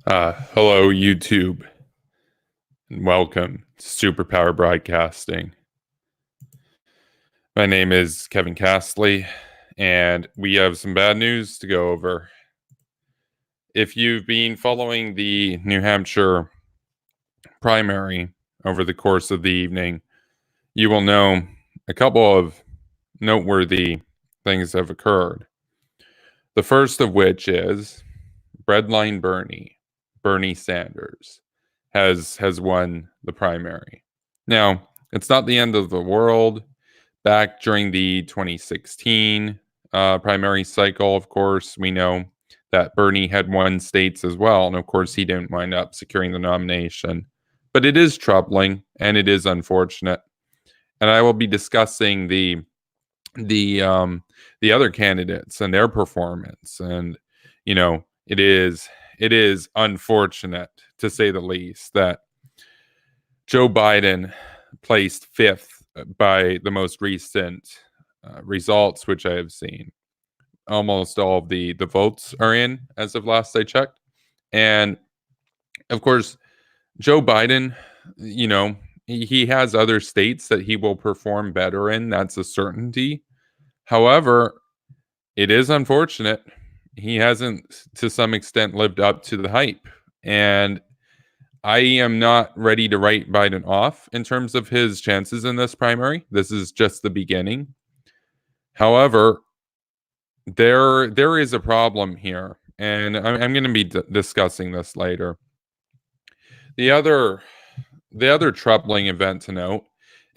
Hello, YouTube, and welcome to Superpower Broadcasting. My name is Kevin Castley, and we have some bad news to go over. If you've been following the New Hampshire primary over the course of the evening, you will know a couple of noteworthy things have occurred. The first of which is Breadline Bernie Sanders, has won the primary. Now, it's not the end of the world. Back during the 2016 primary cycle, of course, we know that Bernie had won states as well. And of course, he didn't wind up securing the nomination. But it is troubling and it is unfortunate. And I will be discussing the other candidates and their performance. And it is unfortunate, to say the least, that Joe Biden placed fifth by the most recent results, which I have seen. Almost all of the votes are in as of last I checked. And of course, Joe Biden, he has other states that he will perform better in. That's a certainty. However, it is unfortunate he hasn't, to some extent, lived up to the hype. And I am not ready to write Biden off in terms of his chances in this primary. This is just the beginning. However, there is a problem here, and I'm going to be discussing this later. The other troubling event to note,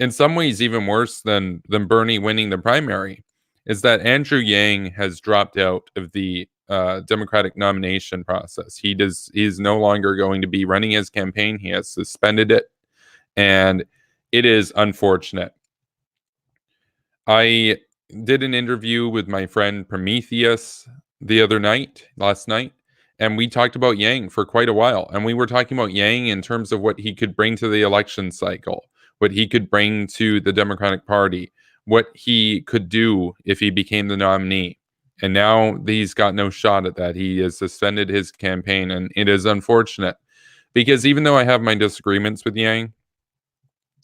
in some ways even worse than Bernie winning the primary, is that Andrew Yang has dropped out of the Democratic nomination process. He's no longer going to be running his campaign. He has suspended it, and it is unfortunate. I did an interview with my friend Prometheus last night, and we talked about Yang for quite a while. And we were talking about Yang in terms of what he could bring to the election cycle, what he could bring to the Democratic Party, what he could do if he became the nominee. And now he's got no shot at that. He has suspended his campaign, and it is unfortunate because even though I have my disagreements with Yang,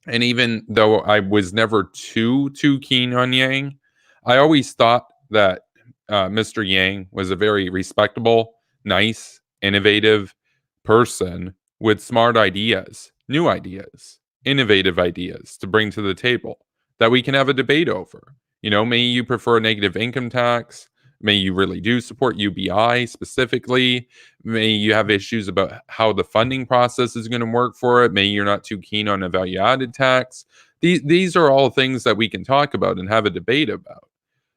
and even though I was never too keen on Yang, I always thought that Mr. Yang was a very respectable, nice, innovative person with smart ideas, new ideas, innovative ideas to bring to the table that we can have a debate over. May you prefer a negative income tax? May you really do support UBI specifically? May you have issues about how the funding process is going to work for it? May you're not too keen on a value-added tax? These are all things that we can talk about and have a debate about.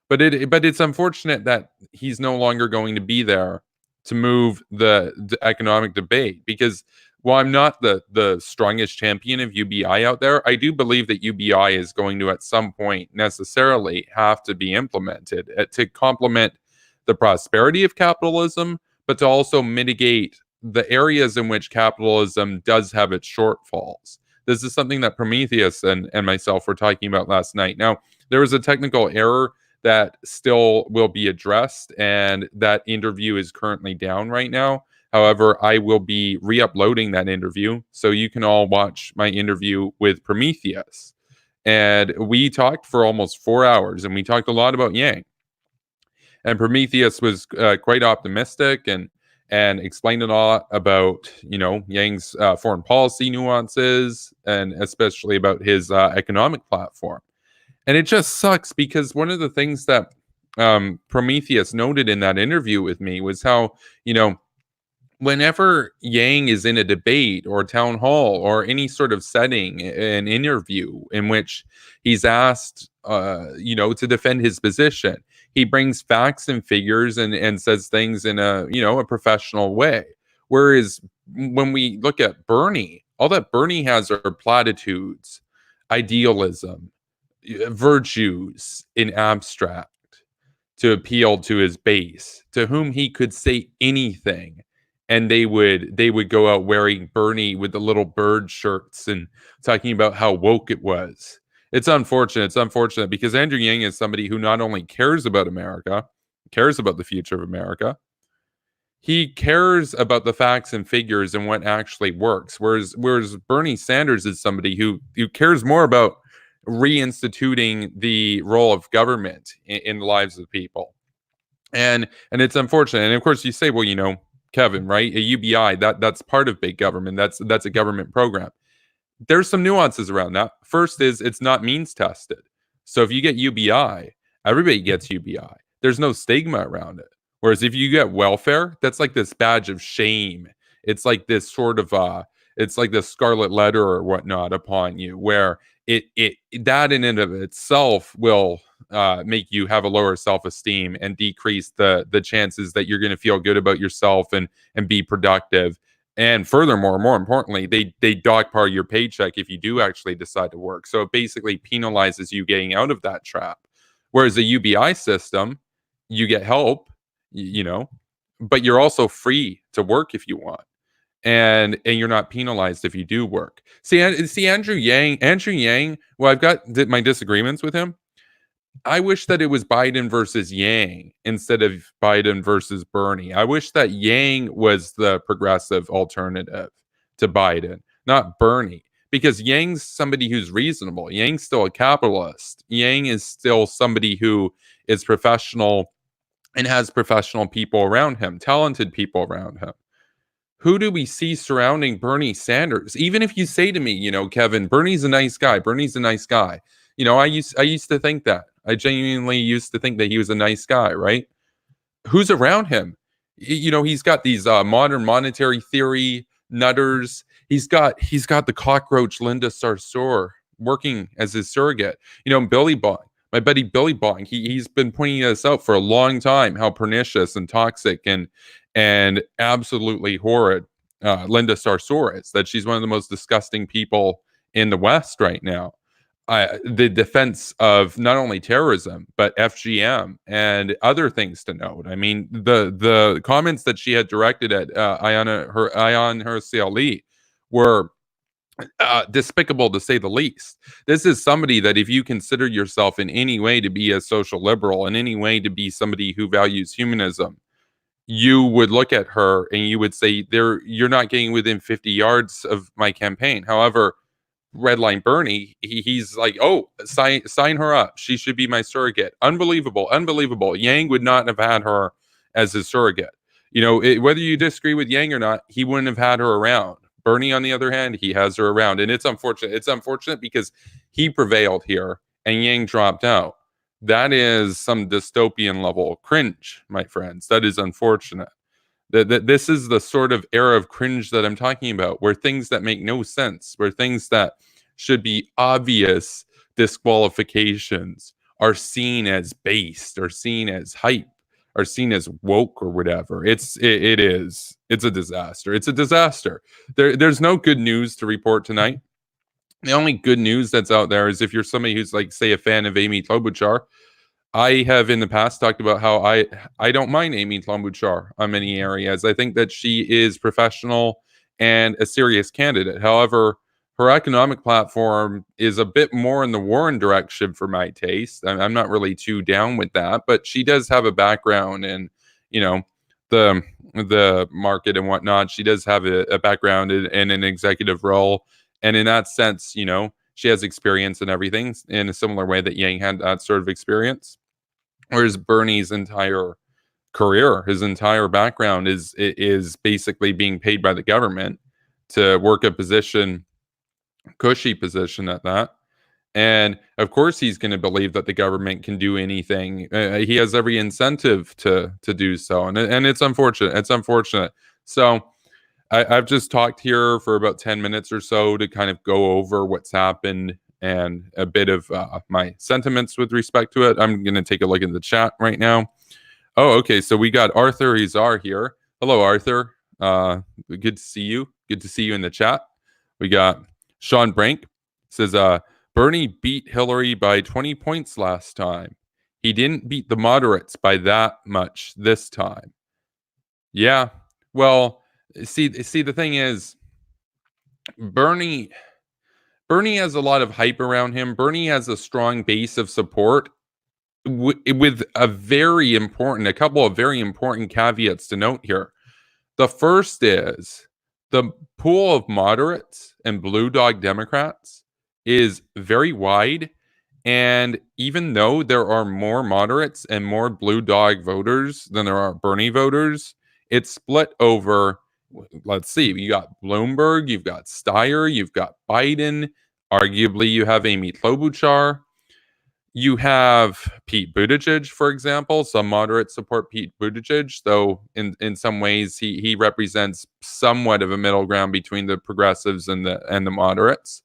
But it's unfortunate that he's no longer going to be there to move the economic debate, because while I'm not the strongest champion of UBI out there, I do believe that UBI is going to at some point necessarily have to be implemented to complement the prosperity of capitalism, but to also mitigate the areas in which capitalism does have its shortfalls. This is something that Prometheus and myself were talking about last night. Now, there was a technical error that still will be addressed, and that interview is currently down right now. However, I will be re-uploading that interview, so you can all watch my interview with Prometheus. And we talked for almost 4 hours, and we talked a lot about Yang. And Prometheus was quite optimistic and explained a lot about Yang's foreign policy nuances, and especially about his economic platform. And it just sucks because one of the things that Prometheus noted in that interview with me was how, whenever Yang is in a debate or a town hall or any sort of setting, an interview in which he's asked, to defend his position, he brings facts and figures and says things in a professional way. Whereas when we look at Bernie, all that Bernie has are platitudes, idealism, virtues in abstract to appeal to his base, to whom he could say anything, and they would go out wearing Bernie with the little bird shirts and talking about how woke it was. It's unfortunate. It's unfortunate because Andrew Yang is somebody who not only cares about America, cares about the future of America, He cares about the facts and figures and what actually works. Whereas Bernie Sanders is somebody who cares more about reinstituting the role of government in the lives of people. And it's unfortunate. And of course, you say, well, Kevin, right? A UBI, that's part of big government. That's a government program. There's some nuances around that. First is it's not means tested. So if you get UBI, everybody gets UBI. There's no stigma around it. Whereas if you get welfare, that's like this badge of shame. It's like this sort of it's like the scarlet letter or whatnot upon you, where it that in and of itself will make you have a lower self-esteem and decrease the chances that you're going to feel good about yourself and be productive. And furthermore, more importantly, they dog part your paycheck if you do actually decide to work. So it basically penalizes you getting out of that trap. Whereas the UBI system, you get help, but you're also free to work if you want. And you're not penalized if you do work. See Andrew Yang, well, I've got my disagreements with him. I wish that it was Biden versus Yang instead of Biden versus Bernie. I wish that Yang was the progressive alternative to Biden, not Bernie, because Yang's somebody who's reasonable. Yang's still a capitalist. Yang is still somebody who is professional and has professional people around him, talented people around him. Who do we see surrounding Bernie Sanders? Even if you say to me, Kevin, Bernie's a nice guy. Bernie's a nice guy. I used to think that. I genuinely used to think that he was a nice guy, right? Who's around him? He's got these modern monetary theory nutters. He's got the cockroach Linda Sarsour working as his surrogate. Billy Bong, my buddy Billy Bong, he's been pointing this out for a long time, how pernicious and toxic and absolutely horrid Linda Sarsour is, that she's one of the most disgusting people in the West right now. The defense of not only terrorism but FGM and other things to note. I mean, the comments that she had directed at Ayaan Hirsi Ali were despicable, to say the least. This is somebody that, if you consider yourself in any way to be a social liberal, in any way to be somebody who values humanism, you would look at her and you would say, you're not getting within 50 yards of my campaign. However, Redline Bernie, he's like, oh, sign her up. She should be my surrogate. Unbelievable. Yang would not have had her as his surrogate. Whether you disagree with Yang or not, he wouldn't have had her around. Bernie, on the other hand, he has her around. And it's unfortunate. It's unfortunate because he prevailed here and Yang dropped out. That is some dystopian level cringe, my friends. That is unfortunate. This is the sort of era of cringe that I'm talking about, where things that make no sense, where things that should be obvious disqualifications are seen as based, or seen as hype, or seen as woke or whatever. It's a disaster. It's a disaster. There's no good news to report tonight. The only good news that's out there is if you're somebody who's, like, say, a fan of Amy Klobuchar. I have in the past talked about how I don't mind Amy Klobuchar on many areas. I think that she is professional and a serious candidate. However, her economic platform is a bit more in the Warren direction for my taste. I'm not really too down with that, but she does have a background in, the market and whatnot. She does have a background in an executive role. And in that sense, she has experience in everything in a similar way that Yang had that sort of experience. Whereas Bernie's entire career, his entire background is basically being paid by the government to work a position, cushy position at that. And of course, he's going to believe that the government can do anything. He has every incentive to do so, and it's unfortunate. It's unfortunate. So I've just talked here for about 10 minutes or so to kind of go over what's happened and a bit of my sentiments with respect to it. I'm going to take a look at the chat right now. Oh, okay. So we got Arthur Izar here. Hello, Arthur. Good to see you. Good to see you in the chat. We got Sean Brink. Says, Bernie beat Hillary by 20 points last time. He didn't beat the moderates by that much this time. Yeah. Well, see, the thing is, Bernie has a lot of hype around him. Bernie has a strong base of support with a couple of very important caveats to note here. The first is the pool of moderates and blue dog Democrats is very wide. And even though there are more moderates and more blue dog voters than there are Bernie voters, it's split over, let's see, you got Bloomberg, you've got Steyer, you've got Biden, arguably you have Amy Klobuchar. You have Pete Buttigieg, for example. Some moderates support Pete Buttigieg, though in some ways he represents somewhat of a middle ground between the progressives and the moderates.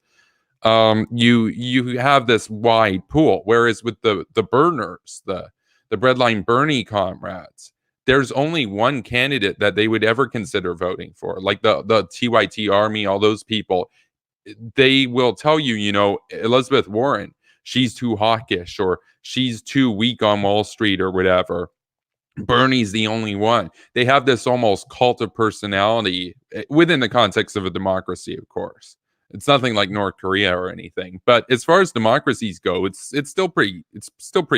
You have this wide pool, whereas with the burners, the breadline Bernie comrades, there's only one candidate that they would ever consider voting for, like the TYT Army, all those people. They will tell you, Elizabeth Warren, she's too hawkish or she's too weak on Wall Street or whatever. Bernie's the only one. They have this almost cult of personality within the context of a democracy, of course. It's nothing like North Korea or anything. But as far as democracies go, it's still pretty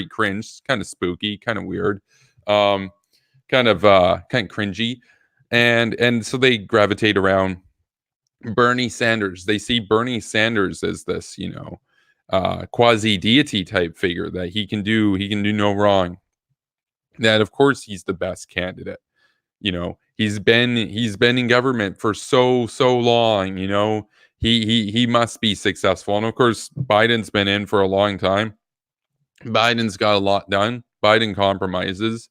cringe, kind of spooky, kind of weird, kind of cringy. And so they gravitate around Bernie Sanders. They see Bernie Sanders as this, quasi deity type figure that he can do no wrong. That of course he's the best candidate. He's been in government for so long. He must be successful. And of course, Biden's been in for a long time. Biden's got a lot done. Biden compromises.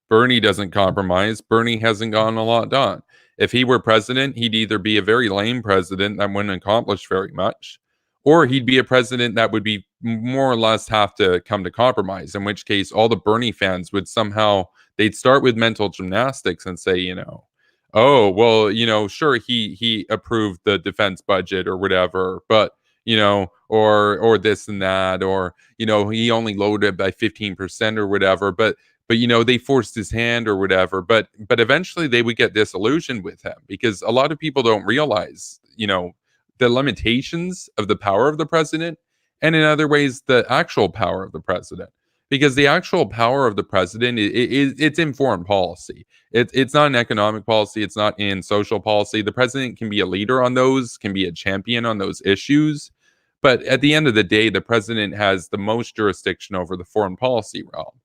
Bernie doesn't compromise. Bernie hasn't gotten a lot done. If he were president, he'd either be a very lame president that wouldn't accomplish very much, or he'd be a president that would be more or less have to come to compromise, in which case all the Bernie fans would somehow, they'd start with mental gymnastics and say, oh, well, sure, he approved the defense budget or whatever, but, or this and that, or, he only loaded it by 15% or whatever, but they forced his hand or whatever. But eventually they would get disillusioned with him because a lot of people don't realize, the limitations of the power of the president, and in other ways, the actual power of the president. Because the actual power of the president it's in foreign policy. It's not in economic policy. It's not in social policy. The president can be a leader on those, can be a champion on those issues. But at the end of the day, the president has the most jurisdiction over the foreign policy realm.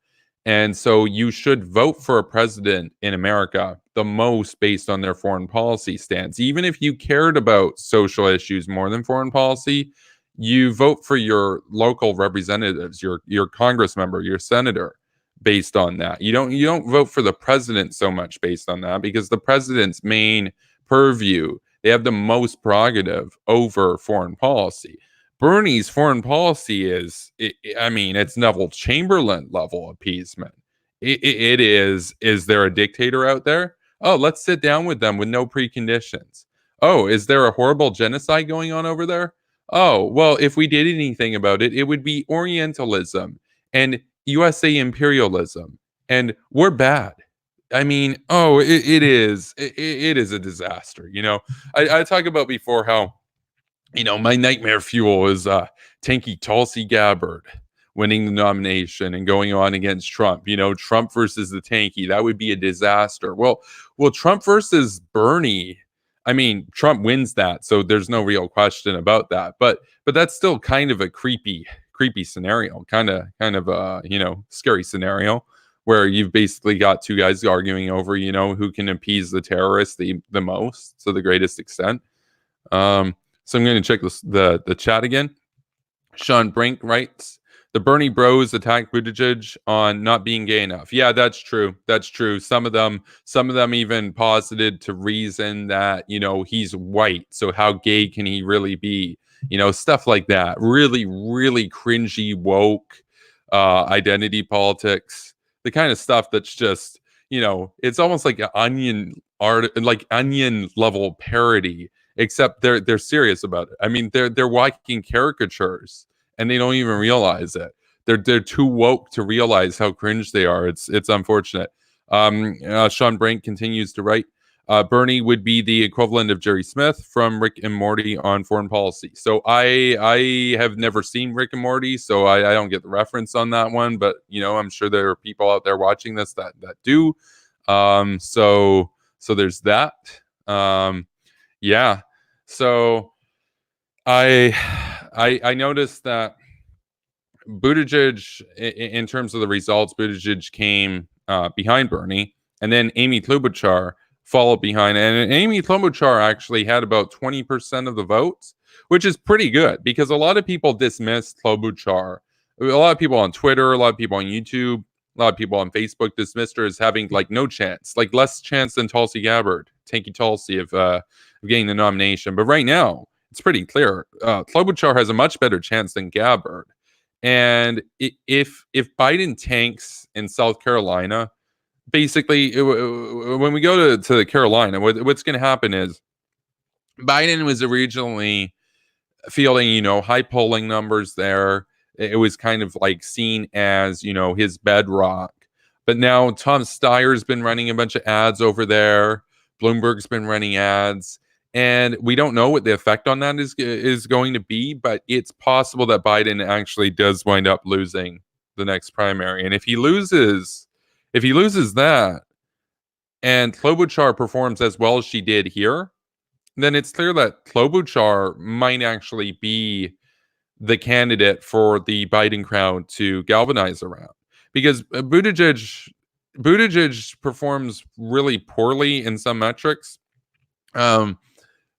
And so you should vote for a president in America the most based on their foreign policy stance. Even if you cared about social issues more than foreign policy, you vote for your local representatives, your congress member, your senator based on that. You don't vote for the president so much based on that because the president's main purview, they have the most prerogative over foreign policy. Bernie's foreign policy it's Neville Chamberlain level appeasement. It is there a dictator out there? Oh, let's sit down with them with no preconditions. Oh, is there a horrible genocide going on over there? Oh, well, if we did anything about it, it would be Orientalism and USA imperialism. And we're bad. It is a disaster. I talk about before how my nightmare fuel is tanky Tulsi Gabbard winning the nomination and going on against Trump. Trump versus the tanky. That would be a disaster. Well, Trump versus Bernie. Trump wins that, so there's no real question about that. But that's still kind of a creepy scenario, kind of scary scenario where you've basically got two guys arguing over who can appease the terrorists the most to the greatest extent. So I'm going to check the chat again. Sean Brink writes, the Bernie bros attacked Buttigieg on not being gay enough. Yeah, that's true. That's true. Some of them even posited to reason that, he's white. So how gay can he really be? Stuff like that. Really, really cringy, woke identity politics. The kind of stuff that's just, it's almost like an onion level parody. Except they're serious about it. They're watching caricatures and they don't even realize it. They're too woke to realize how cringe they are. It's unfortunate. Sean Brink continues to write, Bernie would be the equivalent of Jerry Smith from Rick and Morty on foreign policy. So I have never seen Rick and Morty, so I don't get the reference on that one. But I'm sure there are people out there watching this that do. So So there's that. Um, yeah. So I I noticed that Buttigieg, in terms of the results, Buttigieg came behind Bernie, and then Amy Klobuchar followed behind. And Amy Klobuchar actually had about 20% of the votes, which is pretty good because a lot of people dismissed Klobuchar. A lot of people on Twitter, a lot of people on YouTube, a lot of people on Facebook dismissed her as having like no chance, like less chance than Tulsi Gabbard, Tanky Tulsi, of getting the nomination. But right now, it's pretty clear. Klobuchar has a much better chance than Gabbard. And if Biden tanks in South Carolina, basically, when we go to Carolina, what's going to happen is Biden was originally fielding, high polling numbers there. It was kind of like seen as, his bedrock. But now Tom Steyer's been running a bunch of ads over there. Bloomberg's been running ads. And we don't know what the effect on that is going to be, but it's possible that Biden actually does wind up losing the next primary. And if he loses that, and Klobuchar performs as well as she did here, then it's clear that Klobuchar might actually be the candidate for the Biden crowd to galvanize around. Because Buttigieg performs really poorly in some metrics.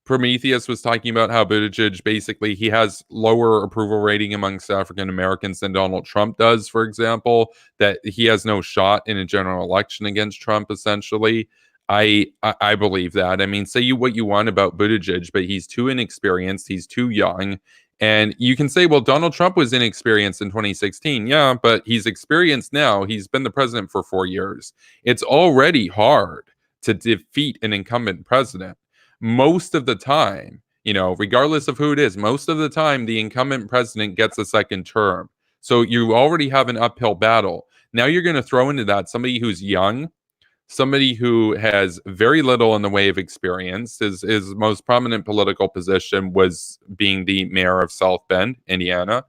Prometheus was talking about how Buttigieg basically he has lower approval rating amongst African Americans than Donald Trump does, for example, that he has no shot in a general election against Trump, essentially. I believe that. I mean, say what you want about Buttigieg, but he's too inexperienced, he's too young. And you can say, well, Donald Trump was inexperienced in 2016. Yeah, but he's experienced now. He's been the president for 4 years. It's already hard to defeat an incumbent president. Most of the time, regardless of who it is, most of the time the incumbent president gets a second term. So you already have an uphill battle. Now you're going to throw into that somebody who's young, somebody who has very little in the way of experience. His most prominent political position was being the mayor of South Bend, Indiana.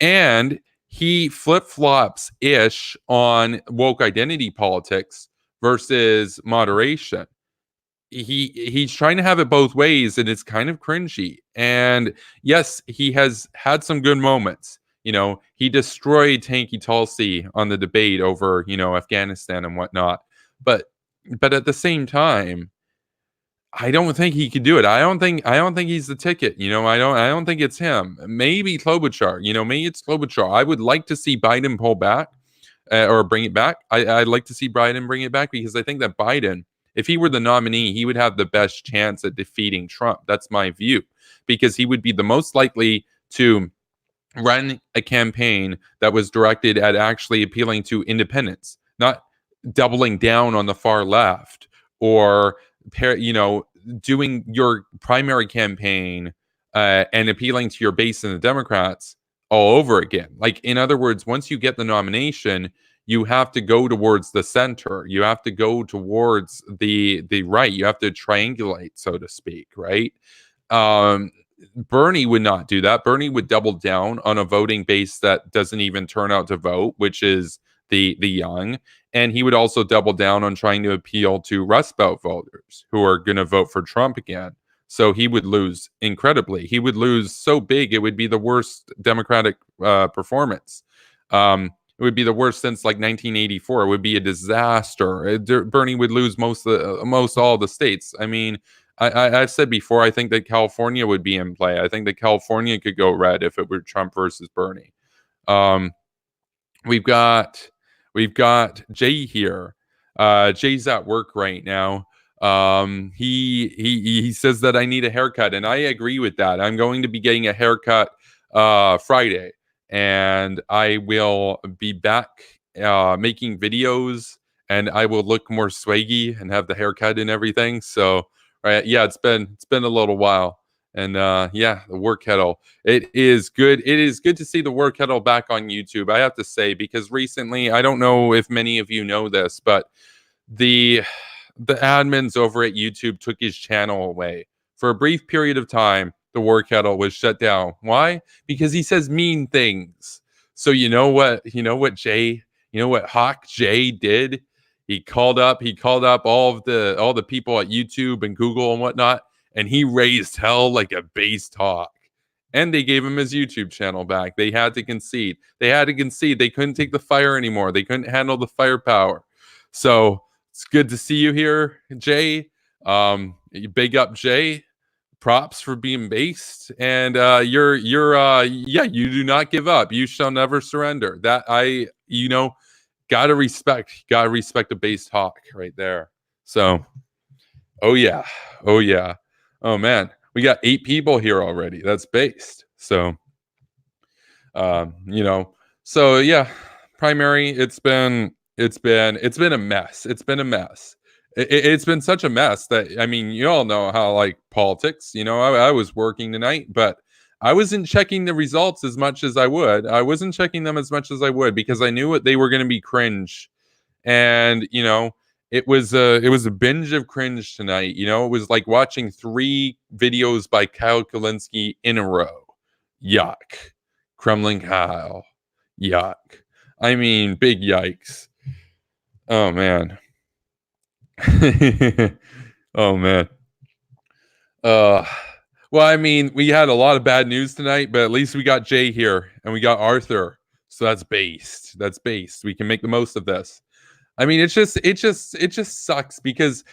And he flip-flops ish on woke identity politics versus moderation. He's trying to have it both ways, and it's kind of cringy. And yes, he has had some good moments. He destroyed Tanky Tulsi on the debate over, Afghanistan and whatnot. But at the same time, I don't think he could do it. I don't think he's the ticket. I don't think it's him. Maybe Klobuchar. Maybe it's Klobuchar. I would like to see Biden pull back or bring it back. I'd like to see Biden bring it back because I think that Biden, if he were the nominee, he would have the best chance at defeating Trump. That's my view, because he would be the most likely to run a campaign that was directed at actually appealing to independents, not doubling down on the far left or doing your primary campaign and appealing to your base in the Democrats all over again. Like, in other words, once you get the nomination, you have to go towards the center. You have to go towards the right. You have to triangulate, so to speak, right? Bernie would not do that. Bernie would double down on a voting base that doesn't even turn out to vote, which is the young. And he would also double down on trying to appeal to Rust Belt voters who are going to vote for Trump again. So he would lose incredibly. He would lose so big, it would be the worst Democratic performance. It would be the worst since like 1984. It would be a disaster. Bernie would lose most all the states. I mean, I've said before, I think that California would be in play. I think that California could go red if it were Trump versus Bernie. We've got Jay here. Jay's at work right now. He says that I need a haircut, and I agree with that. I'm going to be getting a haircut Friday, and I will be back making videos, and I will look more swaggy and have the haircut and everything. So, yeah, it's been a little while. And yeah, the work kettle. It is good. It is good to see the work kettle back on YouTube, I have to say, because recently, I don't know if many of you know this, but the admins over at YouTube took his channel away. For a brief period of time, the work kettle was shut down. Why? Because he says mean things. So you know what Hawk Jay did? He called up all the people at YouTube and Google and whatnot, and he raised hell like a base talk. And they gave him his YouTube channel back. They had to concede. They couldn't take the fire anymore. They couldn't handle the firepower. So it's good to see you here, Jay. Big up, Jay. Props for being based, and you do not give up. You shall never surrender. That gotta respect a base talk right there. So, oh yeah, oh yeah, oh man, we got 8 people here already. That's based. So, you know, so yeah, primary. It's been a mess. It's been a mess. It's been such a mess that, I mean, you all know how, like, politics. I was working tonight, but I wasn't checking the results as much as I would. I wasn't checking them as much as I would because I knew what they were going to be cringe, and it was a binge of cringe tonight. It was like watching 3 videos by Kyle Kalinske in a row. Yuck. Kremlin Kyle. Yuck. I mean, big yikes. Oh man. Oh man. Uh well, I mean, we had a lot of bad news tonight, but at least we got Jay here and we got Arthur. So that's based. That's based. We can make the most of this. I mean, it just sucks because,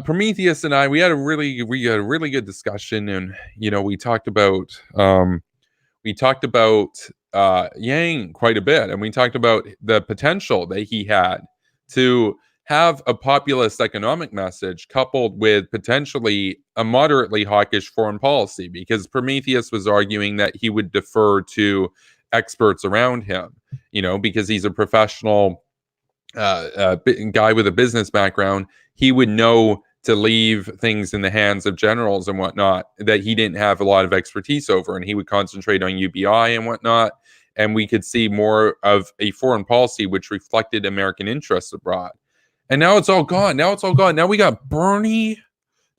Prometheus and I, we had a really good discussion, and we talked about Yang quite a bit, and we talked about the potential that he had to have a populist economic message coupled with potentially a moderately hawkish foreign policy, because Prometheus was arguing that he would defer to experts around him, because he's a professional guy with a business background. He would know to leave things in the hands of generals and whatnot that he didn't have a lot of expertise over, and he would concentrate on UBI and whatnot. And we could see more of a foreign policy which reflected American interests abroad. And now it's all gone. Now we got Bernie.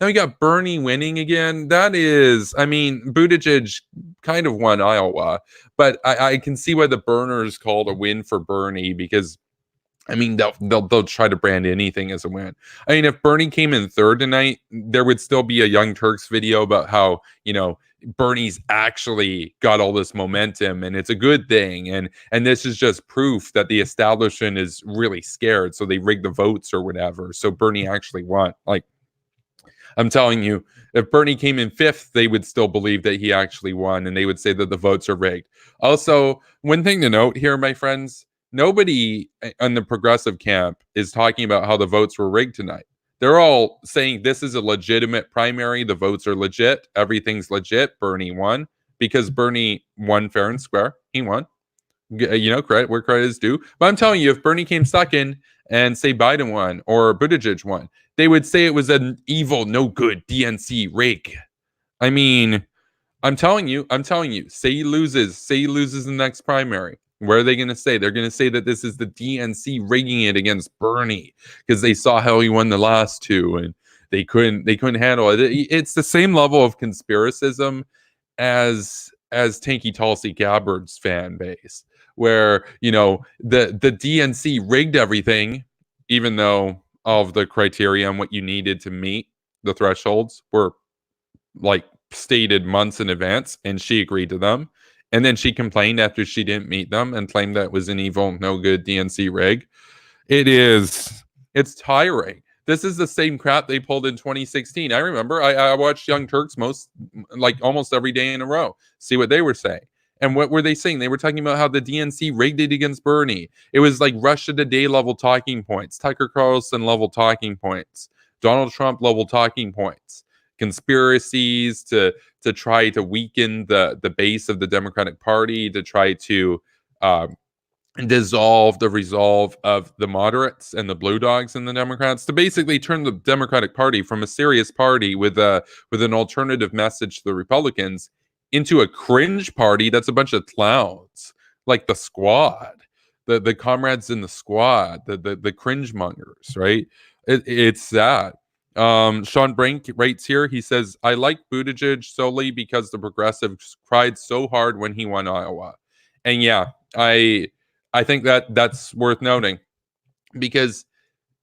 Now we got Bernie winning again. That is, I mean, Buttigieg kind of won Iowa, but I can see why the burners called a win for Bernie, because, I mean, they'll try to brand anything as a win. I mean, if Bernie came in third tonight, there would still be a Young Turks video about how, Bernie's actually got all this momentum and it's a good thing, and this is just proof that the establishment is really scared, so they rigged the votes or whatever. So Bernie actually won. Like, I'm telling you, if Bernie came in fifth, they would still believe that he actually won, and they would say that the votes are rigged. Also, one thing to note here, my friends, nobody in the progressive camp is talking about how the votes were rigged tonight. They're all saying this is a legitimate primary. The votes are legit. Everything's legit. Bernie won because Bernie won fair and square. He won. Credit where credit is due. But I'm telling you, if Bernie came second and say Biden won or Buttigieg won, they would say it was an evil, no good DNC rig. I mean, I'm telling you, say he loses the next primary. Where are they going to say? They're going to say that this is the DNC rigging it against Bernie because they saw how he won the last 2 and they couldn't handle it. It's the same level of conspiracism as Tanky Tulsi Gabbard's fan base, where the DNC rigged everything, even though all of the criteria and what you needed to meet the thresholds were like stated months in advance, and she agreed to them. And then she complained after she didn't meet them and claimed that it was an evil, no good DNC rig. It's tiring. This is the same crap they pulled in 2016. I remember I watched Young Turks almost every day in a row, see what they were saying. And what were they saying? They were talking about how the DNC rigged it against Bernie. It was like Russia Today level talking points, Tucker Carlson level talking points, Donald Trump level talking points, conspiracies to try to weaken the base of the Democratic Party, to try to dissolve the resolve of the moderates and the blue dogs and the Democrats, to basically turn the Democratic Party from a serious party with an alternative message to the Republicans into a cringe party that's a bunch of clowns, like the Squad, the comrades in the Squad, the cringe mongers, right? It's that. Sean Brink writes here. He says, I like Buttigieg solely because the progressives cried so hard when he won Iowa. And yeah, I think that's worth noting, because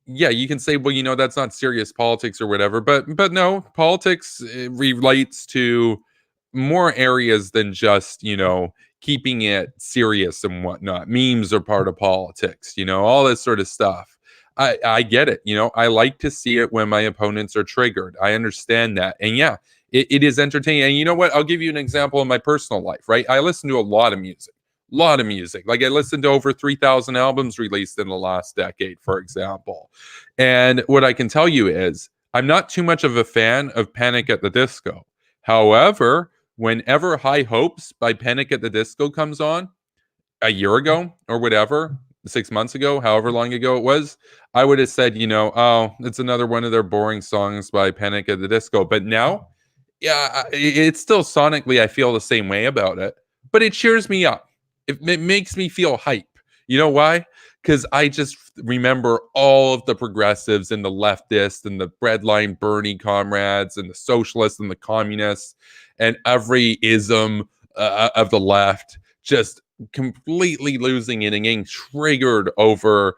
yeah, you can say, well, that's not serious politics or whatever, but no, politics relates to more areas than just, keeping it serious and whatnot. Memes are part of politics, all this sort of stuff. I get it. I like to see it when my opponents are triggered. I understand that. And yeah, it is entertaining. And you know what? I'll give you an example in my personal life, right? I listen to a lot of music. Lot of music. Like I listened to over 3,000 albums released in the last decade, for example. And what I can tell you is I'm not too much of a fan of Panic at the Disco. However, whenever High Hopes by Panic at the Disco comes on a year ago or whatever, 6 months ago, however long ago it was, I would have said, oh, it's another one of their boring songs by Panic at the Disco. But now, yeah, it's still sonically, I feel the same way about it, but it cheers me up. It makes me feel hype. You know why? Because I just remember all of the progressives and the leftists and the breadline Bernie comrades and the socialists and the communists and every ism of the left just completely losing it and getting triggered over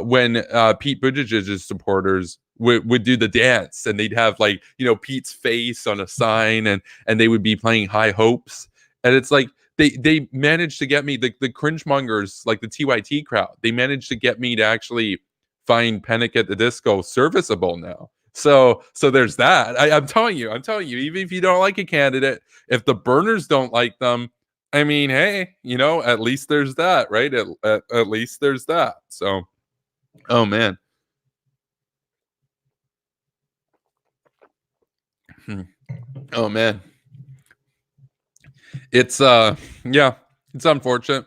when Pete Buttigieg's supporters would do the dance, and they'd have like Pete's face on a sign, and they would be playing High Hopes, and it's like they managed to get me, the cringe mongers, like the TYT crowd, they managed to get me to actually find Panic at the Disco serviceable now. So there's that. I'm telling you, even if you don't like a candidate, if the burners don't like them, I mean, hey, at least there's that, right? At least there's that. So, oh man. Oh man. It's yeah, it's unfortunate.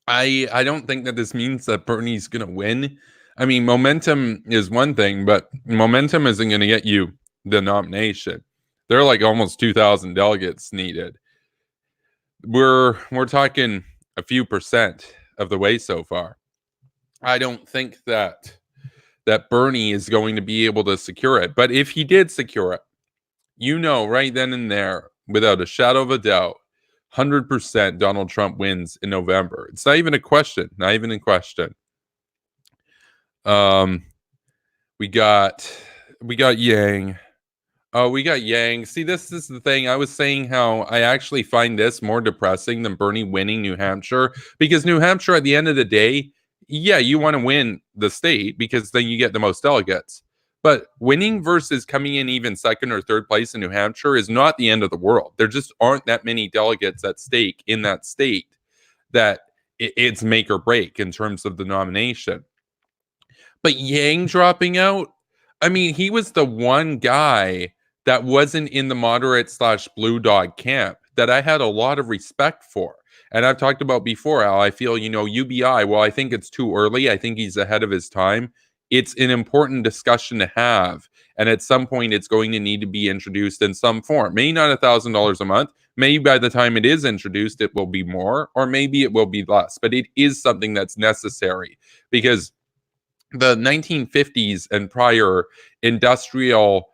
I don't think that this means that Bernie's going to win. I mean, momentum is one thing, but momentum isn't going to get you the nomination. There are like almost 2,000 delegates needed. We're talking a few percent of the way so far. I don't think that Bernie is going to be able to secure it. But if he did secure it, right then and there, without a shadow of a doubt, 100% Donald Trump wins in November. It's not even a question. Not even a question. We got Yang. Oh, we got Yang. See, this is the thing. I was saying how I actually find this more depressing than Bernie winning New Hampshire, because New Hampshire, at the end of the day, yeah, you want to win the state because then you get the most delegates. But winning versus coming in even second or third place in New Hampshire is not the end of the world. There just aren't that many delegates at stake in that state that it's make or break in terms of the nomination. But Yang dropping out, I mean, he was the one guy that wasn't in the moderate / blue dog camp that I had a lot of respect for. And I've talked about before how I feel, UBI, well, I think it's too early. I think he's ahead of his time. It's an important discussion to have. And at some point, it's going to need to be introduced in some form. Maybe not $1,000 a month. Maybe by the time it is introduced, it will be more, or maybe it will be less. But it is something that's necessary, because the 1950s and prior industrial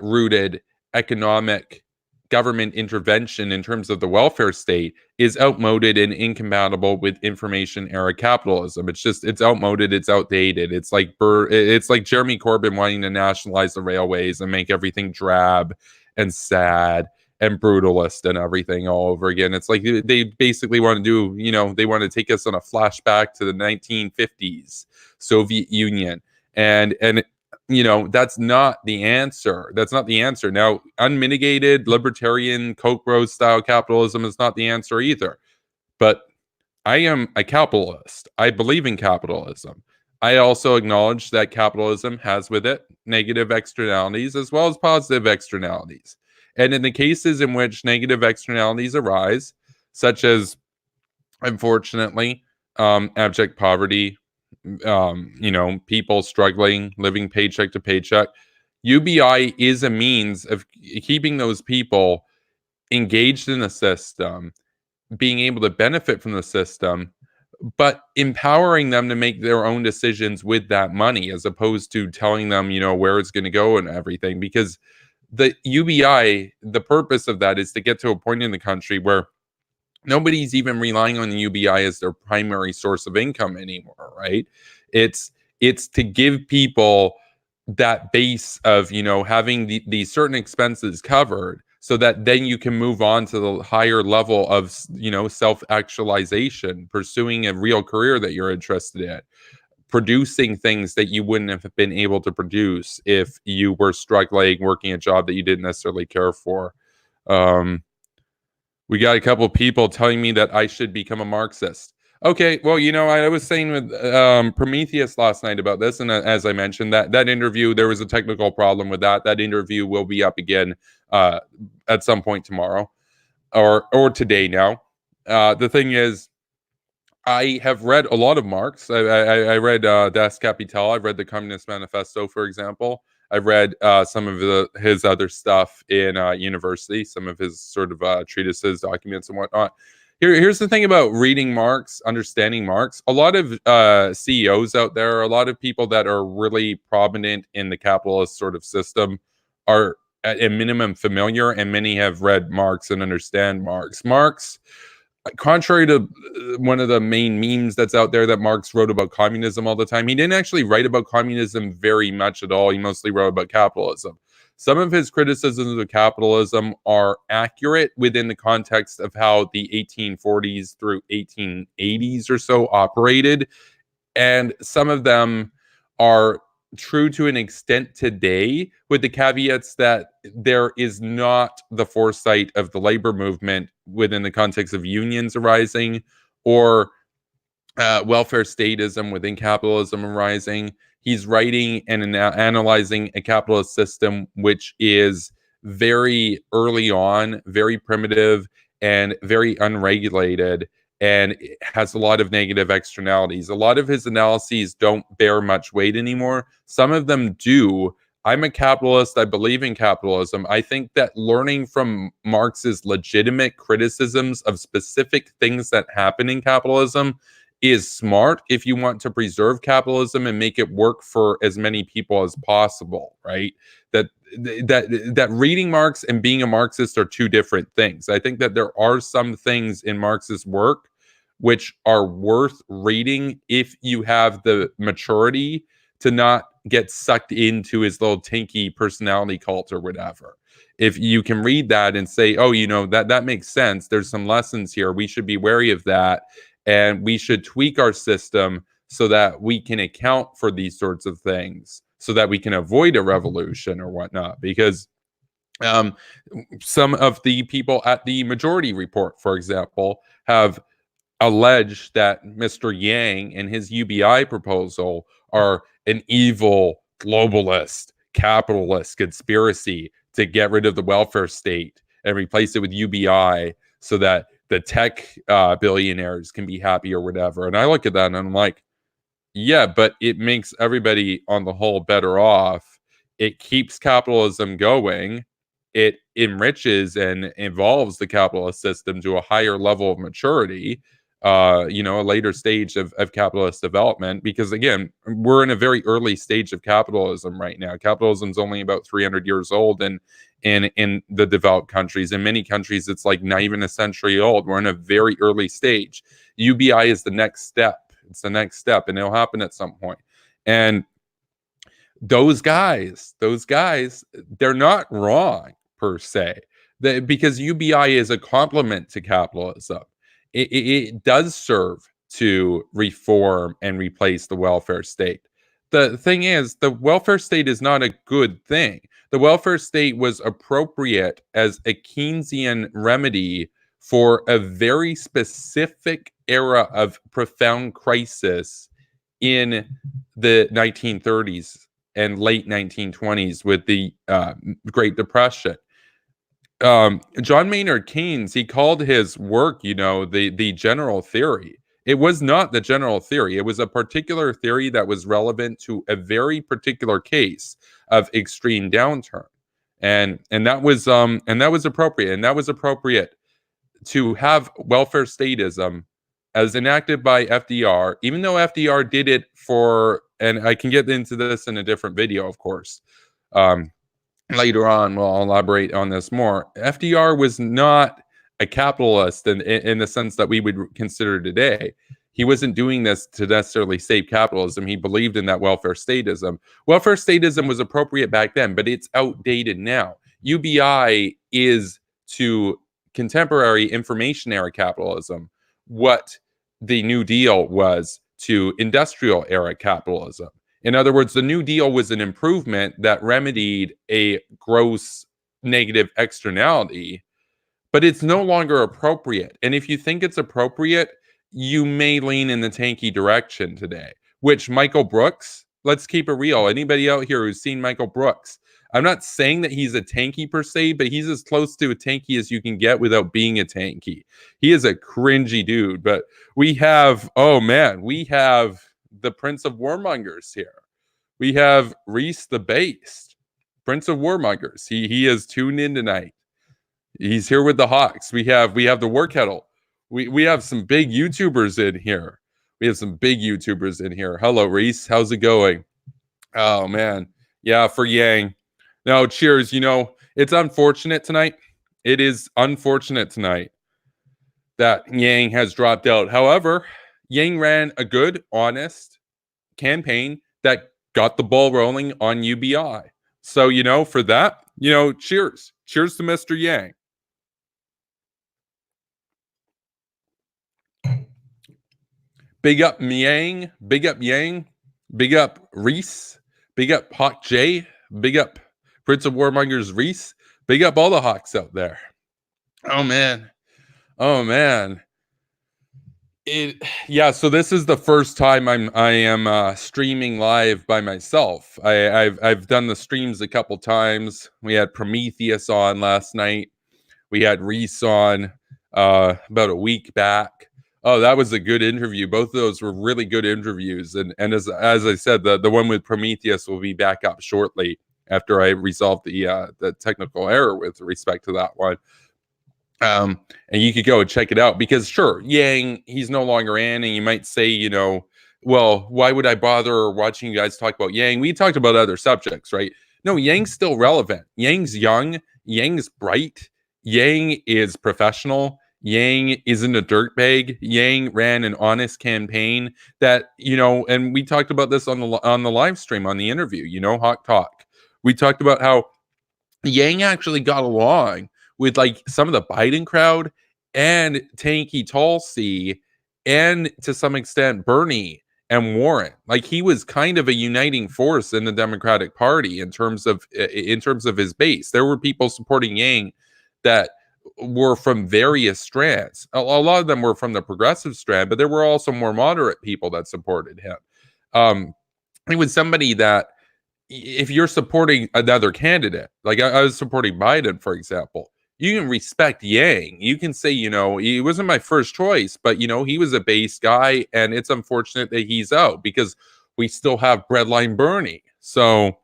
rooted economic government intervention in terms of the welfare state is outmoded and incompatible with information era capitalism. It's outmoded, it's outdated. It's like Jeremy Corbyn wanting to nationalize the railways and make everything drab and sad and brutalist and everything all over again. It's like they basically want to do, they want to take us on a flashback to the 1950s Soviet Union, and that's not the answer. That's not the answer. Now, unmitigated libertarian Koch bros style capitalism is not the answer either. But I am a capitalist. I believe in capitalism. I also acknowledge that capitalism has with it negative externalities as well as positive externalities. And in the cases in which negative externalities arise, such as, unfortunately, abject poverty, people struggling, living paycheck to paycheck, UBI is a means of keeping those people engaged in the system, being able to benefit from the system, but empowering them to make their own decisions with that money, as opposed to telling them, where it's going to go and everything. Because the UBI, the purpose of that is to get to a point in the country where nobody's even relying on the UBI as their primary source of income anymore, right? It's It's to give people that base of, having these certain expenses covered, so that then you can move on to the higher level of, self-actualization, pursuing a real career that you're interested in, producing things that you wouldn't have been able to produce if you were struggling working a job that you didn't necessarily care for. Um, we got a couple people telling me that I should become a Marxist. Okay, well, I was saying with Prometheus last night about this, and as I mentioned, that interview, there was a technical problem with that. That interview will be up again uh, at some point tomorrow, or today now. The thing is, I have read a lot of Marx. I read Das Kapital. I've read the Communist Manifesto, for example. I've read some of his other stuff in university, some of his sort of treatises, documents, and whatnot. Here's the thing about reading Marx, understanding Marx. A lot of CEOs out there, a lot of people that are really prominent in the capitalist sort of system are at a minimum familiar, and many have read Marx and understand Marx. Marx, contrary to one of the main memes that's out there, that Marx wrote about communism all the time, he didn't actually write about communism very much at all. He mostly wrote about capitalism. Some of his criticisms of capitalism are accurate within the context of how the 1840s through 1880s or so operated, and some of them are true to an extent today, with the caveats that there is not the foresight of the labor movement within the context of unions arising, or welfare statism within capitalism arising. He's writing and analyzing a capitalist system which is very early on, very primitive, and very unregulated, and it has a lot of negative externalities. A lot of his analyses don't bear much weight anymore. Some of them do. I'm a capitalist. I believe in capitalism. I think that learning from Marx's legitimate criticisms of specific things that happen in capitalism is smart if you want to preserve capitalism and make it work for as many people as possible, right? That reading Marx and being a Marxist are two different things. I think that there are some things in Marx's work which are worth reading if you have the maturity to not get sucked into his little tinky personality cult or whatever. If you can read that and say, oh, that makes sense, there's some lessons here, we should be wary of that, and we should tweak our system so that we can account for these sorts of things, so that we can avoid a revolution or whatnot. Because some of the people at the Majority Report, for example, have alleged that Mr. Yang and his UBI proposal are an evil globalist capitalist conspiracy to get rid of the welfare state and replace it with UBI so that the tech billionaires can be happy or whatever. And I look at that and I'm like, yeah, but it makes everybody on the whole better off. It keeps capitalism going. It enriches and evolves the capitalist system to a higher level of maturity, a later stage of capitalist development. Because again, we're in a very early stage of capitalism right now. Capitalism's only about 300 years old, and in the developed countries, in many countries, it's like not even a century old. We're in a very early stage. UBI is the next step. It's the next step, and it'll happen at some point. And those guys, they're not wrong per se, because UBI is a complement to capitalism. It does serve to reform and replace the welfare state. The thing is, the welfare state is not a good thing. The welfare state was appropriate as a Keynesian remedy for a very specific era of profound crisis in the 1930s and late 1920s with the Great Depression. John Maynard Keynes, he called his work, the general theory. It was not the general theory. It was a particular theory that was relevant to a very particular case of extreme downturn, and that was appropriate. And that was appropriate to have welfare statism as enacted by FDR, even though FDR did it for, and I can get into this in a different video, of course. Later on, we'll elaborate on this more. FDR was not a capitalist in the sense that we would consider today. He wasn't doing this to necessarily save capitalism. He believed in that welfare statism. Welfare statism was appropriate back then, but it's outdated now. UBI is to contemporary information era capitalism what the New Deal was to industrial era capitalism. In other words, the New Deal was an improvement that remedied a gross negative externality, but it's no longer appropriate. And if you think it's appropriate, you may lean in the tanky direction today, which Michael Brooks, let's keep it real. Anybody out here who's seen Michael Brooks, I'm not saying that he's a tanky per se, but he's as close to a tanky as you can get without being a tanky. He is a cringy dude, but we have, oh man, we have the Prince of Warmongers here. We have Reese the Based, Prince of Warmongers. He is tuned in tonight. He's here with the Hawks. We have the War Kettle. We have some big YouTubers in here. We have some big YouTubers in here. Hello, Reese. How's it going? Oh man, yeah, for Yang. No, cheers. You know, it's unfortunate tonight. It is unfortunate tonight that Yang has dropped out. However, Yang ran a good, honest campaign that got the ball rolling on UBI. So, you know, for that, you know, cheers. Cheers to Mr. Yang. Big up Yang, big up Yang, big up Reese, big up Hawk J, big up Prince of Warmongers Reese, big up all the Hawks out there. Oh man. Oh man. So this is the first time I am streaming live by myself. I've done the streams a couple times. We had Prometheus on last night. We had Reese on about a week back. Oh, that was a good interview. Both of those were really good interviews. And as I said, the one with Prometheus will be back up shortly after I resolve the technical error with respect to that one. And you could go and check it out because sure, Yang, he's no longer in, and you might say, you know, well, why would I bother watching you guys talk about Yang? We talked about other subjects, right? No, Yang's still relevant. Yang's young. Yang's bright. Yang is professional. Yang isn't a dirtbag. Yang ran an honest campaign that, you know, and we talked about this on the live stream on the interview, you know, Hawk Talk. We talked about how Yang actually got along with like some of the Biden crowd and Tanky Tulsi and to some extent Bernie and Warren. Like he was kind of a uniting force in the Democratic Party in terms of his base. There were people supporting Yang that were from various strands. A lot of them were from the progressive strand, but there were also more moderate people that supported him. He was somebody that if you're supporting another candidate, like I was supporting Biden, for example, you can respect Yang. You can say, you know, he wasn't my first choice, but, you know, he was a base guy, and it's unfortunate that he's out because we still have Breadline Bernie. So,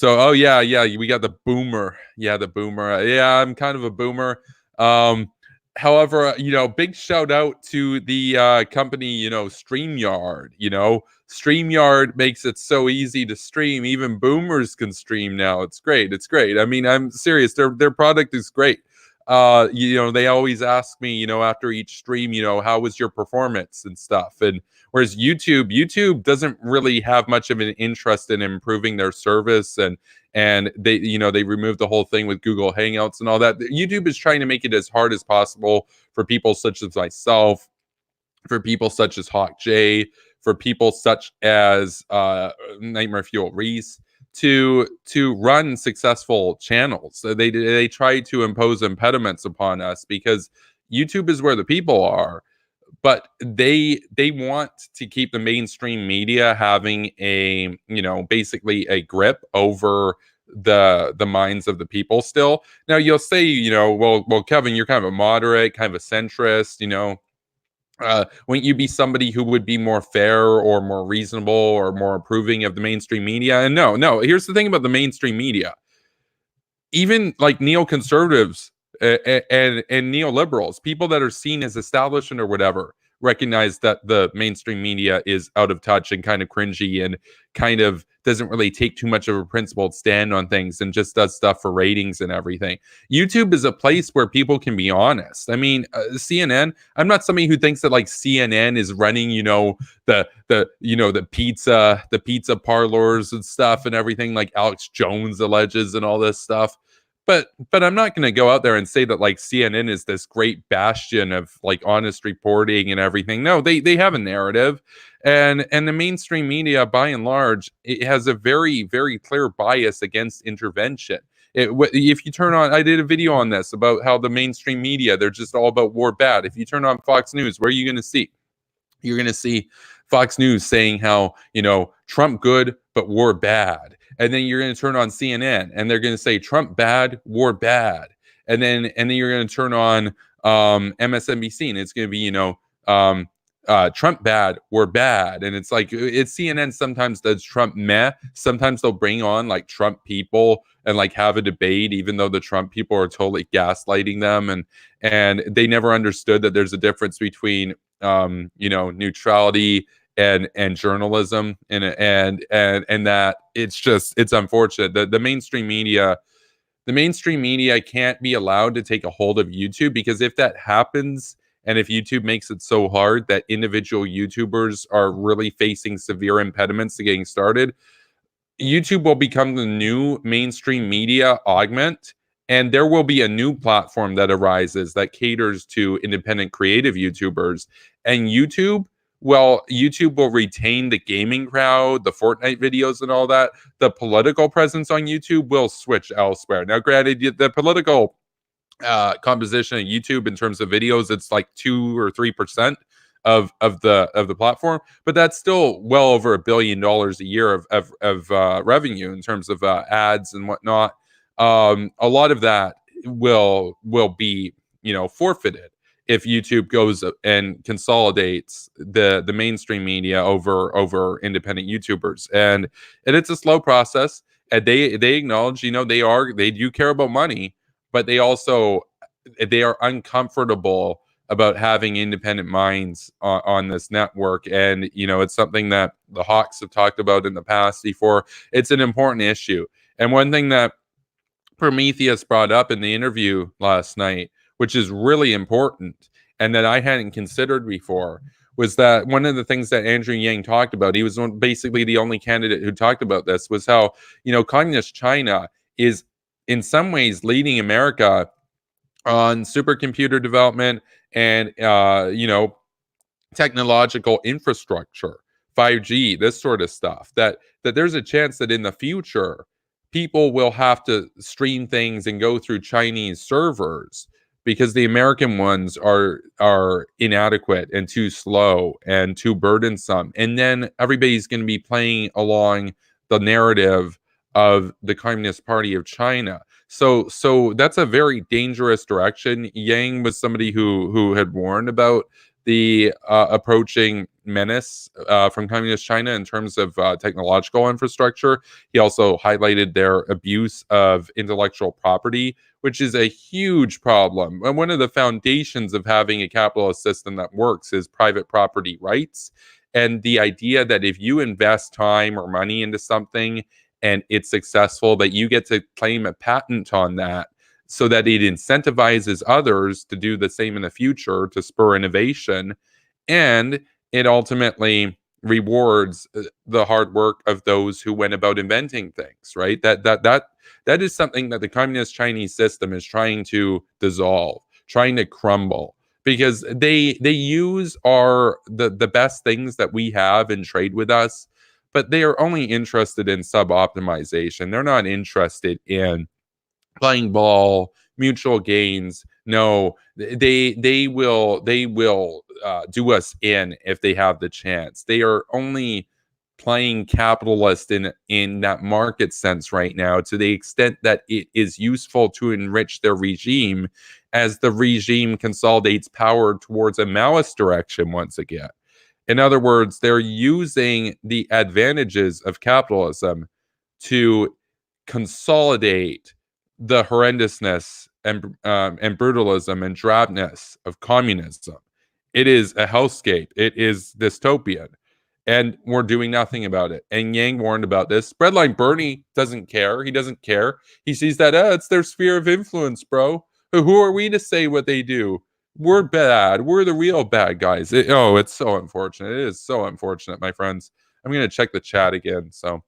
oh, yeah, we got the boomer. Yeah, the boomer. Yeah, I'm kind of a boomer. However, you know, big shout out to the company, you know, StreamYard. You know, StreamYard makes it so easy to stream. Even boomers can stream now. It's great. It's great. I mean, I'm serious. Their product is great. You know, they always ask me, you know, after each stream, you know, how was your performance and stuff. And whereas YouTube doesn't really have much of an interest in improving their service, and they, you know, they removed the whole thing with Google Hangouts and all that. YouTube is trying to make it as hard as possible for people such as myself, for people such as Hawk J, for people such as Nightmare Fuel Reese to run successful channels. So they try to impose impediments upon us because YouTube is where the people are, but they want to keep the mainstream media having a, you know, basically a grip over the minds of the people still. Now you'll say, you know, well, Kevin, you're kind of a moderate, kind of a centrist, you know. Wouldn't you be somebody who would be more fair or more reasonable or more approving of the mainstream media? And no. Here's the thing about the mainstream media. Even like neoconservatives and neoliberals, people that are seen as establishment or whatever, recognize that the mainstream media is out of touch and kind of cringy and kind of doesn't really take too much of a principled stand on things and just does stuff for ratings and everything. YouTube is a place where people can be honest. I mean, CNN, I'm not somebody who thinks that like CNN is running, the pizza parlors and stuff and everything like Alex Jones alleges and all this stuff. But I'm not going to go out there and say that like CNN is this great bastion of like honest reporting and everything. No, they have a narrative, and the mainstream media by and large it has a very very clear bias against intervention. If you turn on, I did a video on this about how the mainstream media, they're just all about war bad. If you turn on Fox News, where are you going to see? You're going to see Fox News saying how, Trump good, but war bad. And then you're going to turn on CNN and they're going to say Trump bad, war bad. And then you're going to turn on MSNBC and it's going to be, Trump bad, war bad. And it's like, it's CNN sometimes does Trump meh. Sometimes they'll bring on like Trump people and like have a debate, even though the Trump people are totally gaslighting them. And they never understood that there's a difference between neutrality and journalism and that it's unfortunate that the mainstream media can't be allowed to take a hold of YouTube, because if that happens and if YouTube makes it so hard that individual YouTubers are really facing severe impediments to getting started, YouTube will become the new mainstream media augment, and there will be a new platform that arises that caters to independent creative YouTubers. And YouTube will retain the gaming crowd, the Fortnite videos and all that. The political presence on YouTube will switch elsewhere. Now, granted, the political composition of YouTube in terms of videos, it's like 2 or 3% of the platform, but that's still well over $1 billion a year of revenue in terms of ads and whatnot. A lot of that will be forfeited if YouTube goes and consolidates the mainstream media over independent YouTubers, and it's a slow process. And they acknowledge, they do care about money, but they are uncomfortable about having independent minds on this network. And it's something that the Hawks have talked about in the past before. It's an important issue. And one thing that Prometheus brought up in the interview last night, which is really important and that I hadn't considered before, was that one of the things that Andrew Yang talked about, he was basically the only candidate who talked about this, was how communist China is in some ways leading America on supercomputer development and technological infrastructure, 5G, this sort of stuff, that there's a chance that in the future people will have to stream things and go through Chinese servers because the American ones are inadequate and too slow and too burdensome. And then everybody's going to be playing along the narrative of the Communist Party of China. So that's a very dangerous direction. Yang was somebody who had warned about the approaching menace from Communist China in terms of technological infrastructure. He also highlighted their abuse of intellectual property, which is a huge problem. And one of the foundations of having a capitalist system that works is private property rights. And the idea that if you invest time or money into something and it's successful, that you get to claim a patent on that so that it incentivizes others to do the same in the future to spur innovation. And it ultimately rewards the hard work of those who went about inventing things, right? That is something that the communist Chinese system is trying to dissolve, trying to crumble, because they use the best things that we have and trade with us, but they are only interested in sub-optimization. They're not interested in playing ball, mutual gains. No, they will do us in if they have the chance. They are only playing capitalist in that market sense right now, to the extent that it is useful to enrich their regime as the regime consolidates power towards a Maoist direction once again. In other words, they're using the advantages of capitalism to consolidate the horrendousness and brutalism and drabness of communism. It is a hellscape. It is dystopian. And we're doing nothing about it. And Yang warned about this. Breadline Bernie doesn't care. He doesn't care. He sees that, it's their sphere of influence, bro. Who are we to say what they do? We're bad. We're the real bad guys. It's so unfortunate. It is so unfortunate, my friends. I'm going to check the chat again. So,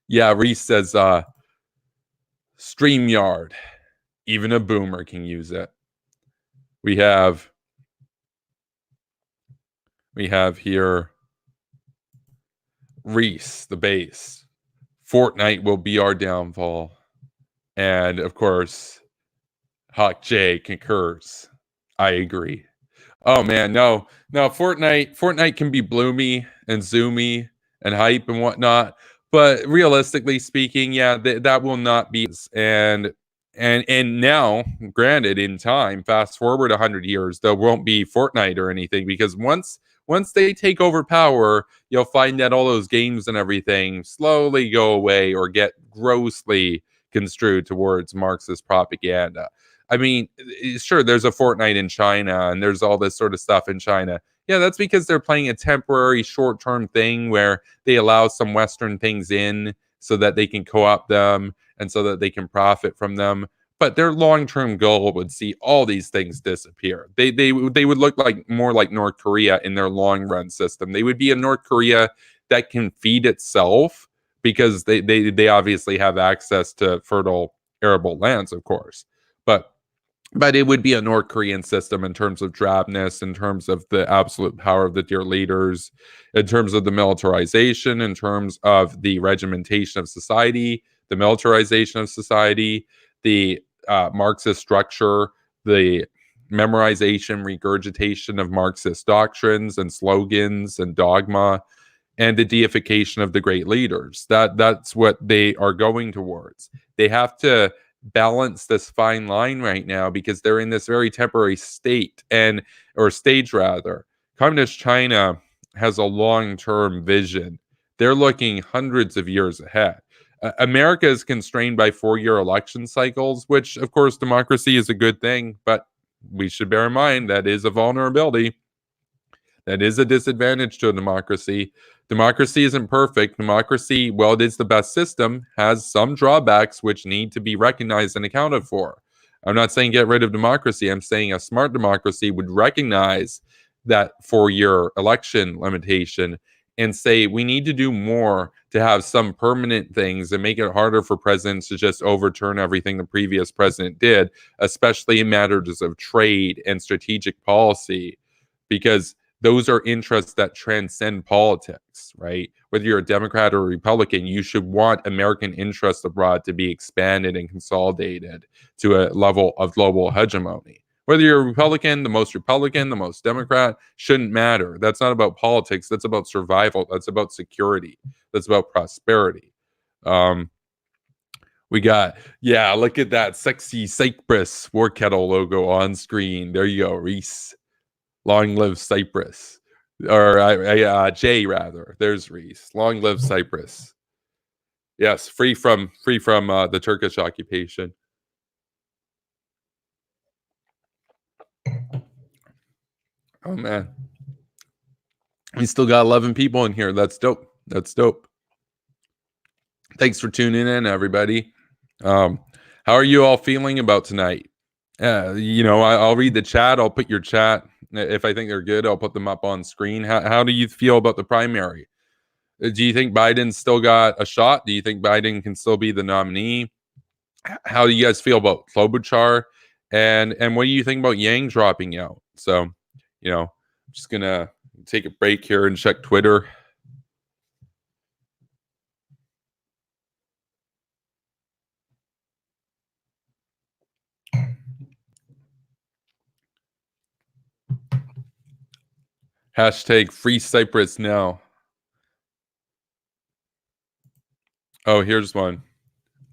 yeah, Reese says, StreamYard. Even a boomer can use it. We have here Reese, the base. Fortnite will be our downfall. And of course, Hawk J concurs. I agree. Oh man, no. Fortnite can be bloomy and zoomy and hype and whatnot. But realistically speaking, yeah, that will not be. And now, granted, in time, fast forward 100 years, there won't be Fortnite or anything, because once they take over power, you'll find that all those games and everything slowly go away or get grossly construed towards Marxist propaganda. I mean, sure, there's a Fortnite in China and there's all this sort of stuff in China. Yeah, that's because they're playing a temporary short-term thing where they allow some Western things in so that they can co-opt them and so that they can profit from them. But their long-term goal would see all these things disappear. They would look like more like North Korea in their long-run system. They would be a North Korea that can feed itself because they obviously have access to fertile arable lands, of course. But it would be a North Korean system in terms of drabness, in terms of the absolute power of the dear leaders, in terms of the militarization, in terms of the regimentation of society, the militarization of society, the Marxist structure, the memorization, regurgitation of Marxist doctrines and slogans and dogma, and the deification of the great leaders. That's what they are going towards. They have to balance this fine line right now because they're in this very temporary state or stage rather. Communist China has a long-term vision. They're looking hundreds of years ahead. America is constrained by 4-year election cycles, which of course democracy is a good thing, but we should bear in mind that is a vulnerability. That is a disadvantage to a democracy. Democracy isn't perfect. Democracy, well, it is the best system, has some drawbacks which need to be recognized and accounted for. I'm not saying get rid of democracy. I'm saying a smart democracy would recognize that 4-year election limitation and say we need to do more to have some permanent things and make it harder for presidents to just overturn everything the previous president did, especially in matters of trade and strategic policy, because those are interests that transcend politics, right? Whether you're a Democrat or a Republican, you should want American interests abroad to be expanded and consolidated to a level of global hegemony. Whether you're a Republican, the most Democrat, shouldn't matter. That's not about politics. That's about survival. That's about security. That's about prosperity. We got, look at that sexy Cypress War Kettle logo on screen. There you go, Reese. Long live Cyprus, or Jay rather. There's Reese. Long live Cyprus. Yes, free from the Turkish occupation. Oh man, we still got 11 people in here. That's dope. Thanks for tuning in, everybody. How are you all feeling about tonight? I'll read the chat. I'll put your chat. If I think they're good, I'll put them up on screen. How do you feel about the primary? Do you think Biden's still got a shot? Do you think Biden can still be the nominee? How do you guys feel about Klobuchar? And what do you think about Yang dropping out? So, I'm just going to take a break here and check Twitter. Hashtag free Cyprus now. Oh, here's one.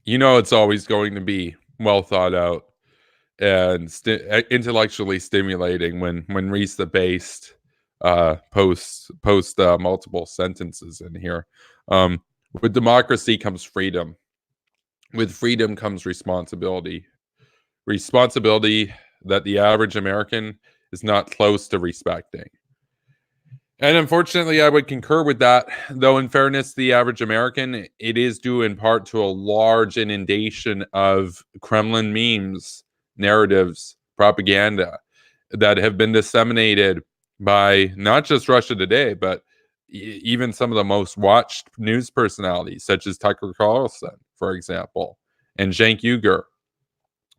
It's always going to be well thought out and intellectually stimulating when Reese the Based posts multiple sentences in here. With democracy comes freedom. With freedom comes responsibility. Responsibility that the average American is not close to respecting. And unfortunately, I would concur with that. Though, in fairness to the average American, it is due in part to a large inundation of Kremlin memes, narratives, propaganda that have been disseminated by not just Russia Today, but even some of the most watched news personalities, such as Tucker Carlson, for example, and Cenk Uygur,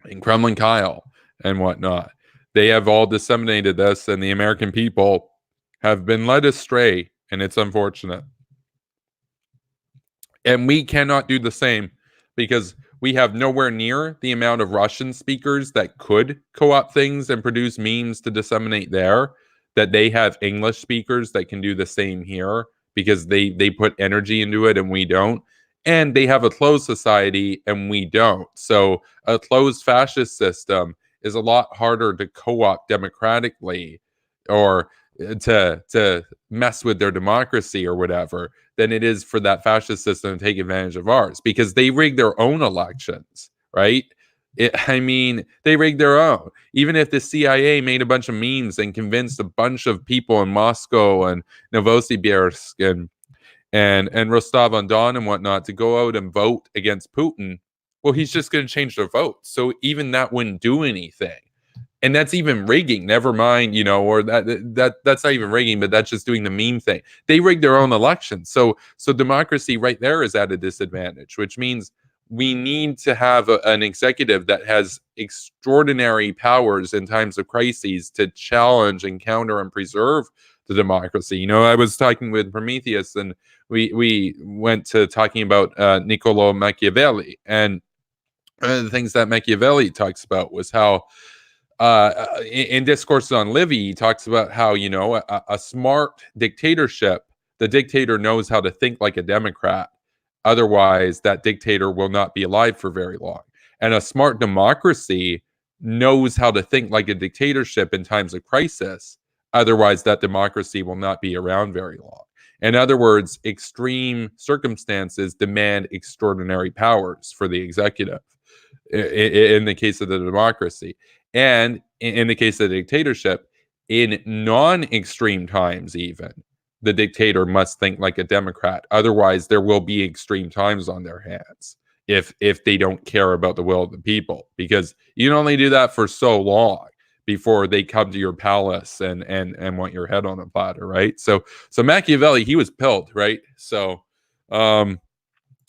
and Kremlin Kyle, and whatnot. They have all disseminated this, and the American people have been led astray, and it's unfortunate. And we cannot do the same because we have nowhere near the amount of Russian speakers that could co-opt things and produce memes to disseminate there, that they have English speakers that can do the same here because they put energy into it and we don't. And they have a closed society and we don't. So a closed fascist system is a lot harder to co-opt democratically or to mess with their democracy or whatever than it is for that fascist system to take advantage of ours, because they rig their own elections, right? They rigged their own. Even if the CIA made a bunch of memes and convinced a bunch of people in Moscow and Novosibirsk and Rostov-on-Don and whatnot to go out and vote against Putin, well, he's just going to change their vote. So even that wouldn't do anything. And that's even rigging, never mind, or that's not even rigging, but that's just doing the meme thing. They rig their own elections. So democracy right there is at a disadvantage, which means we need to have an executive that has extraordinary powers in times of crises to challenge and counter and preserve the democracy. I was talking with Prometheus, and we went to talking about Niccolo Machiavelli. And one of the things that Machiavelli talks about was how in Discourses on Livy, he talks about how, a smart dictatorship, the dictator knows how to think like a democrat. Otherwise, that dictator will not be alive for very long. And a smart democracy knows how to think like a dictatorship in times of crisis. Otherwise, that democracy will not be around very long. In other words, extreme circumstances demand extraordinary powers for the executive in the case of the democracy. And in the case of the dictatorship, in non-extreme times even, the dictator must think like a democrat. Otherwise, there will be extreme times on their hands if they don't care about the will of the people. Because you can only do that for so long before they come to your palace and want your head on a platter, right? So Machiavelli, he was pilled, right? So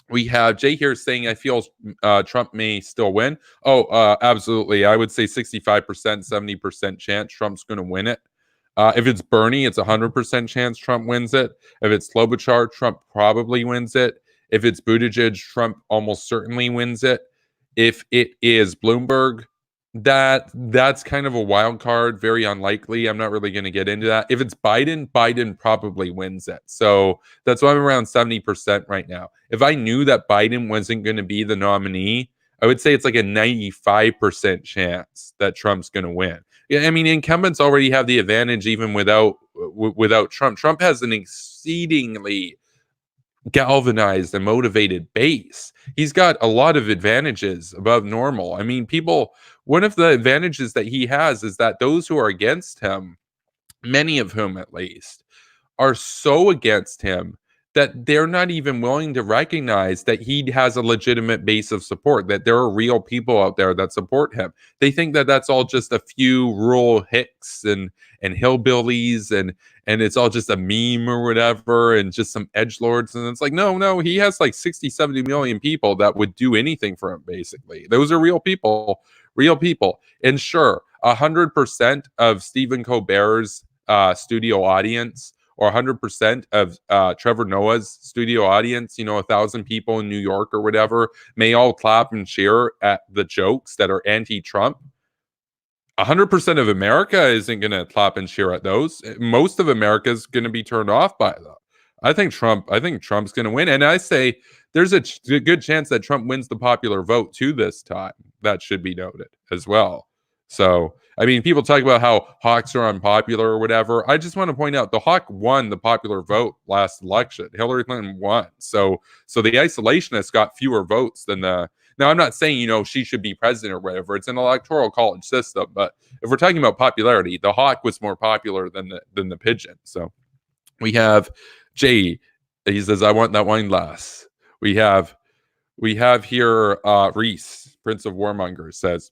we have Jay here saying, I feel Trump may still win. Oh, absolutely. I would say 65%, 70% chance Trump's going to win it. If it's Bernie, it's 100% chance Trump wins it. If it's Klobuchar, Trump probably wins it. If it's Buttigieg, Trump almost certainly wins it. If it is Bloomberg, that's kind of a wild card, very unlikely. I'm not really going to get into that. If it's Biden, Biden probably wins it. So that's why I'm around 70% right now. If I knew that Biden wasn't going to be the nominee, I would say it's like a 95% chance that Trump's going to win. Yeah, I mean, incumbents already have the advantage even without Trump. Trump has an exceedingly galvanized and motivated base. He's got a lot of advantages above normal. I mean, one of the advantages that he has is that those who are against him, many of whom at least, are so against him that they're not even willing to recognize that he has a legitimate base of support, that there are real people out there that support him. They think that that's all just a few rural hicks and hillbillies and it's all just a meme or whatever and just some edgelords. And it's like, no, he has like 60, 70 million people that would do anything for him, basically. Those are real people. And sure, 100% of Stephen Colbert's studio audience, or 100% of Trevor Noah's studio audience, 1,000 people in New York or whatever, may all clap and cheer at the jokes that are anti-Trump. 100% of America isn't going to clap and cheer at those. Most of America is going to be turned off by them. I think Trump's going to win. And I say there's a good chance that Trump wins the popular vote too this time. That should be noted as well. So, I mean, people talk about how hawks are unpopular or whatever. I just want to point out the hawk won the popular vote last election. Hillary Clinton won. So the isolationists got fewer votes than the Now, I'm not saying, she should be president or whatever. It's an electoral college system. But if we're talking about popularity, the hawk was more popular than the pigeon. So we have Jay. He says, I want that wine glass. We have here Reese, Prince of Warmongers, says,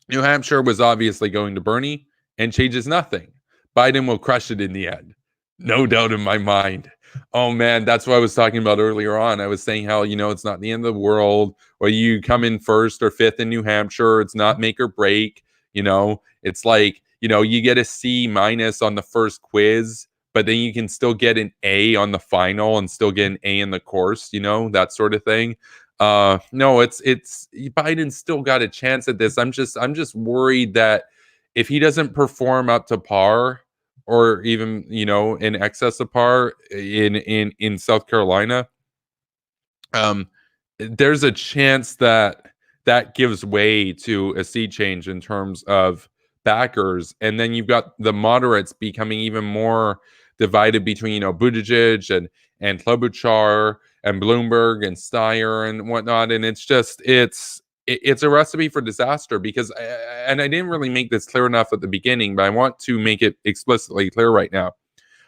New Hampshire was obviously going to Bernie and changes nothing. Biden will crush it in the end. No doubt in my mind. Oh man, that's what I was talking about earlier on. I was saying how, it's not the end of the world, or you come in first or fifth in New Hampshire. It's not make or break. It's like, you get a C minus on the first quiz, but then you can still get an A on the final and still get an A in the course, that sort of thing. No, it's Biden's still got a chance at this. I'm just worried that if he doesn't perform up to par, or even in excess of par in South Carolina, there's a chance that gives way to a sea change in terms of backers, and then you've got the moderates becoming even more divided between Buttigieg and Klobuchar and Bloomberg and Steyer and whatnot, and it's a recipe for disaster because, and I didn't really make this clear enough at the beginning, but I want to make it explicitly clear right now.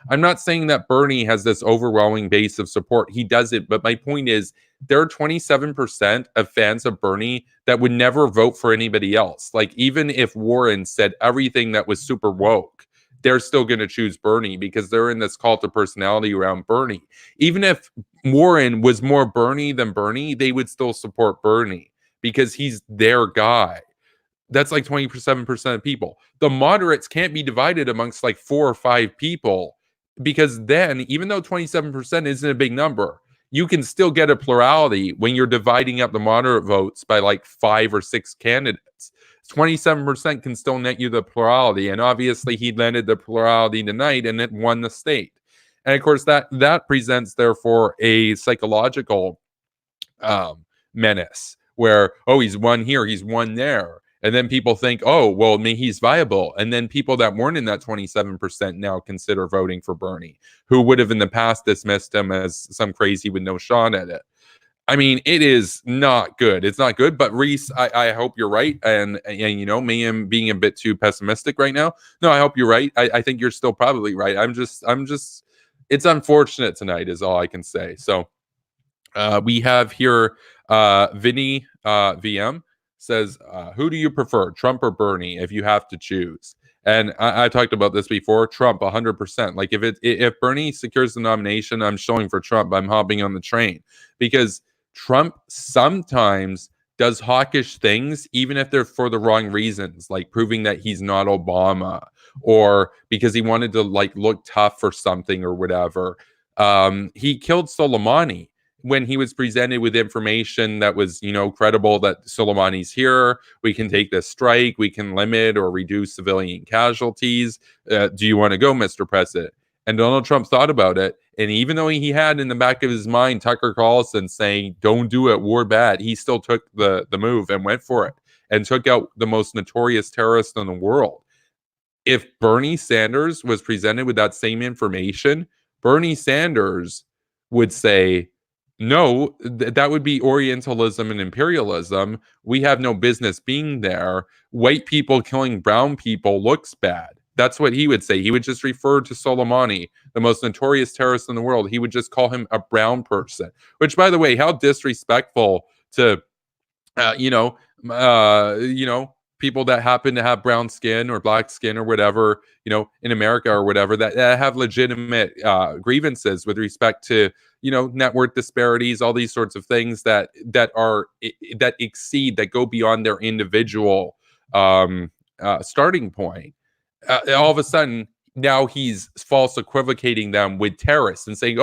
I'm not saying that Bernie has this overwhelming base of support. He doesn't, but my point is there are 27% of fans of Bernie that would never vote for anybody else. Like, even if Warren said everything that was super woke, they're still going to choose Bernie because they're in this cult of personality around Bernie. Even if Warren was more Bernie than Bernie, they would still support Bernie because he's their guy. That's like 27% of people. The moderates can't be divided amongst like 4 or 5 people, because then, even though 27% isn't a big number, you can still get a plurality when you're dividing up the moderate votes by like 5 or 6 candidates. 27% can still net you the plurality, and obviously he landed the plurality tonight and it won the state. And of course that presents therefore a psychological menace where, he's won here, he's won there. And then people think, maybe he's viable. And then people that weren't in that 27% now consider voting for Bernie, who would have in the past dismissed him as some crazy with no shot at it. I mean, it is not good. It's not good. But Reese, I hope you're right. And me, I'm being a bit too pessimistic right now. No, I hope you're right. I think you're still probably right. I'm just, it's unfortunate tonight is all I can say. So we have here Vinny VM says, who do you prefer, Trump or Bernie, if you have to choose? And I talked about this before. Trump, 100%. Like, if Bernie secures the nomination, I'm showing for Trump. I'm hopping on the train because Trump sometimes does hawkish things, even if they're for the wrong reasons, like proving that he's not Obama, or because he wanted to like look tough or something or whatever. He killed Soleimani when he was presented with information that was, credible, that Soleimani's here, we can take this strike, we can limit or reduce civilian casualties. Do you want to go, Mr. President? And Donald Trump thought about it. And even though he had in the back of his mind Tucker Carlson saying, don't do it, war bad, he still took the move and went for it and took out the most notorious terrorist in the world. If Bernie Sanders was presented with that same information, Bernie Sanders would say, no, that would be Orientalism and imperialism. We have no business being there. White people killing brown people looks bad. That's what he would say. He would just refer to Soleimani, the most notorious terrorist in the world. He would just call him a brown person, which, by the way, how disrespectful to, people that happen to have brown skin or black skin or whatever, in America or whatever, that have legitimate grievances with respect to, net worth disparities, all these sorts of things that exceed, that go beyond their individual starting point. All of a sudden, now he's false equivocating them with terrorists and saying,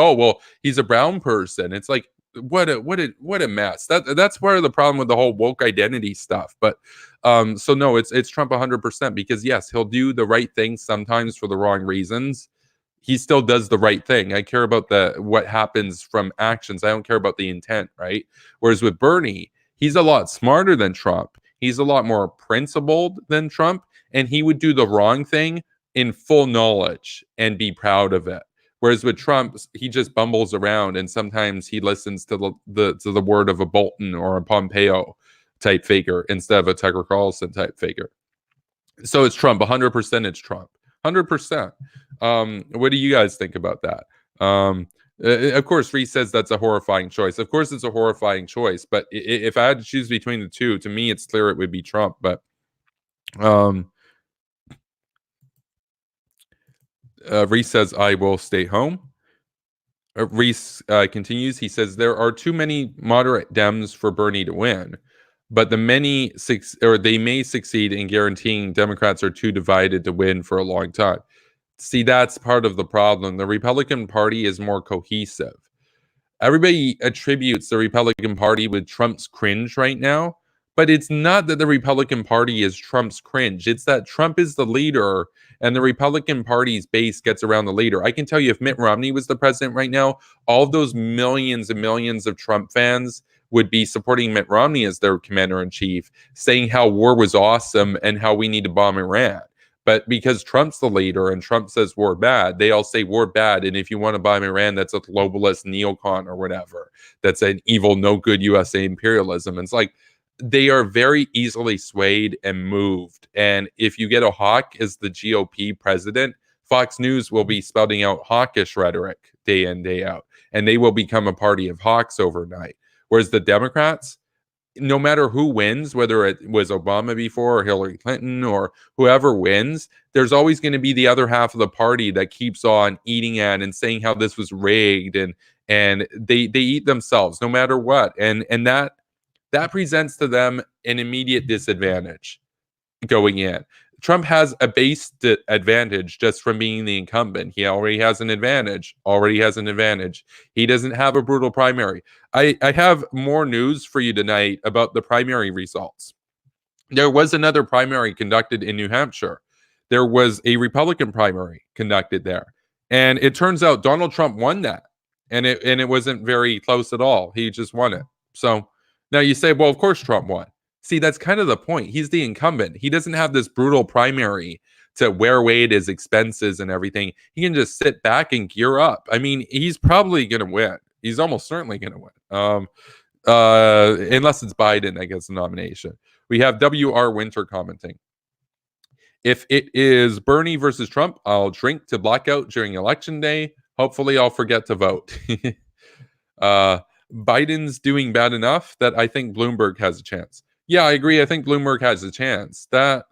he's a brown person. It's like, what a mess. That's part of the problem with the whole woke identity stuff. But so no, it's Trump 100%, because yes, he'll do the right thing sometimes for the wrong reasons. He still does the right thing. I care about what happens from actions. I don't care about the intent, right? Whereas with Bernie, he's a lot smarter than Trump. He's a lot more principled than Trump, and he would do the wrong thing in full knowledge and be proud of it. Whereas with Trump, he just bumbles around, and sometimes he listens to the word of a Bolton or a Pompeo type figure instead of a Tucker Carlson type figure. So it's Trump, 100%. It's Trump, 100%. What do you guys think about that? Of course, Reese says that's a horrifying choice. Of course, it's a horrifying choice. But if I had to choose between the two, to me, it's clear it would be Trump. But Reese says, I will stay home. Reese continues. He says, there are too many moderate Dems for Bernie to win, but they may succeed in guaranteeing Democrats are too divided to win for a long time. See, that's part of the problem. The Republican Party is more cohesive. Everybody attributes the Republican Party with Trump's cringe right now, but it's not that the Republican Party is Trump's cringe. It's that Trump is the leader and the Republican Party's base gets around the leader. I can tell you, if Mitt Romney was the president right now, all of those millions and millions of Trump fans would be supporting Mitt Romney as their commander-in-chief, saying how war was awesome and how we need to bomb Iran. But because Trump's the leader and Trump says war bad, they all say war bad. And if you want to bomb Iran, that's a globalist neocon or whatever. That's an evil, no good USA imperialism. And it's like they are very easily swayed and moved. And if you get a hawk as the GOP president, Fox News will be spouting out hawkish rhetoric day in, day out. And they will become a party of hawks overnight. Whereas the Democrats, no matter who wins, whether it was Obama before or Hillary Clinton or whoever wins, there's always going to be the other half of the party that keeps on eating at and saying how this was rigged, and they eat themselves no matter what, and that presents to them an immediate disadvantage going in. Trump has a base advantage just from being the incumbent. He already has an advantage. He doesn't have a brutal primary. I have more news for you tonight about the primary results. There was another primary conducted in New Hampshire. There was a Republican primary conducted there. And it turns out Donald Trump won that. And it wasn't very close at all. He just won it. So now you say, well, of course Trump won. See, that's kind of the point. He's the incumbent. He doesn't have this brutal primary to wear away at his expenses and everything. He can just sit back and gear up. I mean, he's probably going to win. He's almost certainly going to win. Unless it's Biden that gets the nomination. We have W.R. Winter commenting. If it is Bernie versus Trump, I'll drink to blackout during election day. Hopefully I'll forget to vote. Biden's doing bad enough that I think Bloomberg has a chance. Yeah, I agree. I think Bloomberg has a chance. That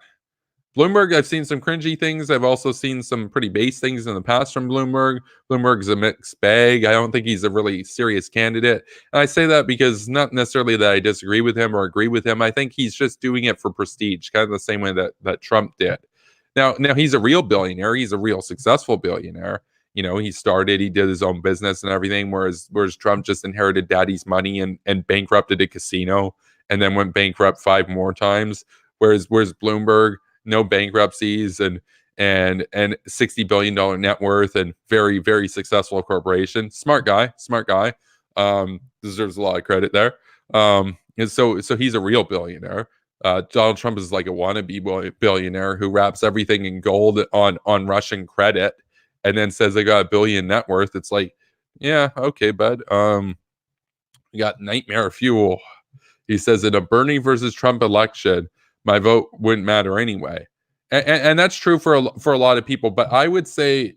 Bloomberg, I've seen some cringy things. I've also seen some pretty base things in the past from Bloomberg. Bloomberg's a mixed bag. I don't think he's a really serious candidate. And I say that because not necessarily that I disagree with him or agree with him. I think he's just doing it for prestige, kind of the same way that Trump did. Now he's a real billionaire. He's a real successful billionaire. You know, he did his own business and everything, whereas Trump just inherited daddy's money and bankrupted a casino and then went bankrupt 5 more times. Whereas Bloomberg, no bankruptcies and $60 billion net worth and very, very successful corporation. Smart guy. Deserves a lot of credit there. And so he's a real billionaire. Donald Trump is like a wannabe billionaire who wraps everything in gold on Russian credit and then says they got $1 billion net worth. It's like, yeah, okay, bud. We got nightmare fuel. He says in a Bernie versus Trump election, my vote wouldn't matter anyway. And that's true for a lot of people. But I would say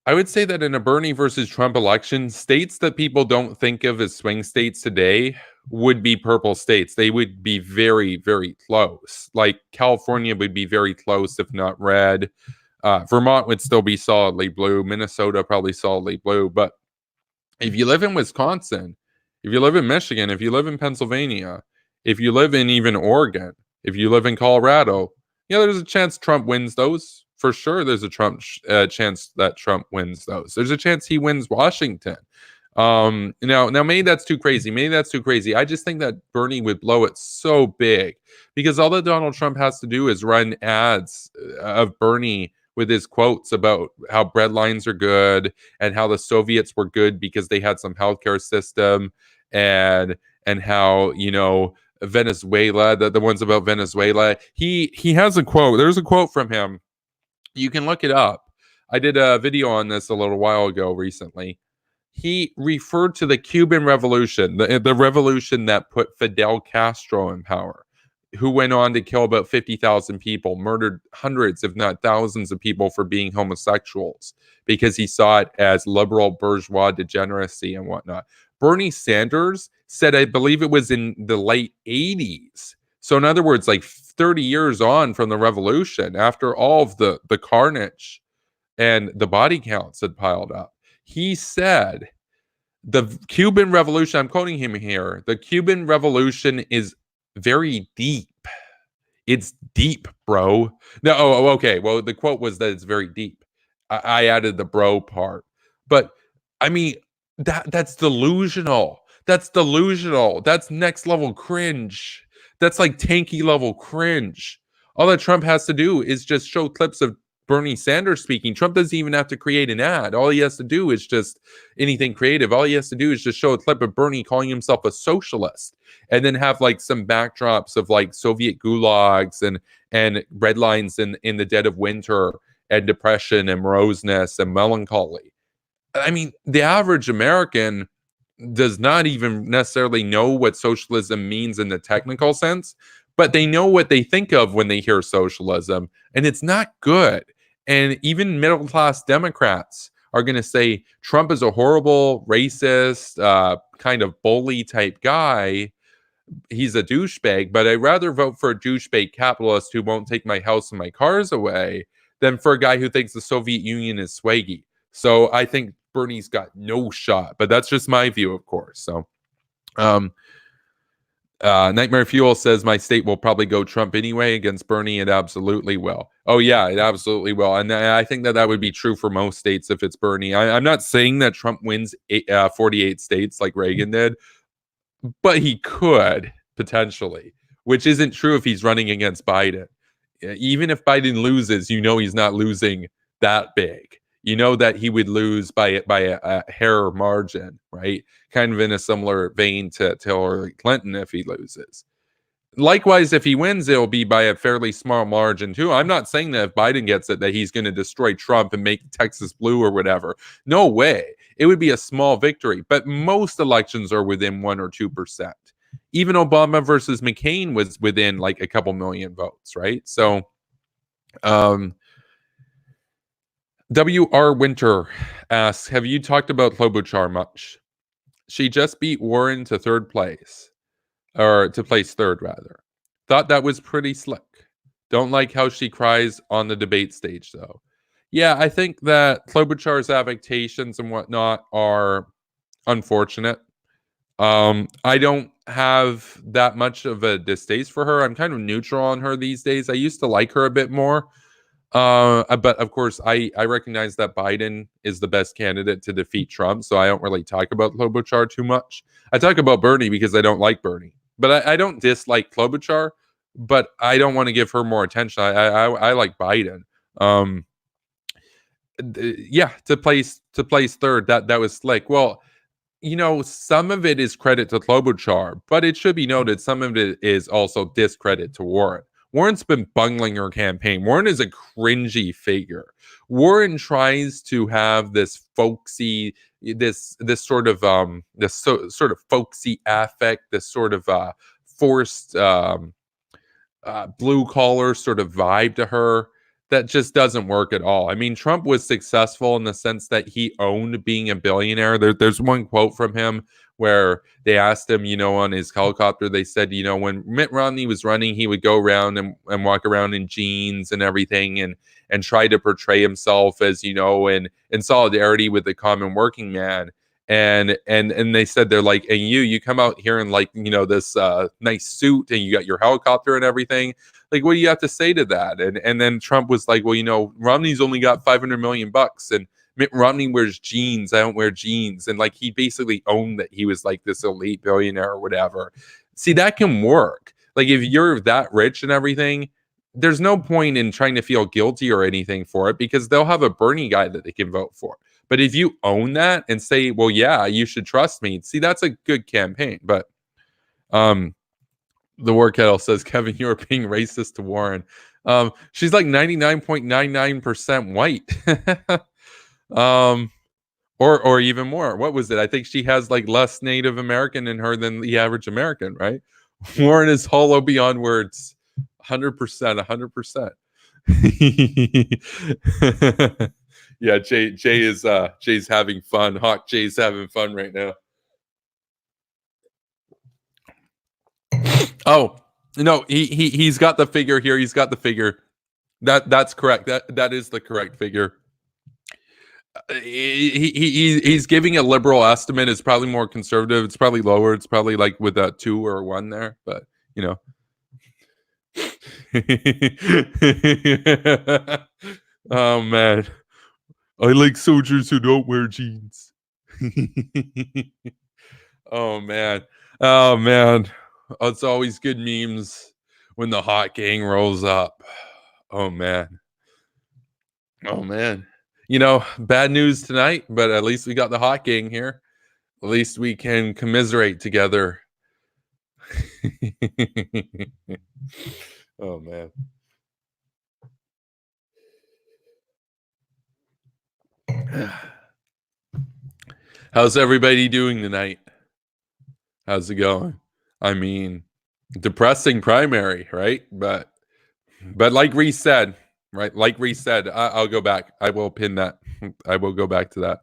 that in a Bernie versus Trump election, states that people don't think of as swing states today would be purple states. They would be very, very close. Like California would be very close, if not red. Vermont would still be solidly blue. Minnesota probably solidly blue. But if you live in Wisconsin, if you live in Michigan, if you live in Pennsylvania, if you live in even Oregon, if you live in Colorado, there's a chance Trump wins those. For sure, there's a chance that Trump wins those. There's a chance he wins Washington. Now, maybe that's too crazy. I just think that Bernie would blow it so big because all that Donald Trump has to do is run ads of Bernie with his quotes about how bread lines are good and how the Soviets were good because they had some healthcare system and how, Venezuela, the ones about Venezuela. He has a quote. There's a quote from him. You can look it up. I did a video on this a little while ago recently. He referred to the Cuban Revolution, the revolution that put Fidel Castro in power, who went on to kill about 50,000 people, murdered hundreds, if not thousands, of people for being homosexuals because he saw it as liberal bourgeois degeneracy and whatnot. Bernie Sanders said, I believe it was in the late 80s. So, in other words, like 30 years on from the revolution, after all of the carnage and the body counts had piled up, he said, the Cuban Revolution, I'm quoting him here, the Cuban Revolution is very deep. It's deep, bro. No, okay. Well, the quote was that it's very deep. I added the bro part. But I mean, that's delusional. That's delusional. That's next level cringe. That's like tanky level cringe. All that Trump has to do is just show clips of Bernie Sanders speaking. Trump doesn't even have to create an ad. All he has to do is just anything creative. All he has to do is just show a clip of Bernie calling himself a socialist, and then have like some backdrops of like Soviet gulags and red lines in the dead of winter and depression and moroseness and melancholy. I mean, the average American does not even necessarily know what socialism means in the technical sense, but they know what they think of when they hear socialism, and it's not good. And even middle class Democrats are going to say Trump is a horrible, racist, kind of bully type guy. He's a douchebag, but I'd rather vote for a douchebag capitalist who won't take my house and my cars away than for a guy who thinks the Soviet Union is swaggy. So I think Bernie's got no shot, but that's just my view, of course. So, Nightmare Fuel says my state will probably go Trump anyway against Bernie. It absolutely will. Oh yeah, it absolutely will. And I think that would be true for most states if it's Bernie. I'm not saying that Trump wins 48 states like Reagan did, but he could potentially, which isn't true if he's running against Biden. Even if Biden loses, he's not losing that big. You know that he would lose by a hair margin, right? Kind of in a similar vein to Hillary Clinton if he loses. Likewise, if he wins, it'll be by a fairly small margin too. I'm not saying that if Biden gets it, that he's going to destroy Trump and make Texas blue or whatever. No way. It would be a small victory, but most elections are within 1 or 2%. Even Obama versus McCain was within like a couple million votes, right? So, W.R. Winter asks, have you talked about Klobuchar much? She just beat Warren to third place, or to place third, rather. Thought that was pretty slick. Don't like how she cries on the debate stage, though. Yeah, I think that Klobuchar's affectations and whatnot are unfortunate. I don't have that much of a distaste for her. I'm kind of neutral on her these days. I used to like her a bit more. But of course, I recognize that Biden is the best candidate to defeat Trump, so I don't really talk about Klobuchar too much. I talk about Bernie because I don't like Bernie, but I don't dislike Klobuchar, but I don't want to give her more attention. I like Biden. Yeah, to place third, that was slick. Well, some of it is credit to Klobuchar, but it should be noted some of it is also discredit to Warren. Warren's been bungling her campaign. Warren is a cringy figure. Warren tries to have this folksy, this sort of folksy affect, this sort of forced blue collar sort of vibe to her that just doesn't work at all. I mean, Trump was successful in the sense that he owned being a billionaire. There's one quote from him where they asked him, on his helicopter, they said, when Mitt Romney was running, he would go around and walk around in jeans and everything and try to portray himself as, in solidarity with the common working man. And they said, they're like, and you come out here in like, this nice suit and you got your helicopter and everything. Like, what do you have to say to that? And then Trump was like, well, Romney's only got $500 million and Mitt Romney wears jeans. I don't wear jeans. And like, he basically owned that he was like this elite billionaire or whatever. See, that can work. Like, if you're that rich and everything, there's no point in trying to feel guilty or anything for it because they'll have a Bernie guy that they can vote for. But if you own that and say, well, yeah, you should trust me. See, that's a good campaign. But the War Kettle says, Kevin, you're being racist to Warren. She's like 99.99% white. um, or even more. What was it? I think she has like less Native American in her than the average American, right? Warren is hollow beyond words. 100%, 100%. Yeah, Jay's having fun. Hawk Jay's having fun right now. Oh, no, he's got the figure here. He's got the figure. That's correct. That is the correct figure. He's giving a liberal estimate. It's probably more conservative. It's probably lower. It's probably like with a 2 or 1 there, but you know. Oh man, I like soldiers who don't wear jeans. Oh man, oh man, it's always good memes when the hot gang rolls up. Oh man, oh man. Bad news tonight, but at least we got the hot gang here. At least we can commiserate together. Oh man. How's everybody doing tonight? How's it going? I mean, depressing primary, right? But like Reese said, right? Like Reese said, I'll go back. I will pin that. I will go back to that.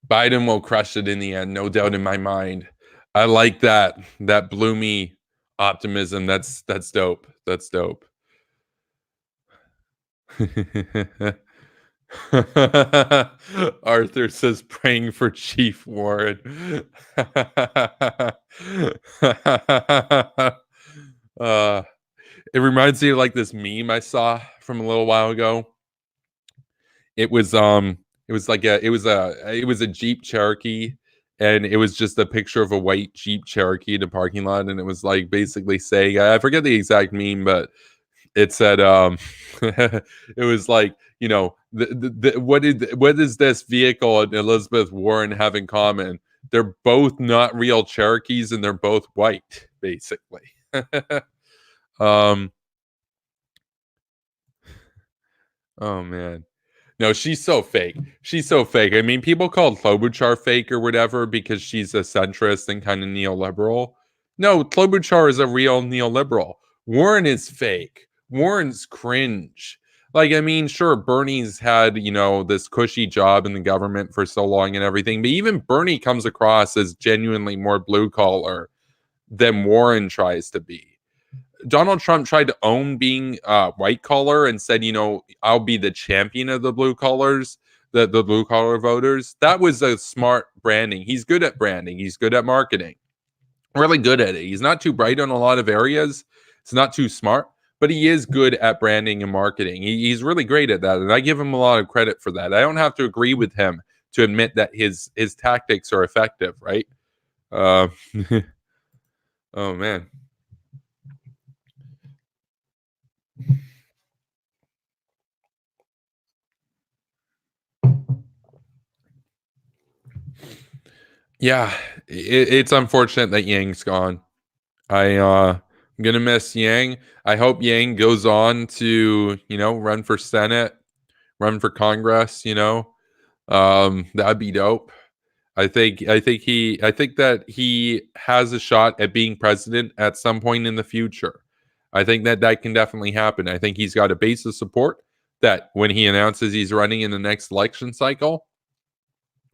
Biden will crush it in the end, no doubt in my mind. I like that bloomy optimism. That's dope. That's dope. Arthur says praying for Chief Warren. It reminds me of like this meme I saw from a little while ago. It was it was a Jeep Cherokee, and it was just a picture of a white Jeep Cherokee in a parking lot, and it was like basically saying, I forget the exact meme, but it said it was like, what is this vehicle and Elizabeth Warren have in common? They're both not real Cherokees, and they're both white, basically. um oh man. No, she's so fake. She's so fake. I mean, people call Klobuchar fake or whatever because she's a centrist and kind of neoliberal. No, Klobuchar is a real neoliberal. Warren is fake. Warren's cringe. Like, I mean, sure, Bernie's had, this cushy job in the government for so long and everything, but even Bernie comes across as genuinely more blue collar than Warren tries to be. Donald Trump tried to own being white collar and said, I'll be the champion of the blue collars, the blue collar voters. That was a smart branding. He's good at branding. He's good at marketing. Really good at it. He's not too bright on a lot of areas. It's not too smart, but he is good at branding and marketing. He's really great at that, and I give him a lot of credit for that. I don't have to agree with him to admit that his tactics are effective, right? Uh, oh man. Yeah, it's unfortunate that Yang's gone. I'm gonna miss Yang. I hope Yang goes on to, run for Senate, run for Congress, that'd be dope. I think that he has a shot at being president at some point in the future. I think that can definitely happen. I think he's got a base of support that when he announces he's running in the next election cycle,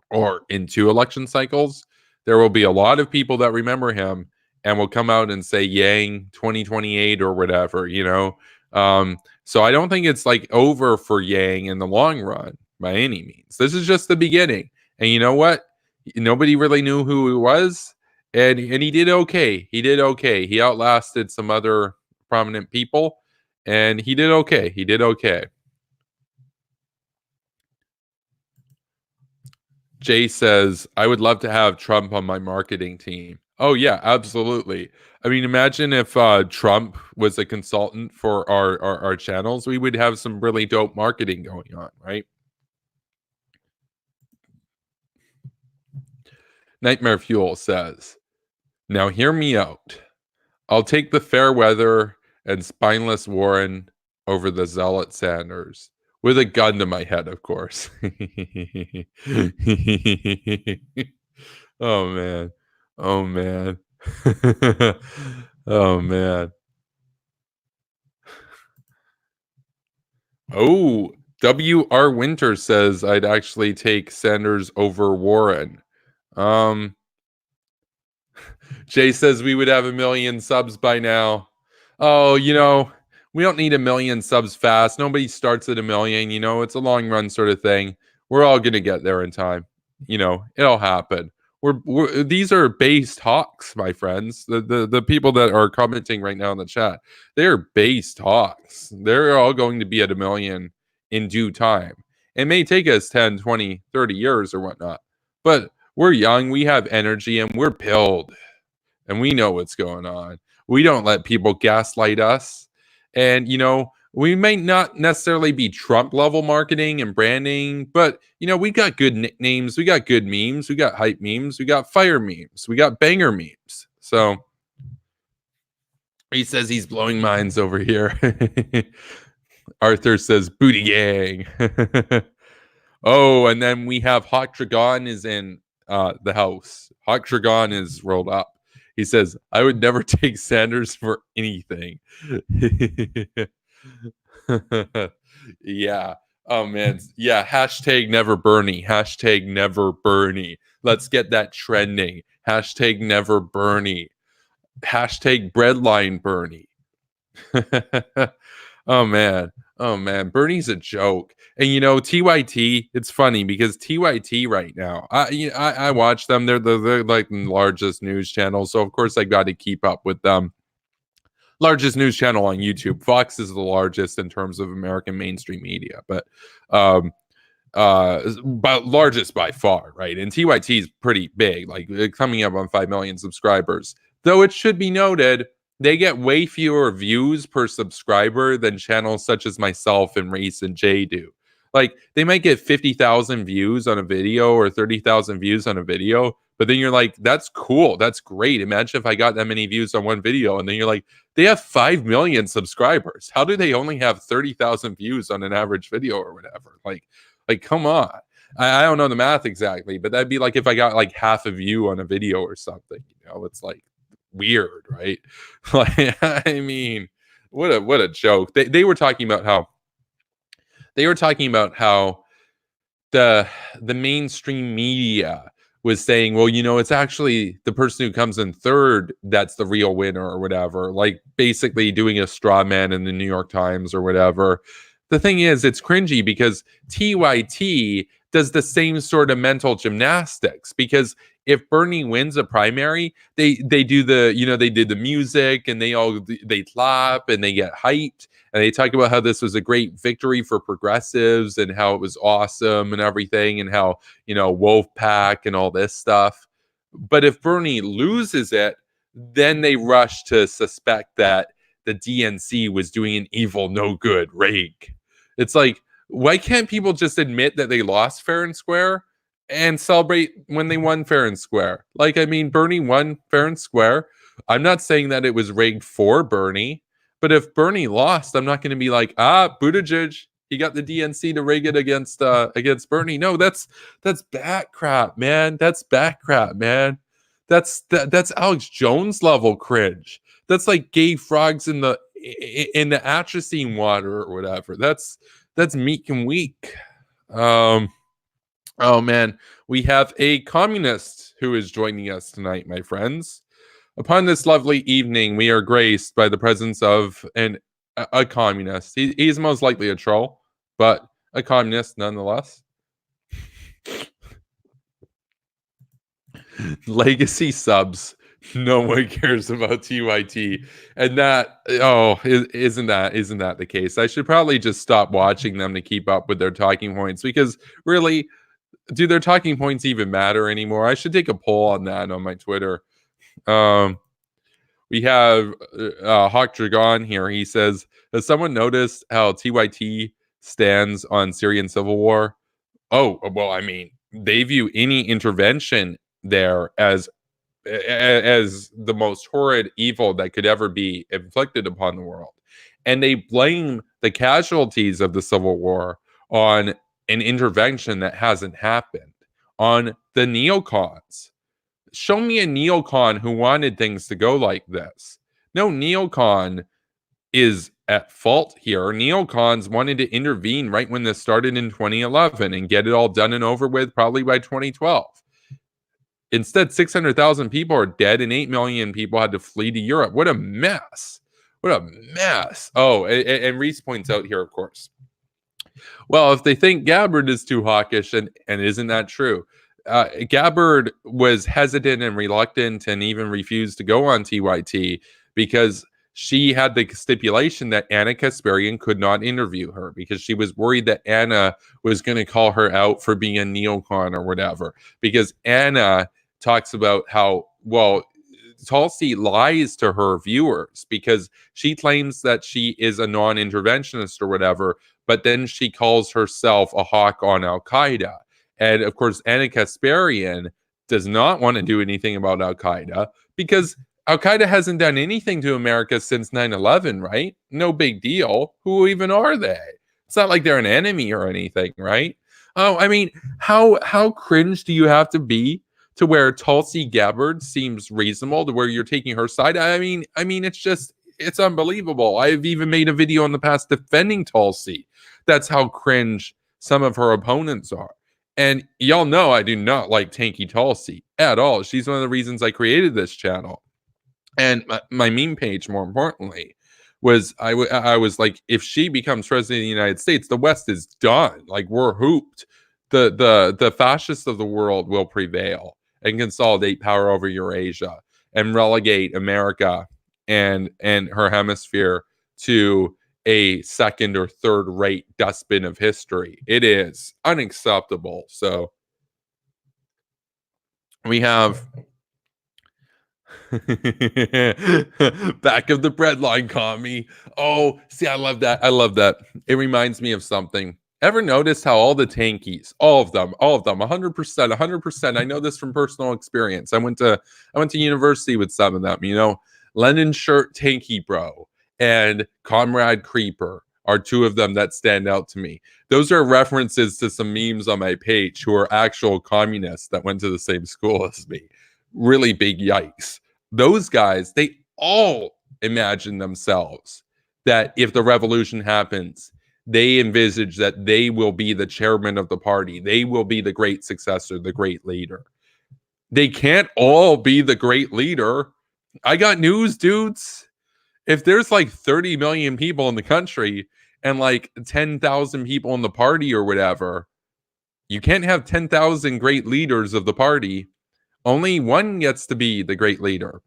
or in 2 election cycles, there will be a lot of people that remember him and will come out and say Yang 2028 or whatever. So I don't think it's like over for Yang in the long run by any means. This is just the beginning. And you know what? Nobody really knew who he was, and he did okay. He did okay. He outlasted some other prominent people, and he did okay. He did okay. Jay says, I would love to have Trump on my marketing team. Oh, yeah, absolutely. I mean, imagine if Trump was a consultant for our channels. We would have some really dope marketing going on, right? Nightmare Fuel says, now hear me out. I'll take the fair weather and spineless Warren over the zealot Sanders. With a gun to my head, of course. Oh man. Oh man. Oh man. Oh, W.R. Winter says I'd actually take Sanders over Warren. Um, Jay says we would have 1,000,000 subs by now. Oh, we don't need 1,000,000 subs fast. Nobody starts at 1,000,000. It's a long run sort of thing. We're all gonna get there in time. It'll happen. These are base talks, my friends. The people that are commenting right now in the chat, they are base talks. They're all going to be at 1,000,000 in due time. It may take us 10, 20, 30 years or whatnot, but we're young, we have energy, and we're pilled and we know what's going on. We don't let people gaslight us. And, we might not necessarily be Trump level marketing and branding, but, we got good nicknames. We got good memes. We got hype memes. We got fire memes. We got banger memes. So he says he's blowing minds over here. Arthur says booty gang. Oh, and then we have Hawk Dragon is in the house. Hawk Dragon is rolled up. He says, I would never take Sanders for anything. Yeah. Oh, man. Yeah. Hashtag never Bernie. Hashtag never Bernie. Let's get that trending. Hashtag never Bernie. Hashtag breadline Bernie. Oh, man. Oh, man. Bernie's a joke. And, TYT, it's funny because TYT right now, I watch them. They're like the largest news channel. So, of course, I got to keep up with them. Largest news channel on YouTube. Fox is the largest in terms of American mainstream media, but largest by far, right? And TYT is pretty big, like coming up on 5 million subscribers. Though it should be noted, they get way fewer views per subscriber than channels such as myself and Race and Jay do. Like they might get 50,000 views on a video or 30,000 views on a video, but then you're like, that's cool. That's great. Imagine if I got that many views on one video. And then you're like, they have 5 million subscribers. How do they only have 30,000 views on an average video or whatever? Like, come on. I don't know the math exactly, but that'd be like if I got like half a view on a video or something. It's like weird, right? Like, I mean, what a joke. They were talking about how the mainstream media was saying, well, it's actually the person who comes in third that's the real winner or whatever, like basically doing a straw man in the New York Times or whatever. The thing is, it's cringy because TYT does the same sort of mental gymnastics because if Bernie wins a primary, they do they did the music and they clap and they get hyped and they talk about how this was a great victory for progressives and how it was awesome and everything and how Wolf Pack and all this stuff. But if Bernie loses it, then they rush to suspect that the DNC was doing an evil, no good rig. It's like, why can't people just admit that they lost fair and square and celebrate when they won fair and square? Like, I mean, Bernie won fair and square. I'm not saying that it was rigged for Bernie, but if Bernie lost, I'm not going to be like, Buttigieg, he got the DNC to rig it against Bernie. No, that's bat crap, man. That's bat crap, man. That's Alex Jones level cringe. That's like gay frogs in the atrazine water or whatever. That's meek and weak. Oh man, we have a communist who is joining us tonight, my friends. Upon this lovely evening, we are graced by the presence of a communist. He's most likely a troll, but a communist nonetheless. Legacy subs. No one cares about TYT, and isn't that the case? I should probably just stop watching them to keep up with their talking points because really, do their talking points even matter anymore? I should take a poll on that on my Twitter. We have Hawk Dragon here. He says, has someone noticed how TYT stands on Syrian civil war? Oh, well, I mean, they view any intervention there as as the most horrid evil that could ever be inflicted upon the world. And they blame the casualties of the Civil War on an intervention that hasn't happened, on the neocons. Show me a neocon who wanted things to go like this. No neocon is at fault here. Neocons wanted to intervene right when this started in 2011 and get it all done and over with probably by 2012. Instead, 600,000 people are dead and 8 million people had to flee to Europe. What a mess. What a mess. Oh, and Reese points out here, of course. Well, if they think Gabbard is too hawkish, and isn't that true? Gabbard was hesitant and reluctant and even refused to go on TYT because she had the stipulation that Anna Kasparian could not interview her because she was worried that Anna was going to call her out for being a neocon or whatever. Because Anna talks about how, well, Tulsi lies to her viewers because she claims that she is a non-interventionist or whatever, but then she calls herself a hawk on Al-Qaeda. And of course, Anna Kasparian does not want to do anything about Al-Qaeda because Al-Qaeda hasn't done anything to America since 9/11, right? No big deal. Who even are they? It's not like they're an enemy or anything, right? Oh, I mean, how cringe do you have to be to where Tulsi Gabbard seems reasonable, to where you're taking her side? I mean, it's unbelievable. I've even made a video in the past defending Tulsi. That's how cringe some of her opponents are. And y'all know I do not like Tanky Tulsi at all. She's one of the reasons I created this channel. And my meme page, more importantly, was I was like, if she becomes president of the United States, the West is done. Like, we're hooped. The fascists of the world will prevail and consolidate power over Eurasia and relegate America and her hemisphere to a second or third rate dustbin of history. It is unacceptable. So we have back of the breadline, commie. Oh, see, I love that. I love that. It reminds me of something. Ever notice how all the tankies, all of them, 100%, I know this from personal experience. I went to university with some of them, you know. Lennon shirt tanky bro and Comrade Creeper are two of them that stand out to me. Those are references to some memes on my page who are actual communists that went to the same school as me. Really big yikes. Those guys, they all imagine themselves that if the revolution happens, they envisage that they will be the chairman of the party. They will be the great successor, the great leader. They can't all be the great leader. I got news, dudes. If there's like 30 million people in the country and like 10,000 people in the party or whatever, you can't have 10,000 great leaders of the party. Only one gets to be the great leader.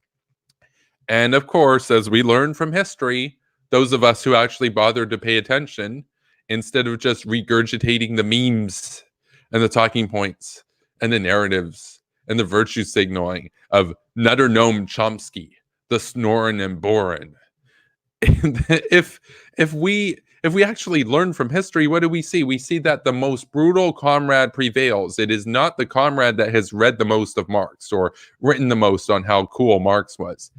And of course, as we learn from history, those of us who actually bothered to pay attention, instead of just regurgitating the memes and the talking points and the narratives and the virtue signaling of Nutter Noam Chomsky, the snoring and boring. if we actually learn from history, what do we see? We see that the most brutal comrade prevails. It is not the comrade that has read the most of Marx or written the most on how cool Marx was.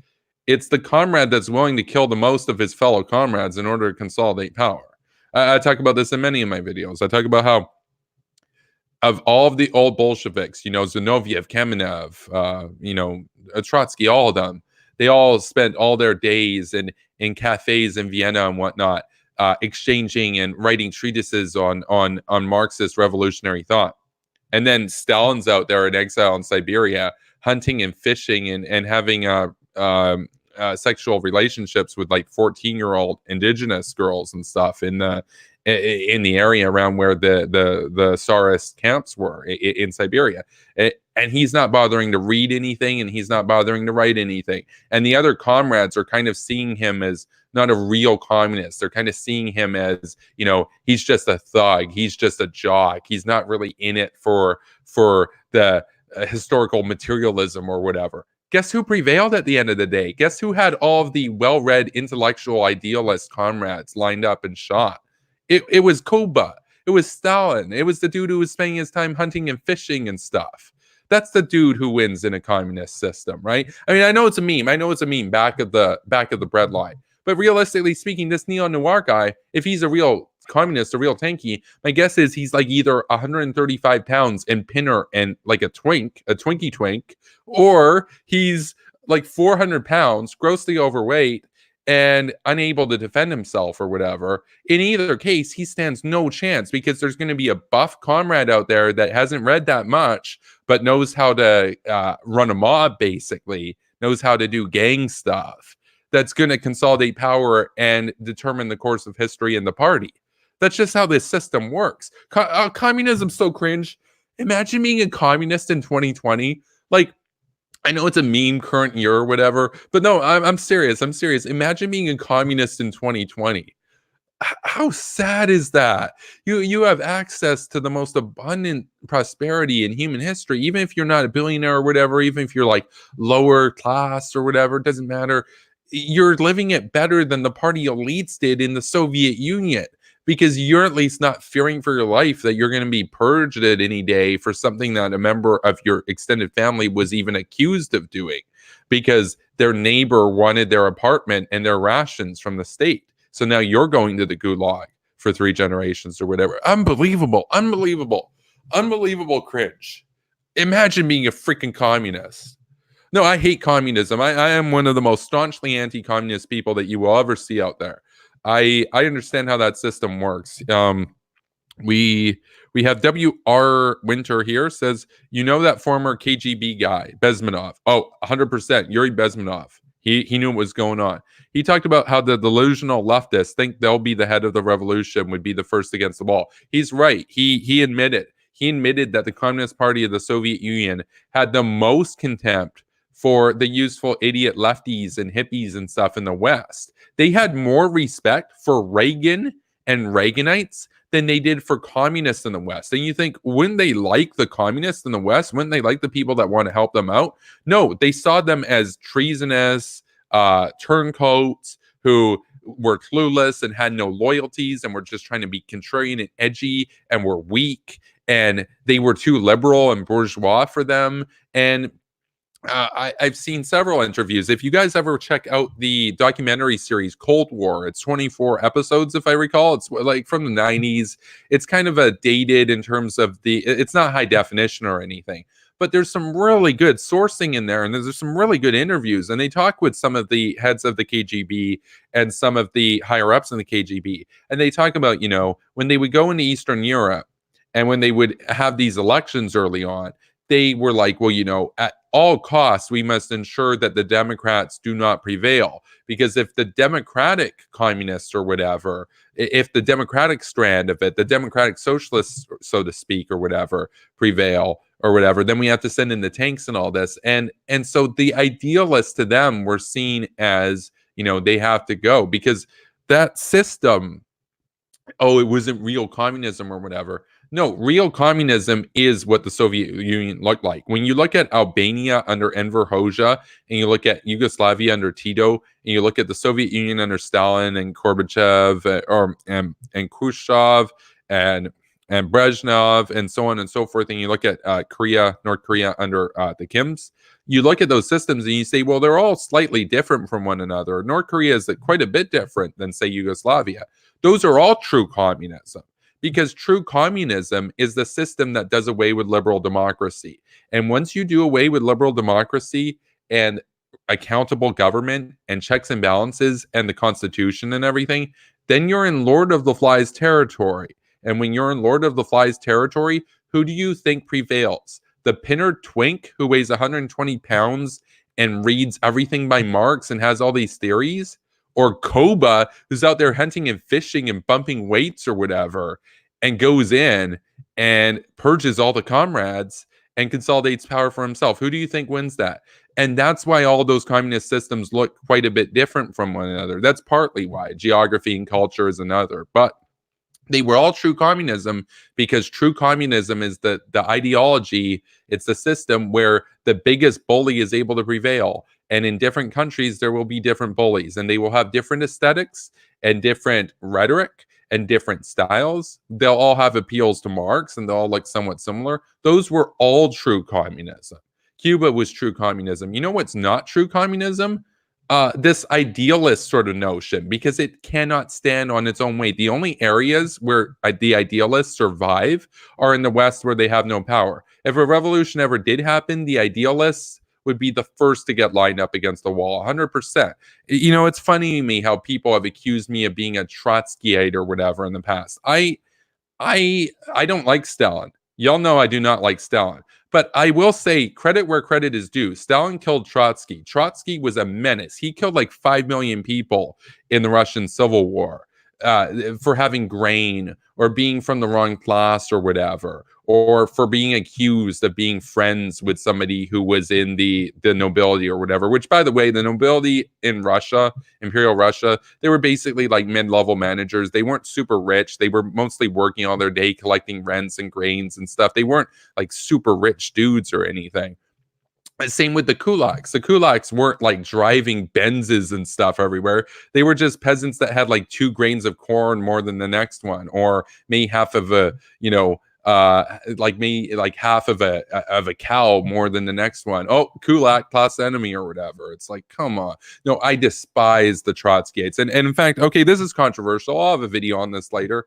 It's the comrade that's willing to kill the most of his fellow comrades in order to consolidate power. I talk about this in many of my videos. I talk about how of all of the old Bolsheviks, you know, Zinoviev, Kamenev, you know, Trotsky, all of them, they all spent all their days in cafes in Vienna and whatnot, exchanging and writing treatises on Marxist revolutionary thought. And then Stalin's out there in exile in Siberia, hunting and fishing and having sexual relationships with like 14-year-old indigenous girls and stuff in the area around where the Tsarist camps were in Siberia. And he's not bothering to read anything, and he's not bothering to write anything. And the other comrades are kind of seeing him as not a real communist. They're kind of seeing him as, you know, he's just a thug. He's just a jock. He's not really in it for the historical materialism or whatever. Guess who prevailed at the end of the day? Guess who had all of the well-read intellectual idealist comrades lined up and shot? It was Kuba. It was Stalin. It was the dude who was spending his time hunting and fishing and stuff. That's the dude who wins in a communist system, right? I mean, I know it's a meme. I know it's a meme back of the bread line. But realistically speaking, this neo noir guy, if he's a real communist, a real tanky, my guess is he's like either 135 pounds and pinner and like a Twinkie twink, or he's like 400 pounds, grossly overweight, and unable to defend himself or whatever. In either case, he stands no chance because there's going to be a buff comrade out there that hasn't read that much, but knows how to run a mob, basically, knows how to do gang stuff. That's going to consolidate power and determine the course of history in the party. That's just how this system works. Communism's so cringe. Imagine being a communist in 2020. Like, I know it's a meme current year or whatever, but no, I'm serious. I'm serious. Imagine being a communist in 2020. How sad is that? You have access to the most abundant prosperity in human history, even if you're not a billionaire or whatever, even if you're like lower class or whatever, it doesn't matter. You're living it better than the party elites did in the Soviet Union, because you're at least not fearing for your life that you're going to be purged at any day for something that a member of your extended family was even accused of doing, because their neighbor wanted their apartment and their rations from the state. So now you're going to the gulag for 3 generations or whatever. Unbelievable, unbelievable, unbelievable cringe. Imagine being a freaking communist. No, I hate communism. I am one of the most staunchly anti-communist people that you will ever see out there. I understand how that system works. We have W.R. Winter here, says, you know that former KGB guy, Bezmenov. Oh, 100%. Yuri Bezmenov. He knew what was going on. He talked about how the delusional leftists think they'll be the head of the revolution, would be the first against the wall. He's right. He admitted. He admitted that the Communist Party of the Soviet Union had the most contempt for the useful idiot lefties and hippies and stuff in the West. They had more respect for Reagan and Reaganites than they did for communists in the West. And you think, wouldn't they like the communists in the West? Wouldn't they like the people that want to help them out? No, they saw them as treasonous turncoats who were clueless and had no loyalties and were just trying to be contrarian and edgy and were weak, and they were too liberal and bourgeois for them. And I've seen several interviews. If you guys ever check out the documentary series Cold War, it's 24 episodes, if I recall. It's like from the 90s. It's kind of a dated in terms of it's not high definition or anything, but there's some really good sourcing in there, and there's some really good interviews. And they talk with some of the heads of the KGB and some of the higher ups in the KGB. And they talk about, when they would go into Eastern Europe and when they would have these elections early on, they were like, well, at all costs, we must ensure that the Democrats do not prevail. Because if the Democratic communists or whatever, if the Democratic strand of it, the Democratic socialists, so to speak, or whatever, prevail or whatever, then we have to send in the tanks and all this. And so the idealists to them were seen as, they have to go, because that system, it wasn't real communism or whatever. No, real communism is what the Soviet Union looked like. When you look at Albania under Enver Hoxha, and you look at Yugoslavia under Tito, and you look at the Soviet Union under Stalin and Gorbachev, and Khrushchev and Brezhnev, and so on and so forth, and you look at North Korea under the Kims, you look at those systems and you say, well, they're all slightly different from one another. North Korea is quite a bit different than, say, Yugoslavia. Those are all true communism. Because true communism is the system that does away with liberal democracy. And once you do away with liberal democracy and accountable government and checks and balances and the Constitution and everything, then you're in Lord of the Flies territory. And when you're in Lord of the Flies territory, who do you think prevails? The pinner twink who weighs 120 pounds and reads everything by Marx and has all these theories? Or Koba, who's out there hunting and fishing and bumping weights or whatever, and goes in and purges all the comrades and consolidates power for himself? Who do you think wins that? And that's why all those communist systems look quite a bit different from one another. That's partly why. Geography and culture is another. But they were all true communism, because true communism is the ideology. It's the system where the biggest bully is able to prevail. And in different countries, there will be different bullies, and they will have different aesthetics and different rhetoric, and different styles, they'll all have appeals to Marx and they'll all look somewhat similar. Those were all true communism. Cuba was true communism. You know what's not true communism? This idealist sort of notion, because it cannot stand on its own weight. The only areas where the idealists survive are in the West, where they have no power. If a revolution ever did happen, the idealists would be the first to get lined up against the wall, 100%. You know, it's funny to me how people have accused me of being a Trotskyite or whatever in the past. I don't like Stalin. Y'all know I do not like Stalin. But I will say credit where credit is due. Stalin killed Trotsky. Trotsky was a menace. He killed like 5 million people in the Russian Civil War for having grain or being from the wrong class or whatever, or for being accused of being friends with somebody who was in the nobility or whatever, which, by the way, the nobility in Russia, Imperial Russia, they were basically like mid-level managers. They weren't super rich. They were mostly working all their day collecting rents and grains and stuff. They weren't like super rich dudes or anything. Same with the kulaks. The kulaks weren't like driving Benzes and stuff everywhere. They were just peasants that had like 2 grains of corn more than the next one, or maybe half of a, like half of a cow more than the next one. Oh, kulak plus enemy or whatever. It's like, come on. No, I despise the Trotskyites. And in fact, okay, this is controversial. I'll have a video on this later.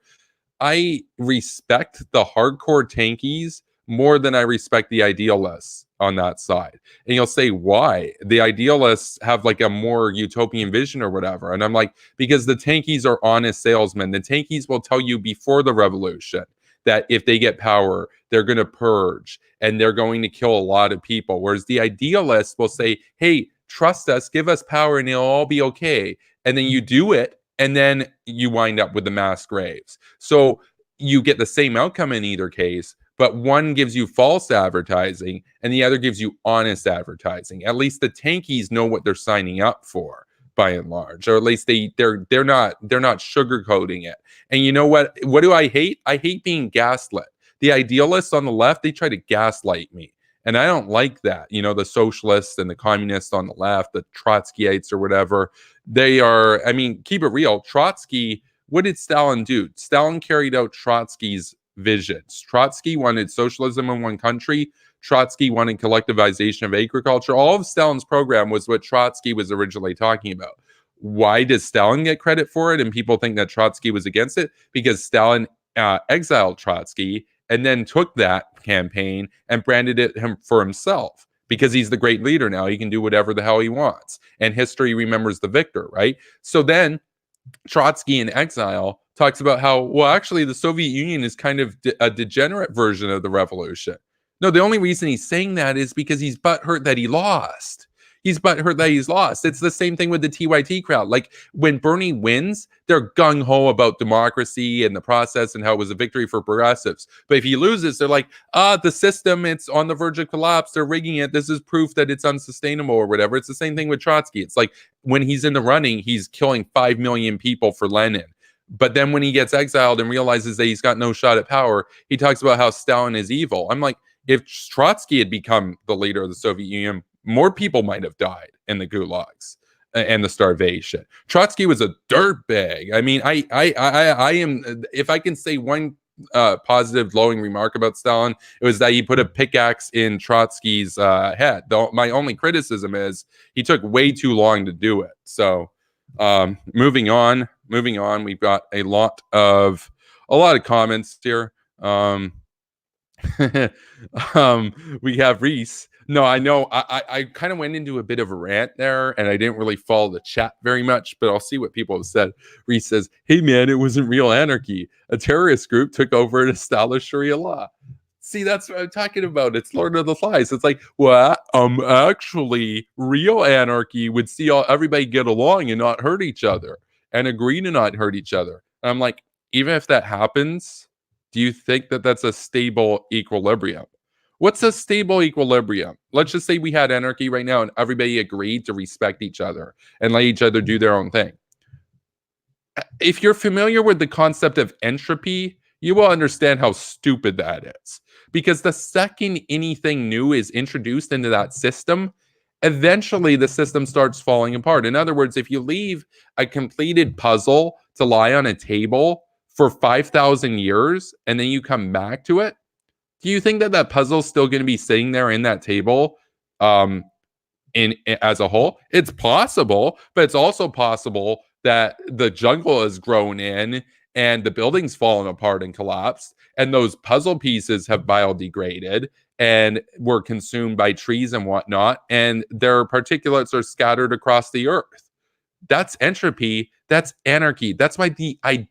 I respect the hardcore tankies more than I respect the idealists on that side. And you'll say, why? The idealists have like a more utopian vision or whatever. And I'm like, because the tankies are honest salesmen. The tankies will tell you before the revolution that if they get power, they're going to purge and they're going to kill a lot of people. Whereas the idealists will say, hey, trust us, give us power and it'll all be okay. And then you do it, and then you wind up with the mass graves. So you get the same outcome in either case, but one gives you false advertising and the other gives you honest advertising. At least the tankies know what they're signing up for, by and large, or at least they're not sugarcoating it. And you know what? What do I hate? I hate being gaslit. The idealists on the left, they try to gaslight me. And I don't like that. You know, the socialists and the communists on the left, the Trotskyites or whatever, they are, I mean, keep it real. Trotsky, what did Stalin do? Stalin carried out Trotsky's visions. Trotsky wanted socialism in one country. Trotsky wanted collectivization of agriculture. All of Stalin's program was what Trotsky was originally talking about. Why does Stalin get credit for it and people think that Trotsky was against it? Because Stalin exiled Trotsky and then took that campaign and branded it for himself. Because he's the great leader now, he can do whatever the hell he wants. And history remembers the victor, right? So then Trotsky in exile talks about how, well, actually, the Soviet Union is kind of a degenerate version of the revolution. No, the only reason he's saying that is because he's butthurt that he lost. He's butthurt that he's lost. It's the same thing with the TYT crowd. Like when Bernie wins, they're gung-ho about democracy and the process and how it was a victory for progressives. But if he loses, they're like, the system, it's on the verge of collapse. They're rigging it. This is proof that it's unsustainable or whatever. It's the same thing with Trotsky. It's like when he's in the running, he's killing 5 million people for Lenin. But then when he gets exiled and realizes that he's got no shot at power, he talks about how Stalin is evil. I'm like, if Trotsky had become the leader of the Soviet Union, more people might have died in the gulags and the starvation. Trotsky was a dirtbag. I mean, I am, if I can say one positive glowing remark about Stalin, it was that he put a pickaxe in Trotsky's head. Though my only criticism is he took way too long to do it. So moving on, we've got a lot of comments here. We have Reese. No, I know I kind of went into a bit of a rant there and I didn't really follow the chat very much, but I'll see what people have said. Reese says, hey man, it wasn't real anarchy. A terrorist group took over and established Sharia law. See, that's what I'm talking about. It's Lord of the Flies. It's like, well, actually, real anarchy would see everybody get along and not hurt each other and agree to not hurt each other. And I'm like, even if that happens, do you think that that's a stable equilibrium? What's a stable equilibrium? Let's just say we had anarchy right now and everybody agreed to respect each other and let each other do their own thing. If you're familiar with the concept of entropy, you will understand how stupid that is. Because the second anything new is introduced into that system, eventually the system starts falling apart. In other words, if you leave a completed puzzle to lie on a table for 5,000 years and then you come back to it, do you think that that puzzle's still going to be sitting there in that table um, in as a whole? It's possible, but it's also possible that the jungle has grown in and the building's fallen apart and collapsed, and those puzzle pieces have biodegraded and were consumed by trees and whatnot, and their particulates are scattered across the earth. That's entropy. That's anarchy. That's why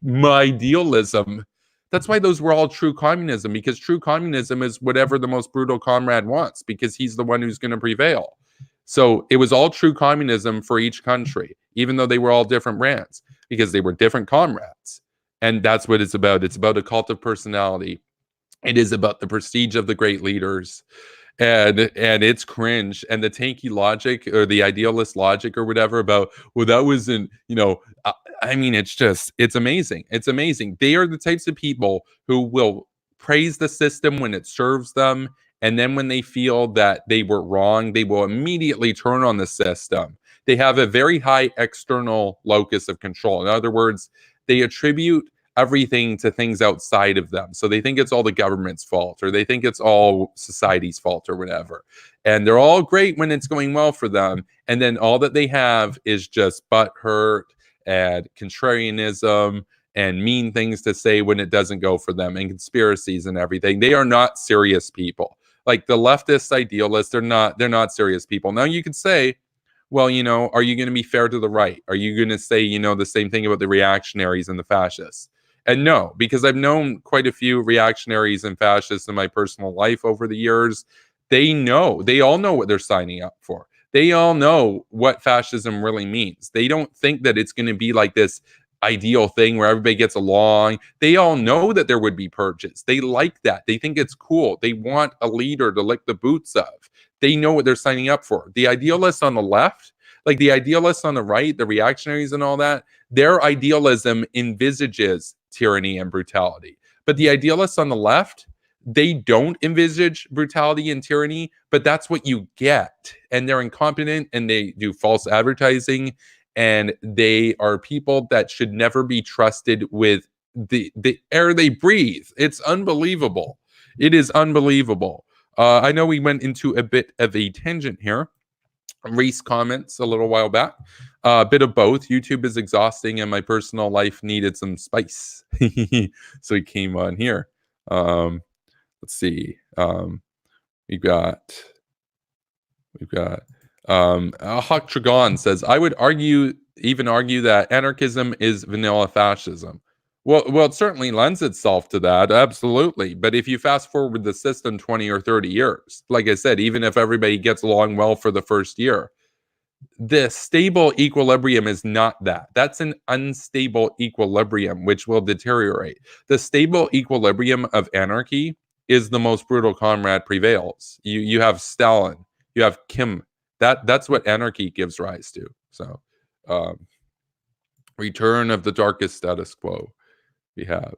my idealism. That's why those were all true communism, because true communism is whatever the most brutal comrade wants, because he's the one who's going to prevail. So it was all true communism for each country, even though they were all different brands, because they were different comrades. And that's what it's about. It's about a cult of personality. It is about the prestige of the great leaders, and it's cringe. And the tanky logic or the idealist logic or whatever about, well, that wasn't, I mean, it's amazing. It's amazing. They are the types of people who will praise the system when it serves them, and then when they feel that they were wrong, they will immediately turn on the system. They have a very high external locus of control. In other words, they attribute everything to things outside of them. So they think it's all the government's fault, or they think it's all society's fault or whatever. And they're all great when it's going well for them. And then all that they have is just butthurt and contrarianism and mean things to say when it doesn't go for them, and conspiracies and everything. They are not serious people. Like the leftist idealists, they're not serious people. Now you could say, well, are you going to be fair to the right? Are you going to say, the same thing about the reactionaries and the fascists? And no, because I've known quite a few reactionaries and fascists in my personal life over the years. They all know what they're signing up for. They all know what fascism really means. They don't think that it's going to be like this ideal thing where everybody gets along. They all know that there would be purges. They like that. They think it's cool. They want a leader to lick the boots of. They know what they're signing up for. The idealists on the left, like the idealists on the right, the reactionaries and all that, their idealism envisages tyranny and brutality. But the idealists on the left, they don't envisage brutality and tyranny, but that's what you get. And they're incompetent, and they do false advertising, and they are people that should never be trusted with the air they breathe. It's unbelievable. It is unbelievable. I know we went into a bit of a tangent here. Reese comments a little while back. A bit of both. YouTube is exhausting, and my personal life needed some spice. So he came on here. Let's see. We've got Hawk Dragon says, I would even argue that anarchism is vanilla fascism. Well, it certainly lends itself to that, absolutely. But if you fast forward the system 20 or 30 years, like I said, even if everybody gets along well for the first year, the stable equilibrium is not that. That's an unstable equilibrium, which will deteriorate. The stable equilibrium of anarchy is the most brutal comrade prevails. You have Stalin, you have Kim. That's what anarchy gives rise to. So, return of the darkest status quo. We have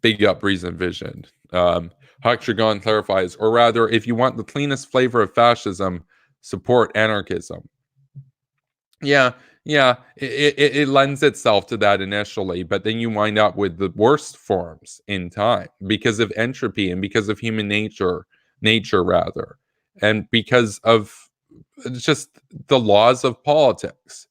big up reason vision. Hawk clarifies, or rather, if you want the cleanest flavor of fascism, support anarchism. Yeah, it lends itself to that initially, but then you wind up with the worst forms in time because of entropy and because of human nature rather, and because of just the laws of politics.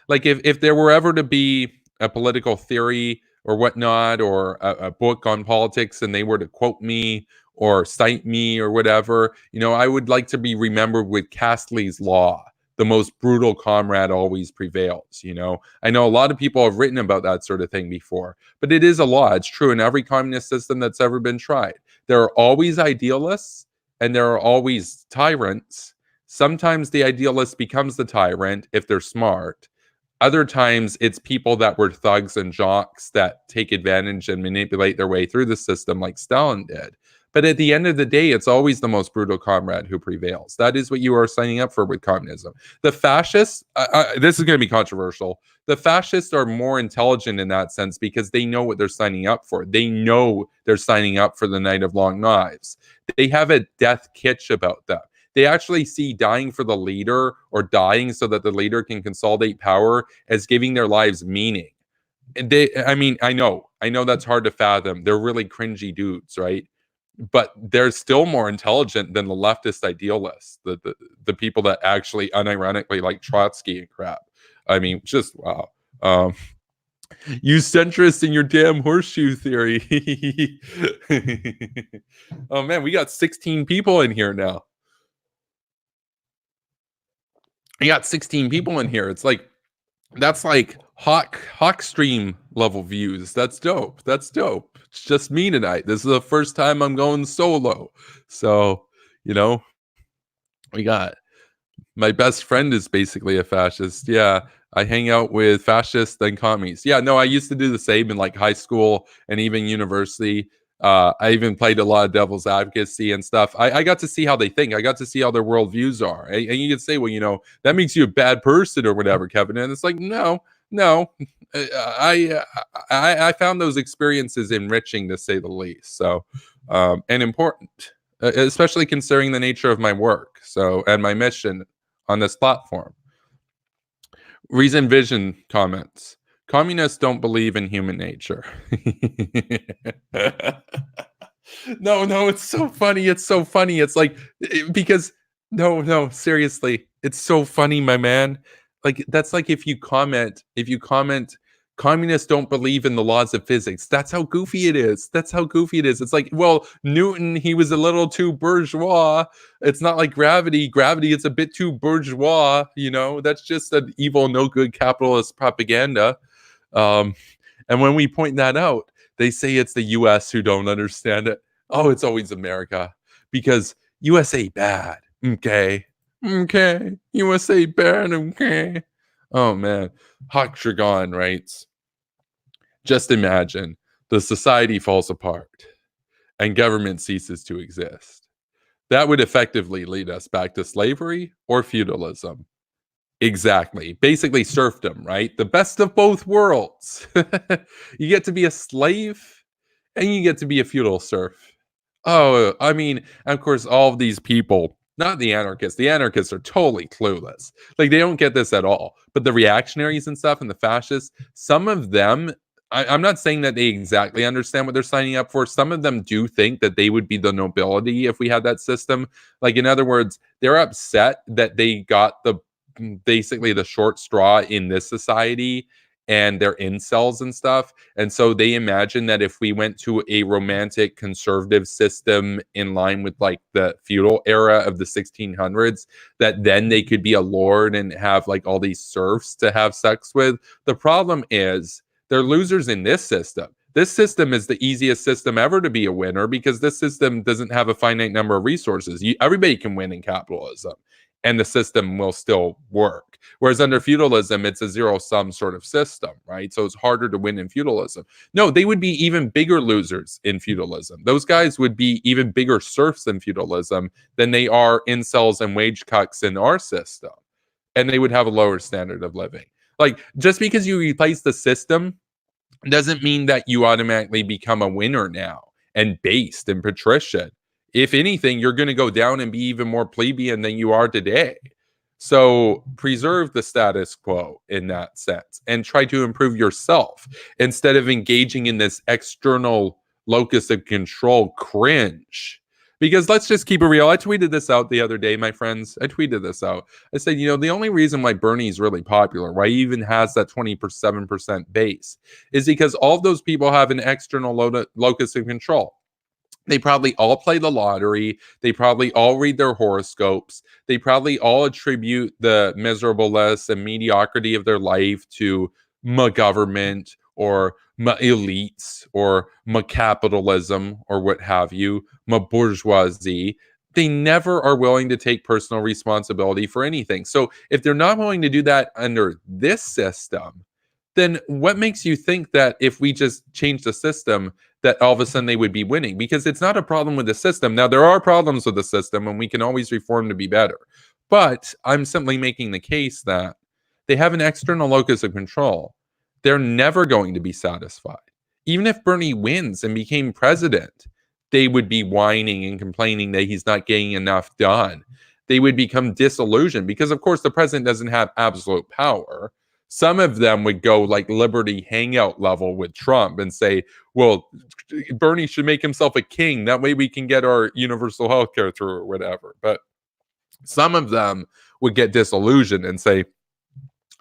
Like if there were ever to be a political theory or whatnot, or a book on politics, and they were to quote me or cite me or whatever, I would like to be remembered with Castley's law. The most brutal comrade always prevails. I know a lot of people have written about that sort of thing before, but it is a law. It's true in every communist system that's ever been tried. There are always idealists and there are always tyrants. Sometimes the idealist becomes the tyrant if they're smart. Other times it's people that were thugs and jocks that take advantage and manipulate their way through the system like Stalin did. But at the end of the day, it's always the most brutal comrade who prevails. That is what you are signing up for with communism. The fascists, this is going to be controversial. The fascists are more intelligent in that sense because they know what they're signing up for. They know they're signing up for the Night of Long Knives. They have a death kitsch about them. They actually see dying for the leader or dying so that the leader can consolidate power as giving their lives meaning. I mean, I know that's hard to fathom. They're really cringy dudes, right? But they're still more intelligent than the leftist idealists, the people that actually unironically like Trotsky and crap. I mean, just wow. Um, you centrist in your damn horseshoe theory. Oh man, we got 16 people in here now. We got 16 people in here. It's like that's like hawk stream level views. That's dope. That's dope. It's just me tonight. This is the first time I'm going solo. So, you know, we got my best friend is basically a fascist. Yeah, I hang out with fascists and commies. Yeah, no, I used to do the same in like high school and even university. I even played a lot of devil's advocacy and stuff. I got to see how they think. I got to see how their worldviews are. And you can say, well, that makes you a bad person or whatever, Kevin. And it's like, no, no. I found those experiences enriching to say the least. So, and important, especially considering the nature of my work. So, and my mission on this platform. Reason Vision comments. Communists don't believe in human nature. No, it's so funny. It's so funny. It's like, because, no, seriously. It's so funny, my man. Like, that's like if you comment, communists don't believe in the laws of physics. That's how goofy it is. It's like, well, Newton, he was a little too bourgeois. It's not like gravity. Gravity, it's a bit too bourgeois. That's just an evil, no good capitalist propaganda. And when we point that out, they say it's the US who don't understand it. Oh, it's always America because USA bad. Okay. USA bad. Okay. Oh man. Hawk Dragon writes, just imagine the society falls apart and government ceases to exist. That would effectively lead us back to slavery or feudalism. Exactly. Basically serfdom, right? The best of both worlds. You get to be a slave and you get to be a feudal serf. Oh, I mean, of course, all of these people, not the anarchists. The anarchists are totally clueless. Like, they don't get this at all. But the reactionaries and stuff and the fascists, some of them, I'm not saying that they exactly understand what they're signing up for. Some of them do think that they would be the nobility if we had that system. Like, in other words, they're upset that they got basically the short straw in this society and they're incels and stuff. And so they imagine that if we went to a romantic conservative system in line with like the feudal era of the 1600s, that then they could be a lord and have like all these serfs to have sex with. The problem is they're losers in this system. This system is the easiest system ever to be a winner because this system doesn't have a finite number of resources. Everybody can win in capitalism and the system will still work. Whereas under feudalism, it's a zero-sum sort of system, right? So it's harder to win in feudalism. No, they would be even bigger losers in feudalism. Those guys would be even bigger serfs in feudalism than they are incels and wage cucks in our system. And they would have a lower standard of living. Like, just because you replace the system doesn't mean that you automatically become a winner now and based and patrician. If anything, you're going to go down and be even more plebeian than you are today. So preserve the status quo in that sense and try to improve yourself instead of engaging in this external locus of control cringe. Because let's just keep it real. I tweeted this out the other day, my friends. I tweeted this out. I said, the only reason why Bernie is really popular, why he even has that 27% base, is because all of those people have an external locus of control. They probably all play the lottery. They probably all read their horoscopes. They probably all attribute the miserableness and mediocrity of their life to my government or my elites or my capitalism or what have you, my bourgeoisie. They never are willing to take personal responsibility for anything. So if they're not willing to do that under this system, then what makes you think that if we just change the system, that all of a sudden they would be winning? Because it's not a problem with the system. Now, there are problems with the system, and we can always reform to be better. But I'm simply making the case that they have an external locus of control. They're never going to be satisfied. Even if Bernie wins and became president, they would be whining and complaining that he's not getting enough done. They would become disillusioned because, of course, the president doesn't have absolute power. Some of them would go like Liberty Hangout level with Trump and say, well, Bernie should make himself a king. That way we can get our universal health care through or whatever. But some of them would get disillusioned and say,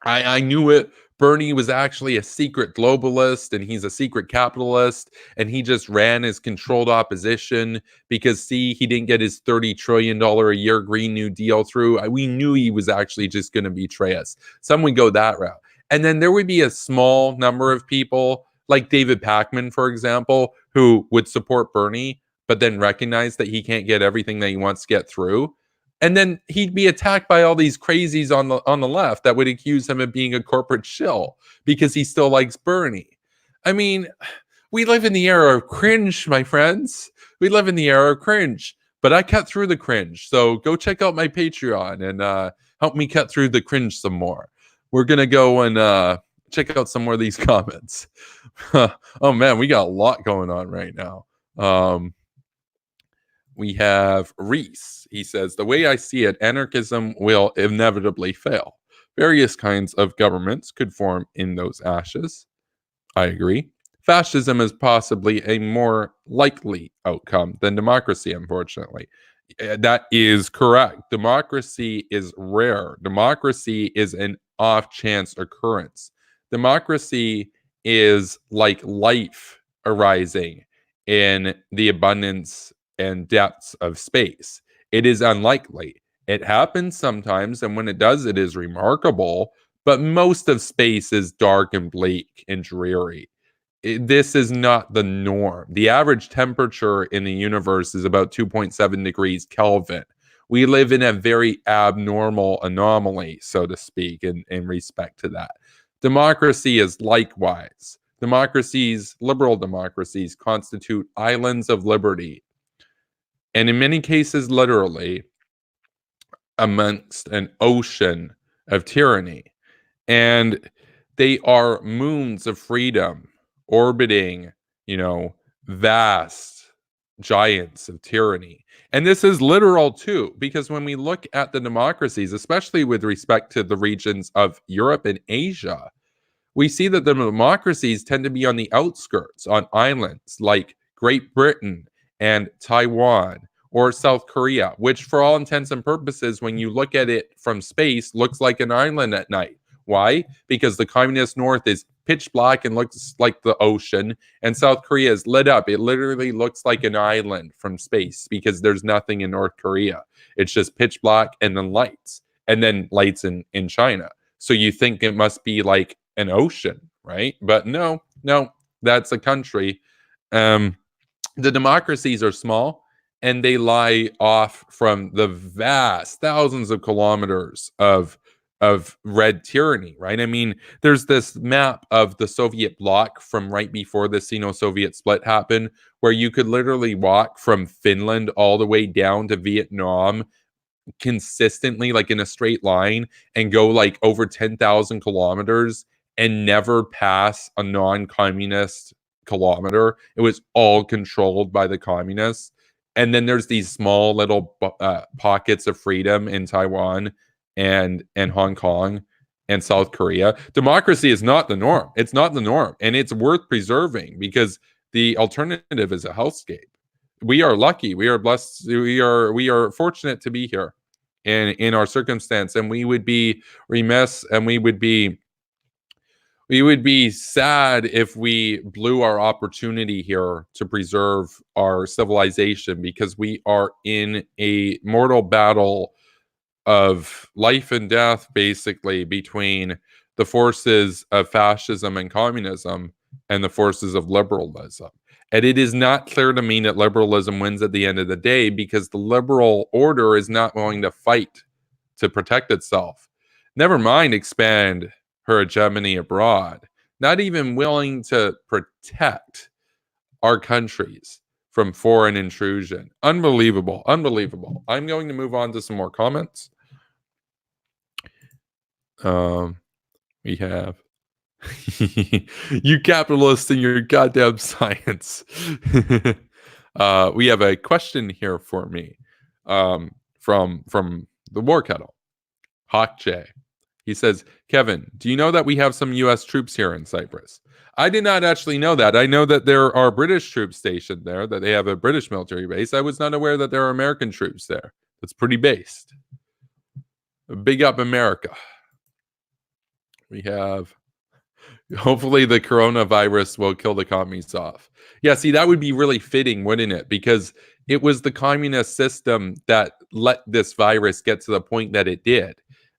I knew it. Bernie was actually a secret globalist and he's a secret capitalist and he just ran his controlled opposition because, see, he didn't get his $30 trillion a year Green New Deal through. We knew he was actually just going to betray us. Some would go that route. And then there would be a small number of people like David Pakman, for example, who would support Bernie, but then recognize that he can't get everything that he wants to get through. And then he'd be attacked by all these crazies on the left that would accuse him of being a corporate shill because he still likes Bernie. I mean, we live in the era of cringe, my friends. We live in the era of cringe. But I cut through the cringe. So go check out my Patreon and help me cut through the cringe some more. We're going to go and check out some more of these comments. Oh, man, we got a lot going on right now. We have Reese. He says, the way I see it, anarchism will inevitably fail. Various kinds of governments could form in those ashes. I agree. Fascism is possibly a more likely outcome than democracy, unfortunately. That is correct. Democracy is rare. Democracy is an off-chance occurrence. Democracy is like life arising in the abundance and depths of space. It is unlikely. It happens sometimes, and when it does, it is remarkable, but most of space is dark and bleak and dreary. This is not the norm. The average temperature in the universe is about 2.7 degrees Kelvin. We live in a very abnormal anomaly, so to speak, in respect to that. Democracy is likewise. Liberal democracies, constitute islands of liberty, and in many cases, literally, amongst an ocean of tyranny. And they are moons of freedom orbiting, vast giants of tyranny. And this is literal too, because when we look at the democracies, especially with respect to the regions of Europe and Asia, we see that the democracies tend to be on the outskirts, on islands like Great Britain and Taiwan or South Korea, which for all intents and purposes, when you look at it from space, looks like an island at night. Why? Because the communist north is pitch black and looks like the ocean, and South Korea is lit up. It literally looks like an island from space because there's nothing in North Korea. It's just pitch black and then lights in China. So you think it must be like an ocean, right? But no, that's a country. The democracies are small, and they lie off from the vast thousands of kilometers of red tyranny, right? I mean, there's this map of the Soviet bloc from right before the Sino-Soviet split happened, where you could literally walk from Finland all the way down to Vietnam consistently, like in a straight line, and go like over 10,000 kilometers and never pass a non-communist kilometer. It was all controlled by the communists. And then there's these small little pockets of freedom in Taiwan and Hong Kong and South Korea. Democracy is not the norm. It's not the norm. And it's worth preserving because the alternative is a hellscape. We are lucky. We are blessed. We are fortunate to be here in our circumstance. And we would be remiss and we would be sad if we blew our opportunity here to preserve our civilization, because we are in a mortal battle of life and death, basically, between the forces of fascism and communism and the forces of liberalism. And it is not clear to me that liberalism wins at the end of the day, because the liberal order is not willing to fight to protect itself. Never mind expand her hegemony abroad, not even willing to protect our countries from foreign intrusion. Unbelievable. I'm going to move on to some more comments. We have you capitalists and your goddamn science. We have a question here for me from the War Kettle. Hawk J. He says, Kevin, do you know that we have some U.S. troops here in Cyprus? I did not actually know that. I know that there are British troops stationed there, that they have a British military base. I was not aware that there are American troops there. That's pretty based. Big up America. We have, hopefully the coronavirus will kill the commies off. Yeah, see, that would be really fitting, wouldn't it? Because it was the communist system that let this virus get to the point that it did.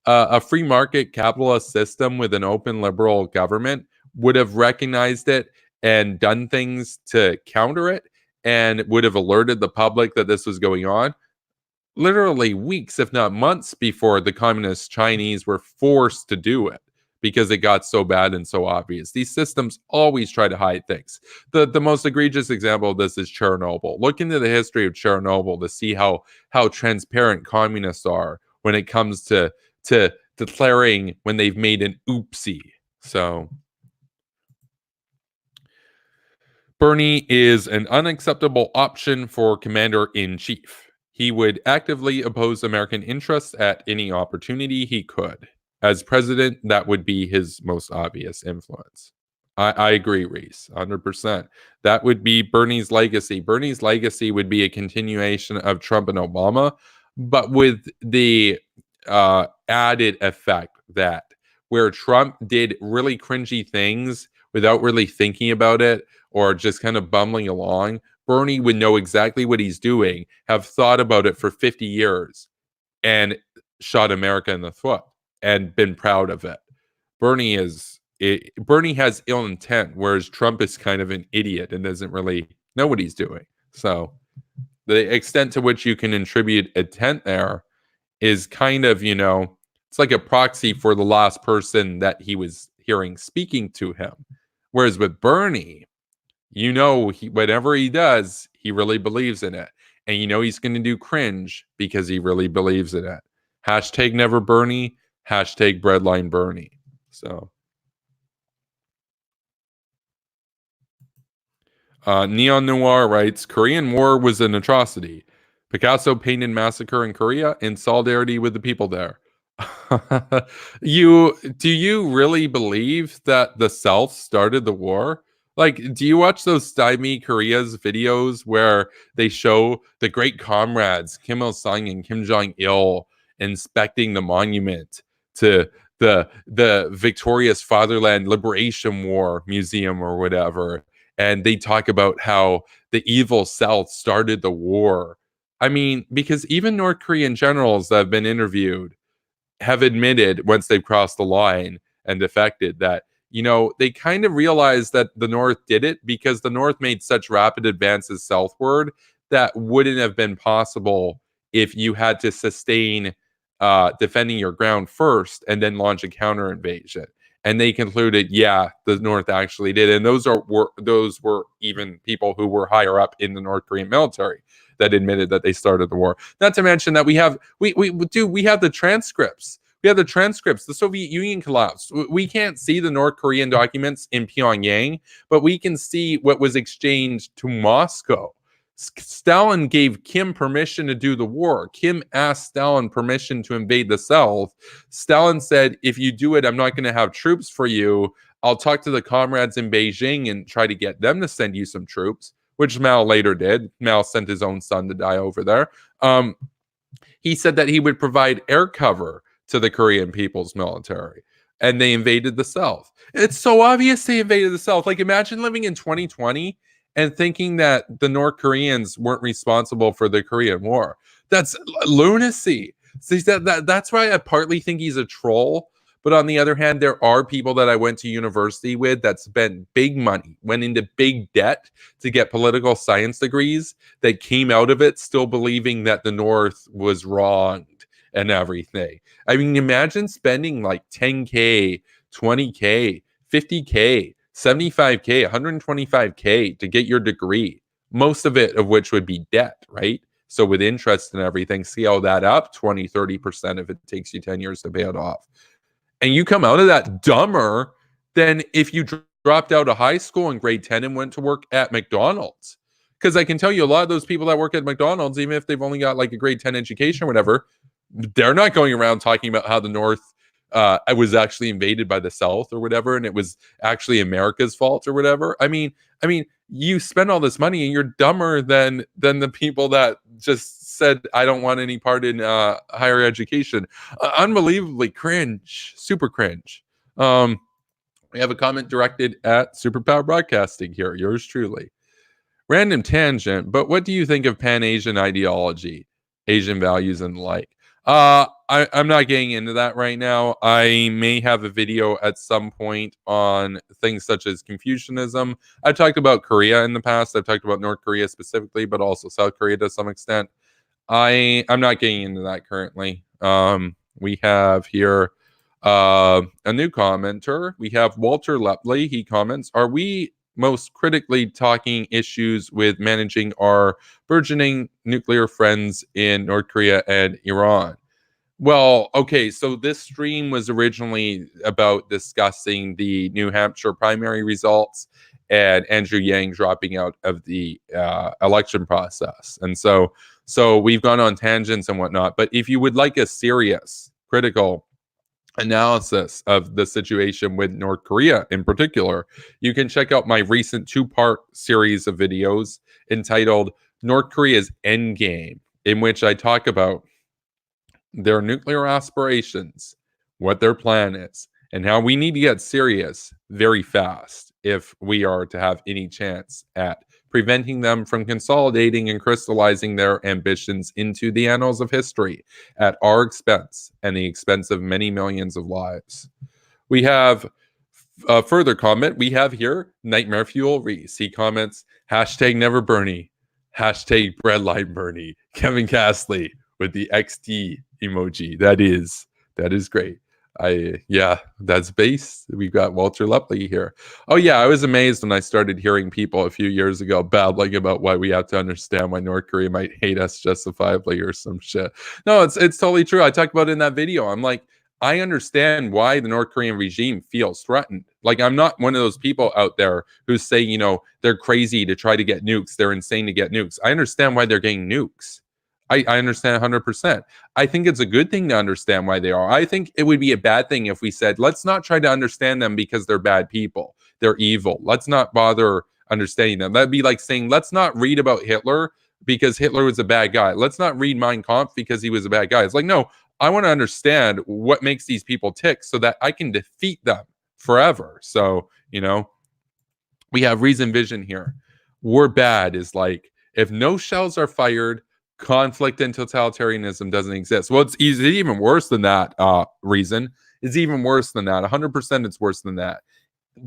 A free market capitalist system with an open liberal government would have recognized it and done things to counter it, and would have alerted the public that this was going on literally weeks, if not months, before the communist Chinese were forced to do it because it got so bad and so obvious. These systems always try to hide things. The most egregious example of this is Chernobyl. Look into the history of Chernobyl to see how transparent communists are when it comes to declaring when they've made an oopsie. So Bernie is an unacceptable option for commander-in-chief. He would actively oppose American interests at any opportunity he could. As president, that would be his most obvious influence. I agree, Reese, 100%. That would be Bernie's legacy. Bernie's legacy would be a continuation of Trump and Obama, but with the added effect that where Trump did really cringy things without really thinking about it or just kind of bumbling along, Bernie would know exactly what he's doing, have thought about it for 50 years, and shot America in the foot and been proud of it. Bernie has ill intent, whereas Trump is kind of an idiot and doesn't really know what he's doing. So the extent to which you can attribute intent there is kind of, it's like a proxy for the last person that he was hearing speaking to him. Whereas with Bernie, whatever he does, he really believes in it. And he's going to do cringe because he really believes in it. Hashtag never Bernie, hashtag breadline Bernie. So Neon Noir writes, Korean War was an atrocity. Picasso painted massacre in Korea in solidarity with the people there. Do you really believe that the South started the war? Like, do you watch those Stymie Korea's videos where they show the great comrades Kim Il Sung and Kim Jong Il inspecting the monument to the victorious Fatherland Liberation War Museum or whatever, and they talk about how the evil South started the war? I mean, because even North Korean generals that have been interviewed have admitted once they've crossed the line and defected that, they kind of realized that the North did it because the North made such rapid advances southward that wouldn't have been possible if you had to sustain defending your ground first and then launch a counter invasion. And they concluded, yeah, the North actually did. And those were even people who were higher up in the North Korean military that admitted that they started the war. Not to mention that we have the transcripts. We have the transcripts. The Soviet Union collapsed. We can't see the North Korean documents in Pyongyang, but we can see what was exchanged to Moscow. Stalin gave Kim permission to do the war. Kim asked Stalin permission to invade the South. Stalin said, if you do it, I'm not going to have troops for you. I'll talk to the comrades in Beijing and try to get them to send you some troops, which Mao later did. Mao sent his own son to die over there. He said that he would provide air cover to the Korean People's military, and they invaded the South. It's so obvious they invaded the South. Like, imagine living in 2020 and thinking that the North Koreans weren't responsible for the Korean War. That's lunacy. See, that's why I partly think he's a troll. But on the other hand, there are people that I went to university with that spent big money, went into big debt to get political science degrees, that came out of it still believing that the North was wronged and everything. I mean, imagine spending like 10K, 20K, 50K, 75K, 125K to get your degree, most of which would be debt, right? So with interest and everything, see all that up 20, 30% if it takes you 10 years to pay it off. And you come out of that dumber than if you dropped out of high school in grade 10 and went to work at McDonald's. Because I can tell you a lot of those people that work at McDonald's, even if they've only got like a grade 10 education or whatever, they're not going around talking about how the North I was actually invaded by the South or whatever, and it was actually America's fault or whatever. I mean, you spend all this money and you're dumber than the people that just said I don't want any part in higher education. Unbelievably cringe, super cringe. We have a comment directed at Superpower Broadcasting here, yours truly. Random tangent, but what do you think of Pan-Asian ideology, Asian values, and the like? I'm not getting into that right now. I may have a video at some point on things such as Confucianism. I've talked about Korea in the past. I've talked about North Korea specifically, but also South Korea to some extent. I'm not getting into that currently. We have here a new commenter. We have Walter Lepley. He comments, are we most critically talking issues with managing our burgeoning nuclear friends in North Korea and Iran? Well, okay, so this stream was originally about discussing the New Hampshire primary results and Andrew Yang dropping out of the election process. And so we've gone on tangents and whatnot. But if you would like a serious, critical analysis of the situation with North Korea in particular, you can check out my recent 2-part series of videos entitled North Korea's Endgame, in which I talk about their nuclear aspirations, what their plan is, and how we need to get serious very fast if we are to have any chance at preventing them from consolidating and crystallizing their ambitions into the annals of history at our expense and the expense of many millions of lives. We have a further comment. We have here Nightmare Fuel Reese. He comments, hashtag never Bernie, hashtag breadline Bernie, Kevin Castley with the XD emoji. That is great. That's base. We've got Walter Lepley here. Oh yeah, I was amazed when I started hearing people a few years ago babbling about why we have to understand why North Korea might hate us justifiably or some shit. No, it's totally true. I talked about it in that video. I'm like, I understand why the North Korean regime feels threatened. Like, I'm not one of those people out there who's saying, they're crazy to try to get nukes. They're insane to get nukes. I understand why they're getting nukes. I understand 100%. I think it's a good thing to understand why they are. I think it would be a bad thing if we said, let's not try to understand them because they're bad people. They're evil. Let's not bother understanding them. That'd be like saying, let's not read about Hitler because Hitler was a bad guy. Let's not read Mein Kampf because he was a bad guy. It's like, no, I want to understand what makes these people tick so that I can defeat them forever. So, we have reason vision here. War bad is like, if no shells are fired, conflict and totalitarianism doesn't exist. Well, it's even worse than that. Reason is even worse than that. 100% it's worse than that.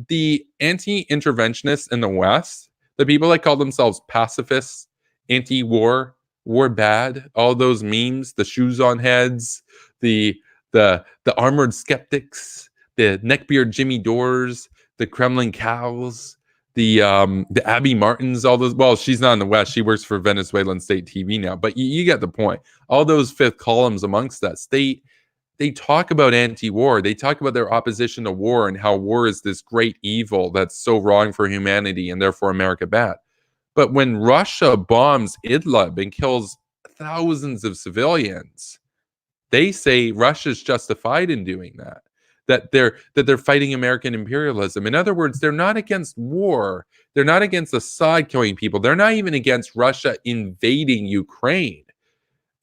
The anti-interventionists in the West, the people that call themselves pacifists, anti-war, war bad, all those memes, the shoes on heads, the armored skeptics, the neckbeard Jimmy Dores, the Kremlin cows, the Abby Martins, all those. Well, she's not in the West. She works for Venezuelan state TV now. But you get the point. All those fifth columns amongst us, they talk about anti-war. They talk about their opposition to war and how war is this great evil that's so wrong for humanity and therefore America bad. But when Russia bombs Idlib and kills thousands of civilians, they say Russia's justified in doing that. That they're fighting American imperialism. In other words, they're not against war. They're not against Assad killing people. They're not even against Russia invading Ukraine.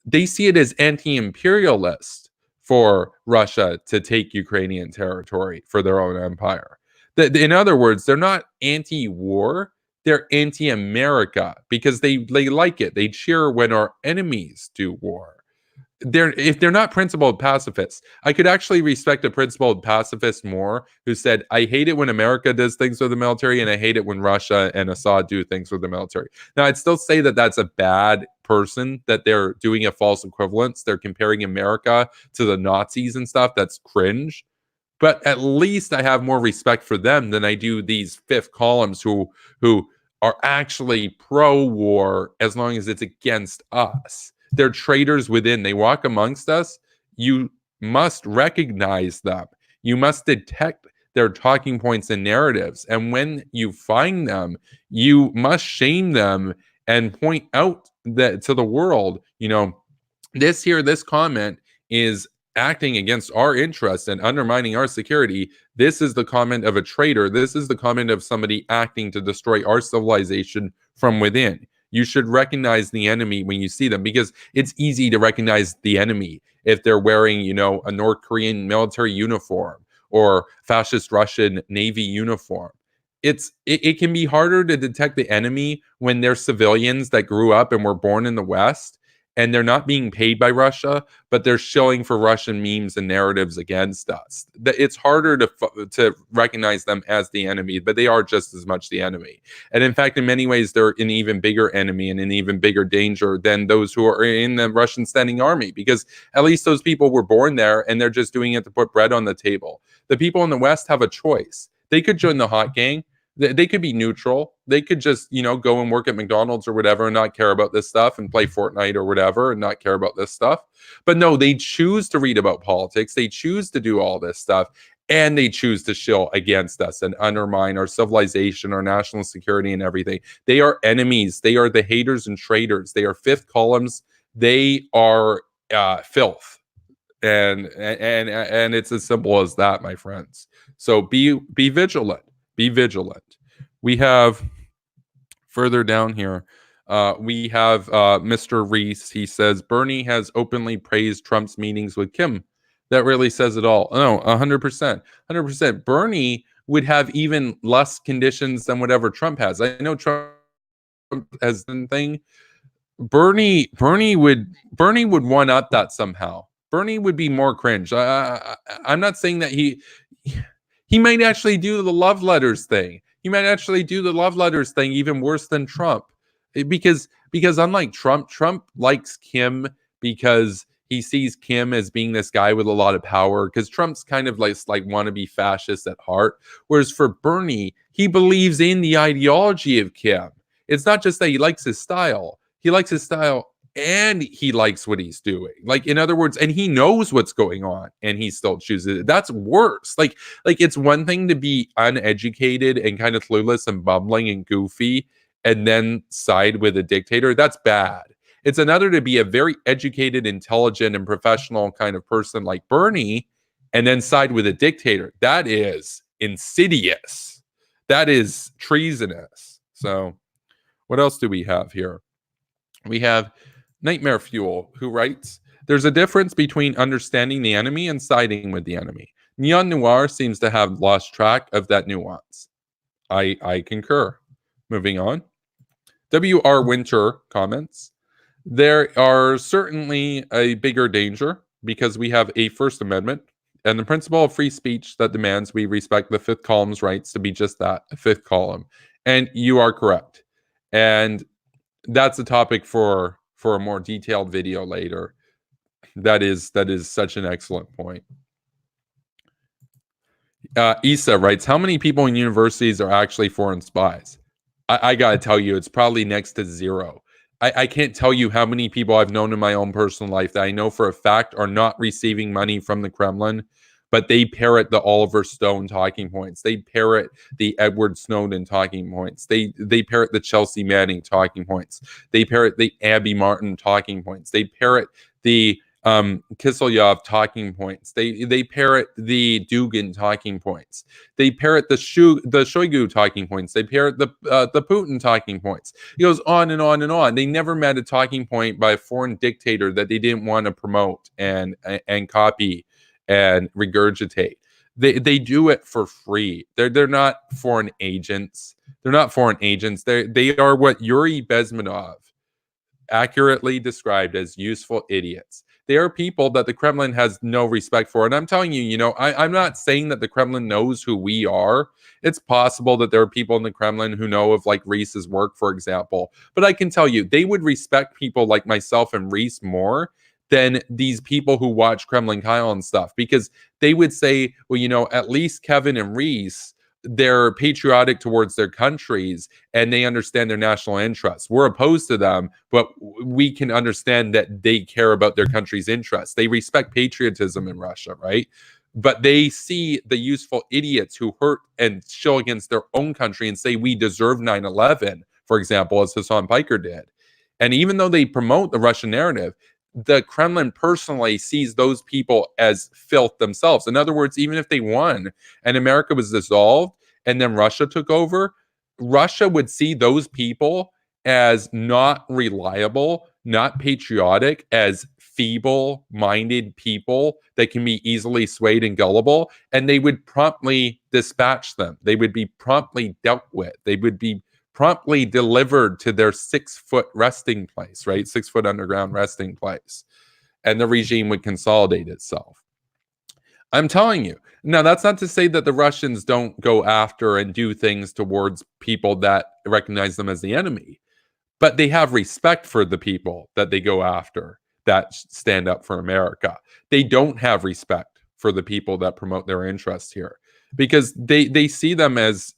They see it as anti-imperialist for Russia to take Ukrainian territory for their own empire. In other words, they're not anti-war. They're anti-America because they like it. They cheer when our enemies do war. If they're not principled pacifists, I could actually respect a principled pacifist more who said, I hate it when America does things with the military and I hate it when Russia and Assad do things with the military. Now, I'd still say that that's a bad person, that they're doing a false equivalence. They're comparing America to the Nazis and stuff. That's cringe. But at least I have more respect for them than I do these fifth columns who are actually pro-war as long as it's against us. They're traitors within. They walk amongst us. You must recognize them. You must detect their talking points and narratives. And when you find them, you must shame them and point out that to the world, this comment is acting against our interests and undermining our security, this is the comment of a traitor. This is the comment of somebody acting to destroy our civilization from within. You should recognize the enemy when you see them, because it's easy to recognize the enemy if they're wearing, a North Korean military uniform or fascist Russian Navy uniform. It can be harder to detect the enemy when they're civilians that grew up and were born in the West, and they're not being paid by Russia, but they're shilling for Russian memes and narratives against us. It's harder to recognize them as the enemy, but they are just as much the enemy. And in fact, in many ways, they're an even bigger enemy and an even bigger danger than those who are in the Russian standing army, because at least those people were born there and they're just doing it to put bread on the table. The people in the West have a choice. They could join the hot gang. They could be neutral. They could just, go and work at McDonald's or whatever and not care about this stuff, and play Fortnite or whatever and not care about this stuff. But no, they choose to read about politics. They choose to do all this stuff, and they choose to shill against us and undermine our civilization, our national security, and everything. They are enemies. They are the haters and traitors. They are fifth columns. They are filth. And it's as simple as that, my friends. So be vigilant. Be vigilant. We have further down here, we have Mr. Reese. He says, Bernie has openly praised Trump's meetings with Kim. That really says it all. No, 100%. 100%. Bernie would have even less conditions than whatever Trump has. I know Trump has the thing. Bernie would one up that somehow. Bernie would be more cringe. I'm not saying that he might actually do the love letters thing. He might actually do the love letters thing even worse than Trump. Because unlike Trump likes Kim because he sees Kim as being this guy with a lot of power, because Trump's kind of like wannabe fascist at heart. Whereas for Bernie, he believes in the ideology of Kim. It's not just that he likes his style. He likes his style and he likes what he's doing. Like, in other words, and he knows what's going on and he still chooses it. That's worse. Like it's one thing to be uneducated and kind of clueless and bumbling and goofy and then side with a dictator. That's bad. It's another to be a very educated, intelligent, and professional kind of person like Bernie and then side with a dictator. That is insidious. That is treasonous. So what else do we have here? We have Nightmare Fuel, who writes, there's a difference between understanding the enemy and siding with the enemy. Neon Noir seems to have lost track of that nuance. I concur. Moving on. W.R. Winter comments, there are certainly a bigger danger because we have a First Amendment and the principle of free speech that demands we respect the fifth column's rights to be just that, a fifth column. And you are correct. And that's a topic for a more detailed video later. That is such an excellent point. Issa writes, how many people in universities are actually foreign spies? I gotta tell you, it's probably next to zero. I can't tell you how many people I've known in my own personal life that I know for a fact are not receiving money from the Kremlin, but they parrot the Oliver Stone talking points. They parrot the Edward Snowden talking points. They parrot the Chelsea Manning talking points. They parrot the Abby Martin talking points. They parrot the Kiselyov talking points. They parrot the Dugin talking points. They parrot the Shoigu talking points. They parrot the Putin talking points. It goes on and on and on. They never met a talking point by a foreign dictator that they didn't want to promote and copy and regurgitate. They do it for free. They're not foreign agents. They're not foreign agents. They are what Yuri Bezmenov accurately described as useful idiots. They are people that the Kremlin has no respect for. And I'm telling you, I'm not saying that the Kremlin knows who we are. It's possible that there are people in the Kremlin who know of like Reese's work, for example. But I can tell you, they would respect people like myself and Reese more than these people who watch Kremlin Kyle and stuff, because they would say, well, at least Kevin and Reese, they're patriotic towards their countries and they understand their national interests. We're opposed to them, but we can understand that they care about their country's interests. They respect patriotism in Russia, right? But they see the useful idiots who hurt and shill against their own country and say we deserve 9/11, for example, as Hassan Piker did. And even though they promote the Russian narrative, the Kremlin personally sees those people as filth themselves. In other words, even if they won and America was dissolved and then Russia took over, Russia would see those people as not reliable, not patriotic, as feeble-minded people that can be easily swayed and gullible, and they would promptly dispatch them. They would be promptly dealt with. They would be promptly delivered to their 6-foot resting place, right? 6-foot underground resting place. And the regime would consolidate itself. I'm telling you. Now, that's not to say that the Russians don't go after and do things towards people that recognize them as the enemy, but they have respect for the people that they go after that stand up for America. They don't have respect for the people that promote their interest here, because they see them as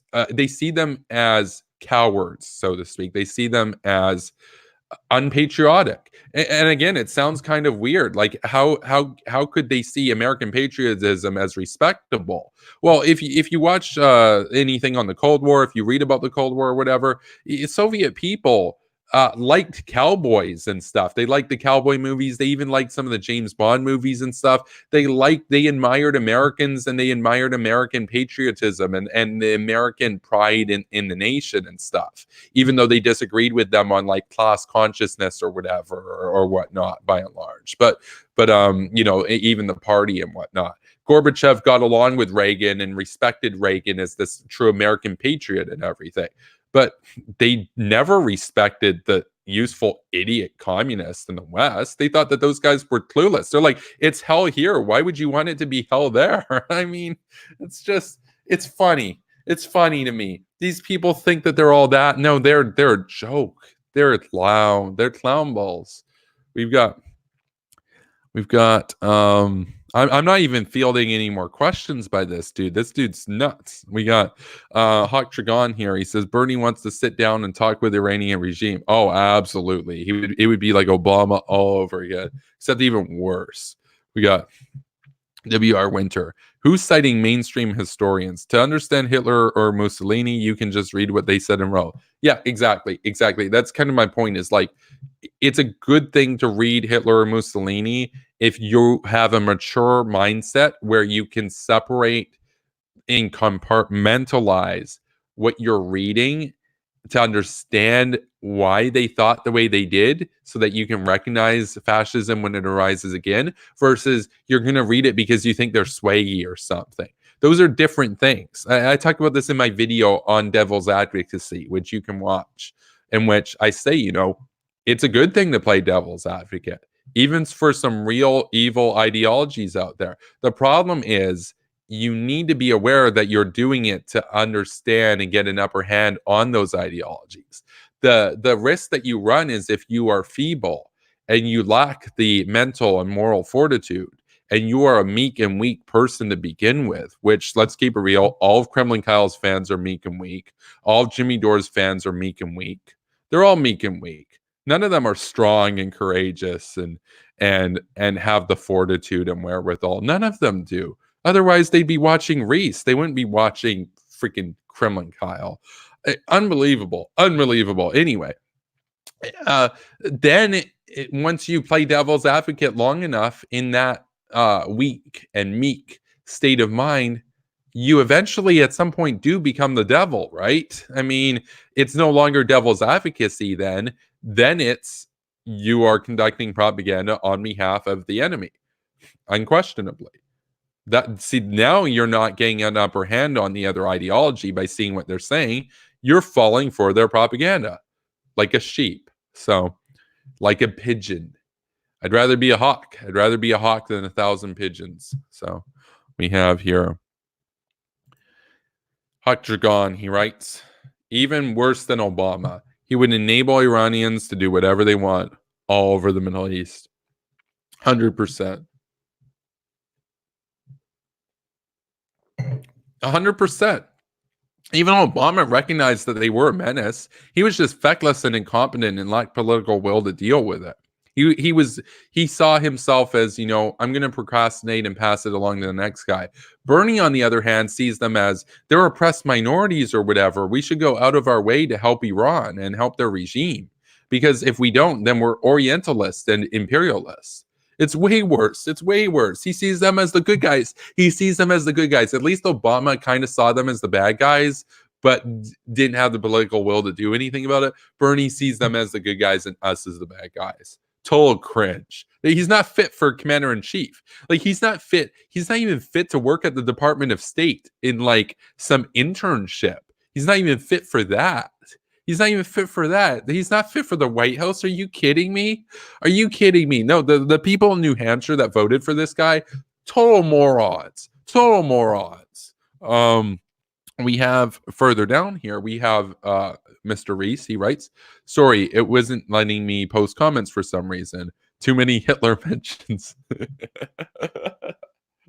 cowards, so to speak. They see them as unpatriotic. And again, it sounds kind of weird. Like how could they see American patriotism as respectable? Well, if you watch anything on the Cold War, if you read about the Cold War or whatever, Soviet people liked cowboys and stuff. They liked the cowboy movies. They even liked some of the James Bond movies and stuff. They admired Americans, and they admired American patriotism and the American pride in the nation and stuff, even though they disagreed with them on like class consciousness or whatever or whatnot by and large. But even the party and whatnot. Gorbachev got along with Reagan and respected Reagan as this true American patriot and everything. But they never respected the useful idiot communists in the West. They thought that those guys were clueless. They're like, it's hell here. Why would you want it to be hell there? I mean, it's funny. It's funny to me. These people think that they're all that. No, they're a joke. They're a clown. They're clown balls. We've got I'm not even fielding any more questions by this dude. This dude's nuts. We got Hawk Dragon here. He says Bernie wants to sit down and talk with the Iranian regime. Oh, absolutely. It would be like Obama all over again, except even worse. We got W.R. Winter. Who's citing mainstream historians? To understand Hitler or Mussolini, you can just read what they said and wrote. Yeah, exactly. That's kind of my point, is like, it's a good thing to read Hitler or Mussolini if you have a mature mindset where you can separate and compartmentalize what you're reading to understand why they thought the way they did, so that you can recognize fascism when it arises again, versus you're going to read it because you think they're swaggy or something. Those are different things. I talked about this in my video on devil's advocacy, which you can watch, in which I say, it's a good thing to play devil's advocate, even for some real evil ideologies out there. The problem is you need to be aware that you're doing it to understand and get an upper hand on those ideologies. The risk that you run is, if you are feeble and you lack the mental and moral fortitude, and you are a meek and weak person to begin with, which, let's keep it real, all of Kremlin Kyle's fans are meek and weak. All of Jimmy Dore's fans are meek and weak. They're all meek and weak. None of them are strong and courageous and have the fortitude and wherewithal. None of them do. Otherwise, they'd be watching Reese. They wouldn't be watching freaking Kremlin Kyle. Unbelievable. Anyway, then once you play devil's advocate long enough in that weak and meek state of mind, you eventually at some point do become the devil, right? I mean, it's no longer devil's advocacy then it's you are conducting propaganda on behalf of the enemy, unquestionably. Now you're not getting an upper hand on the other ideology by seeing what they're saying. You're falling for their propaganda like a sheep. So, like a pigeon. I'd rather be a hawk. I'd rather be a hawk than 1,000 pigeons. So we have here Hawk Dragon. He writes, even worse than Obama, he would enable Iranians to do whatever they want all over the Middle East. 100%. 100%. Even Obama recognized that they were a menace. He was just feckless and incompetent and lacked political will to deal with it. He saw himself as, I'm going to procrastinate and pass it along to the next guy. Bernie, on the other hand, sees them as they're oppressed minorities or whatever. We should go out of our way to help Iran and help their regime. because if we don't, then we're Orientalists and imperialists. It's way worse. It's way worse. He sees them as the good guys. He sees them as the good guys. At least Obama kind of saw them as the bad guys, but didn't have the political will to do anything about it. Bernie sees them as the good guys and us as the bad guys. Total cringe. He's not fit for commander in chief. Like, he's not fit. He's not even fit to work at the Department of State in like some internship. He's not even fit for that. He's not even fit for that. He's not fit for the White House. Are you kidding me? Are you kidding me? No, the people in New Hampshire that voted for this guy, total morons. Total morons. We have further down here, we have Mr. Reese. He writes, sorry, it wasn't letting me post comments for some reason. Too many Hitler mentions.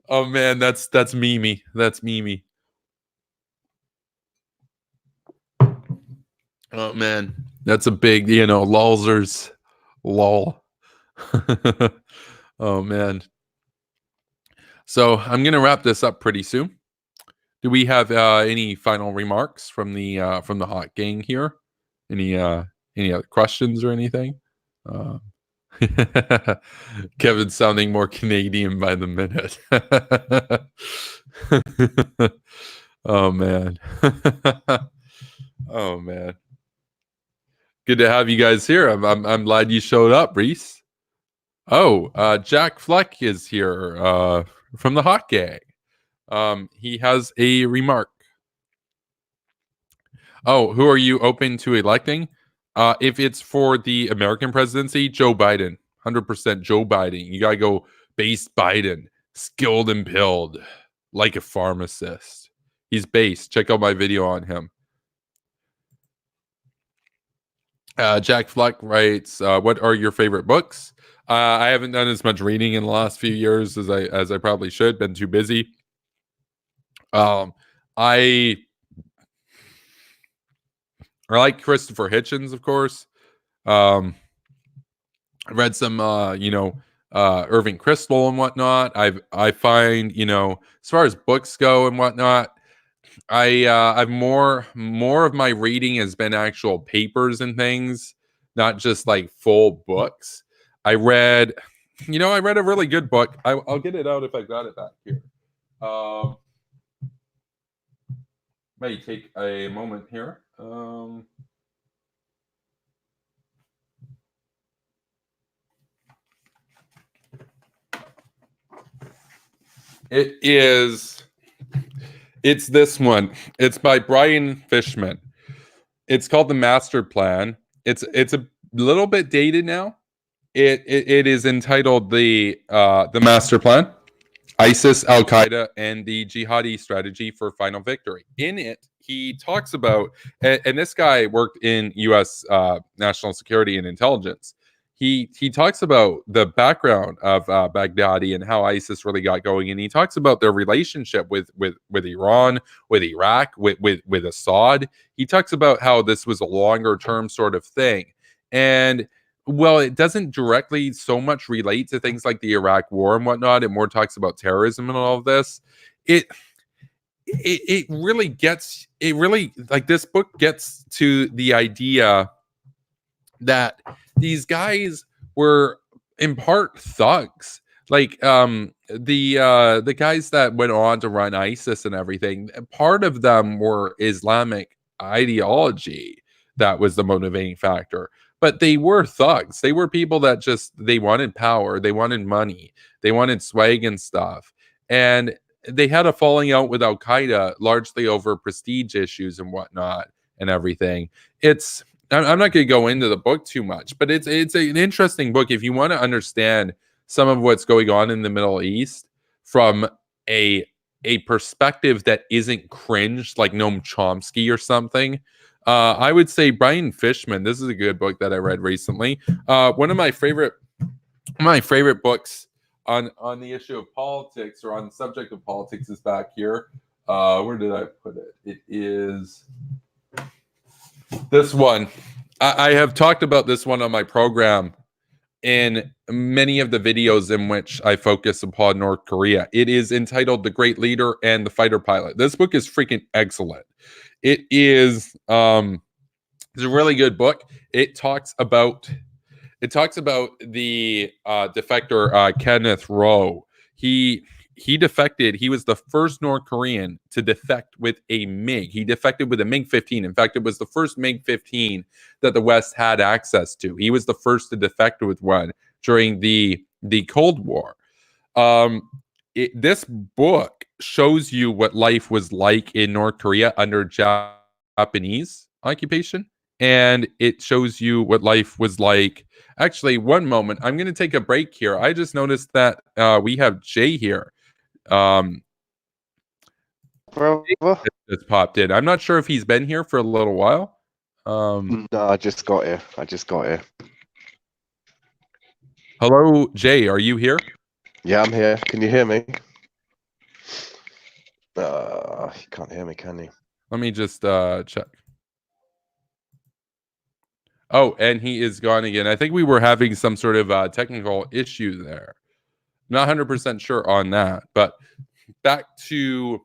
Oh man, that's Mimi. That's Mimi. Oh man, that's a big, lolzers. Lol. Oh man. So I'm gonna wrap this up pretty soon. Do we have any final remarks from the hot gang here? Any other questions or anything? Kevin's sounding more Canadian by the minute. Oh man. Oh man. Good to have you guys here. I'm glad you showed up, Reese. Oh, Jack Fleck is here from the hot gang. He has a remark. Oh, who are you open to electing? If it's for the American presidency, Joe Biden. 100% Joe Biden. You gotta go base Biden. Skilled and pilled. Like a pharmacist. He's based. Check out my video on him. Jack Fleck writes, what are your favorite books? I haven't done as much reading in the last few years as I probably should. Been too busy. I like Christopher Hitchens, of course. I read some, Irving Kristol and whatnot. I find, as far as books go and whatnot, I've more of my reading has been actual papers and things, not just like full books. I read a really good book. I'll get it out if I got it back here. May take a moment here. It's this one. It's by Brian Fishman. It's called The Master Plan. It's a little bit dated now. It is entitled the Master Plan, ISIS, Al Qaeda, and the Jihadi Strategy for Final Victory. In it, he talks about, and this guy worked in U.S. national security and intelligence. He talks about the background of Baghdadi and how ISIS really got going, and he talks about their relationship with Iran, with Iraq, with Assad. He talks about how this was a longer term sort of thing, and well, it doesn't directly so much relate to things like the Iraq War and whatnot. It more talks about terrorism and all of this. It really like this book gets to the idea that these guys were in part thugs. Like the guys that went on to run ISIS and everything, part of them were Islamic ideology. That was the motivating factor. But they were thugs. They were people that they wanted power. They wanted money. They wanted swag and stuff. And they had a falling out with Al Qaeda largely over prestige issues and whatnot and everything. I'm not going to go into the book too much, but it's an interesting book if you want to understand some of what's going on in the Middle East from a perspective that isn't cringe like Noam Chomsky or something. I would say Brian Fishman. This is a good book that I read recently. One of my favorite books on the issue of politics or on the subject of politics is back here. Where did I put it? It is this one. I have talked about this one on my program in many of the videos in which I focus upon North Korea. It is entitled The Great Leader and the Fighter Pilot. This book is freaking excellent. It is It's a really good book. It talks about the defector Kenneth Rowe. He defected. He was the first North Korean to defect with a MiG. He defected with a MiG-15. In fact, it was the first MiG-15 that the West had access to. He was the first to defect with one during the Cold War. This book shows you what life was like in North Korea under Japanese occupation, and it shows you what life was like. Actually, one moment, I'm going to take a break here. I just noticed that we have Jay here. Just popped in. I'm not sure if he's been here for a little while. No, I just got here. Hello, Jay. Are you here? Yeah, I'm here. Can you hear me? You can't hear me, can you? Let me just check. Oh, and he is gone again. I think we were having some sort of technical issue there. Not 100% sure on that, but back to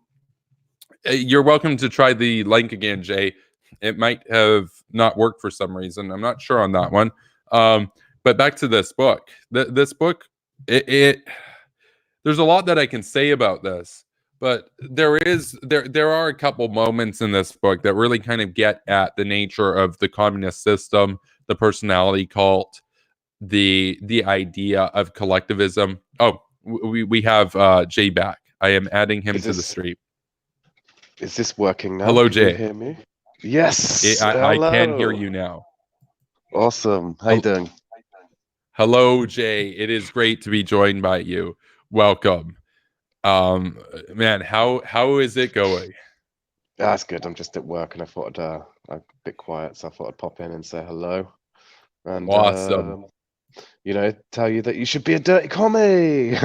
you're welcome to try the link again, Jay. It might have not worked for some reason. I'm not sure on that one. But back to this book. This book, there's a lot that I can say about this, but there are a couple moments in this book that really kind of get at the nature of the communist system, the personality cult, the idea of collectivism. Oh, we have Jay back. I am adding him to the stream. Is this working now? Hello, Can Jay. you hear me? Yes. I can hear you now. Awesome. How you doing? Hello, Jay. It is great to be joined by you. Welcome. Man, how is it going? That's good. I'm just at work, and I thought I'm a bit quiet, so I thought I'd pop in and say hello. And awesome. Tell you that you should be a dirty commie.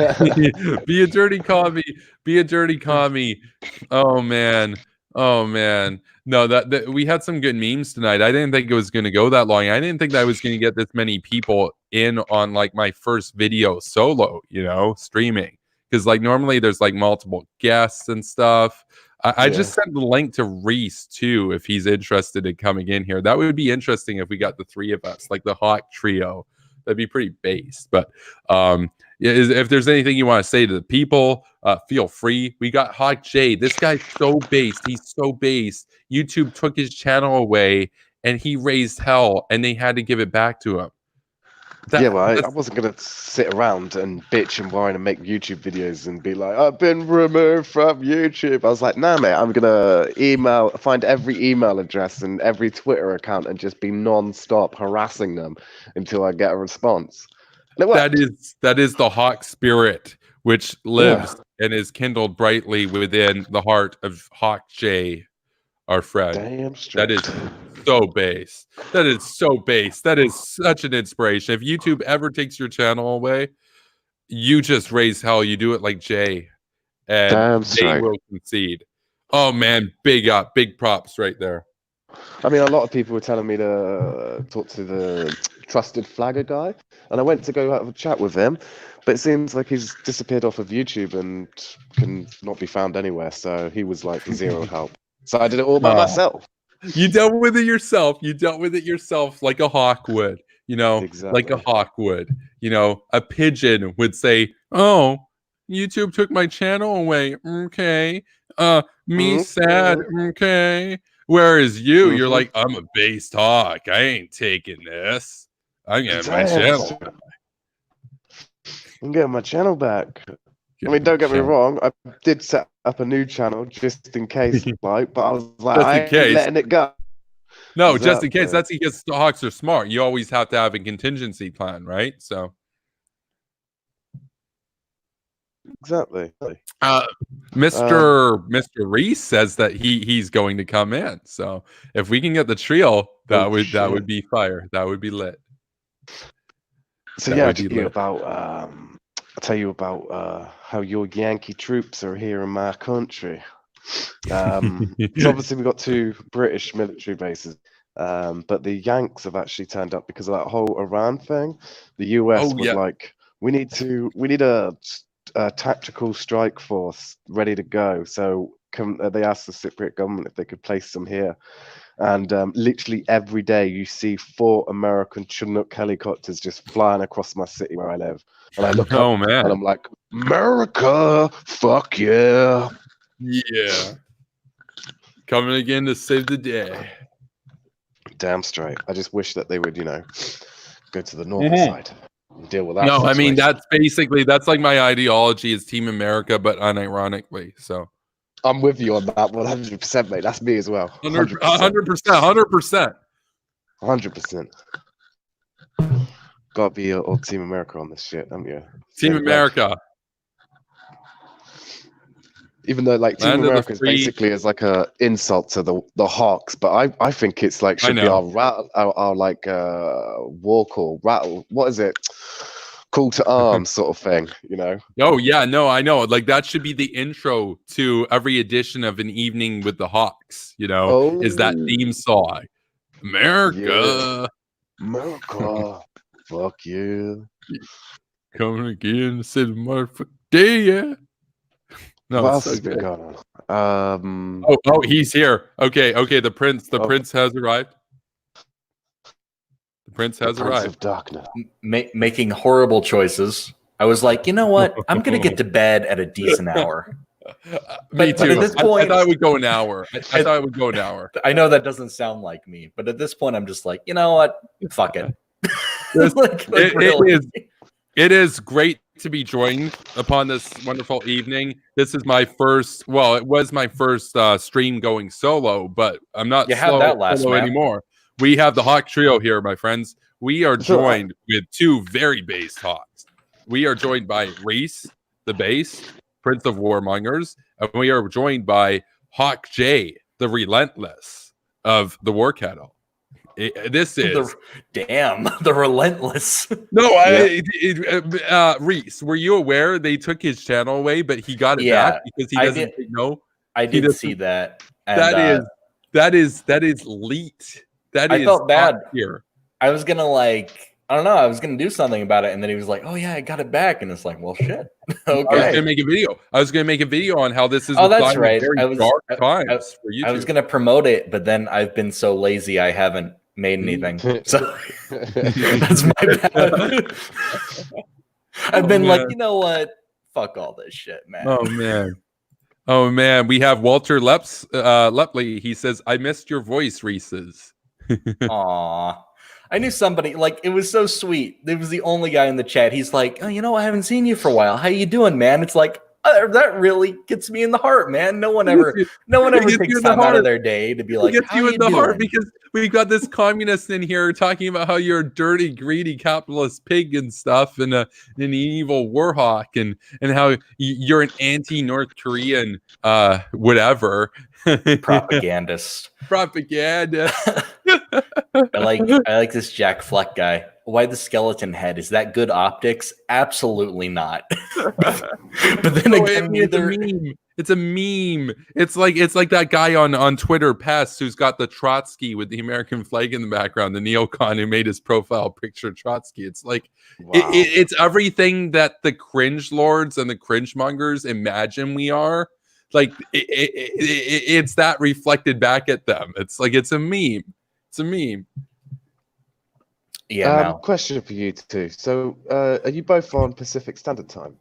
Be a dirty commie. Be a dirty commie. Oh man. No, that we had some good memes tonight. I didn't think it was going to go that long. I didn't think that I was going to get this many people in on like my first video solo, streaming. Because like normally there's like multiple guests and stuff. I just sent the link to Reese too, if he's interested in coming in here. That would be interesting if we got the three of us, like the Hawk trio. That'd be pretty based. But if there's anything you want to say to the people, feel free. We got Hawk J. This guy's so based. He's so based. YouTube took his channel away and he raised hell and they had to give it back to him. I wasn't going to sit around and bitch and whine and make YouTube videos and be like, I've been removed from YouTube. I was like, nah, mate, I'm going to find every email address and every Twitter account and just be non-stop harassing them until I get a response. And it worked. That is the Hawk spirit, which lives and is kindled brightly within the heart of Hawk J, our friend. Damn straight. That is so base. That is so base. That is such an inspiration. If YouTube ever takes your channel away, you just raise hell. You do it like Jay, and Jay will concede. Oh man, big props right there. I mean, a lot of people were telling me to talk to the trusted flagger guy, and I went to go have a chat with him, but it seems like he's disappeared off of YouTube and can not be found anywhere. So he was like zero help. So I did it all by myself. You dealt with it yourself. You dealt with it yourself like a hawk would, exactly. Like a hawk would. A pigeon would say, oh, YouTube took my channel away. Okay. Sad. Okay. Whereas you're like, I'm a based hawk. I ain't taking this. I'm getting my channel back. I'm getting my channel back. I mean, don't get me wrong. I did set up a new channel just in case, but I was like, I ain't letting it go. No, just in case. That's because the hawks are smart. You always have to have a contingency plan, right? So, exactly. Mr. Reese says that he's going to come in. So, if we can get the trio, that would be fire. That would be lit. So I'll tell you about how your Yankee troops are here in my country. So obviously we've got 2 British military bases, but the Yanks have actually turned up because of that whole Iran thing. The US was like, we need a tactical strike force ready to go. So they asked the Cypriot government if they could place some here. And literally every day you see 4 American Chinook helicopters just flying across my city where I live. And I look up man. and I'm like, America, fuck yeah. Yeah. Coming again to save the day. Damn straight. I just wish that they would, go to the northern side and deal with that. No, situation. I mean, that's like my ideology is Team America, but unironically. So I'm with you on that 100%, mate. That's me as well. 100%. 100%. 100%. Got to be all Team America on this shit, haven't you? Team America. Even though, like, Team America is basically as like a insult to the Hawks, but I think it's like should be our like war call, rattle. What is it? Call to arms sort of thing, Oh yeah, no, I know. Like that should be the intro to every edition of An Evening with the Hawks. Is that theme song? America, America, fuck you. Coming again to say the motherfucker day, yeah. No, what else has been going on? Oh, he's here. Okay. The prince has arrived. The prince has arrived. Of darkness. Making horrible choices. I was like, you know what? I'm gonna get to bed at a decent hour. Me too. But at this point, I thought it would go an hour. I thought it would go an hour. I know that doesn't sound like me, but at this point, I'm just like, you know what? Fuck it. It is great to be joined upon this wonderful evening. This is my first. Well, it was my first stream going solo, but I'm not solo anymore. We have the Hawk Trio here, my friends. We are joined with 2 very based Hawks. We are joined by Reese, the bass, Prince of Warmongers, and we are joined by Hawk J, the relentless of the War Kettle. This is the relentless. No, Reese, were you aware they took his channel away, but he got it back because he doesn't know? I did see that. And, that is leet. I felt bad here. I was gonna I don't know. I was gonna do something about it, and then he was like, "Oh yeah, I got it back," and it's like, "Well, shit." Okay. I was gonna make a video. On how this is. Oh, that's right. I was gonna promote it, but then I've been so lazy, I haven't made anything. So that's my bad. I've been like, you know what? Fuck all this shit, man. Oh man. We have Walter Lepley. He says, "I missed your voice, Reese's." Aw. I knew somebody, it was so sweet. It was the only guy in the chat. He's like, "Oh, I haven't seen you for a while. How you doing, man?" It's like, that really gets me in the heart, man. No one ever takes time out of their day to be like, "How you in the heart?" Because we got this communist in here talking about how you're a dirty, greedy capitalist pig and stuff, and an evil war hawk, and how you're an anti-North Korean whatever propagandist. I like this Jack Fleck guy. Why the skeleton head? Is that good optics? Absolutely not. But then again, it's a meme. It's like that guy on Twitter, Pest, who's got the Trotsky with the American flag in the background, the neocon who made his profile picture Trotsky. It's like it's everything that the cringe lords and the cringe mongers imagine we are. Like it's that reflected back at them. It's like it's a meme. It's a meme. Yeah. Question for you two. So, are you both on Pacific Standard Time?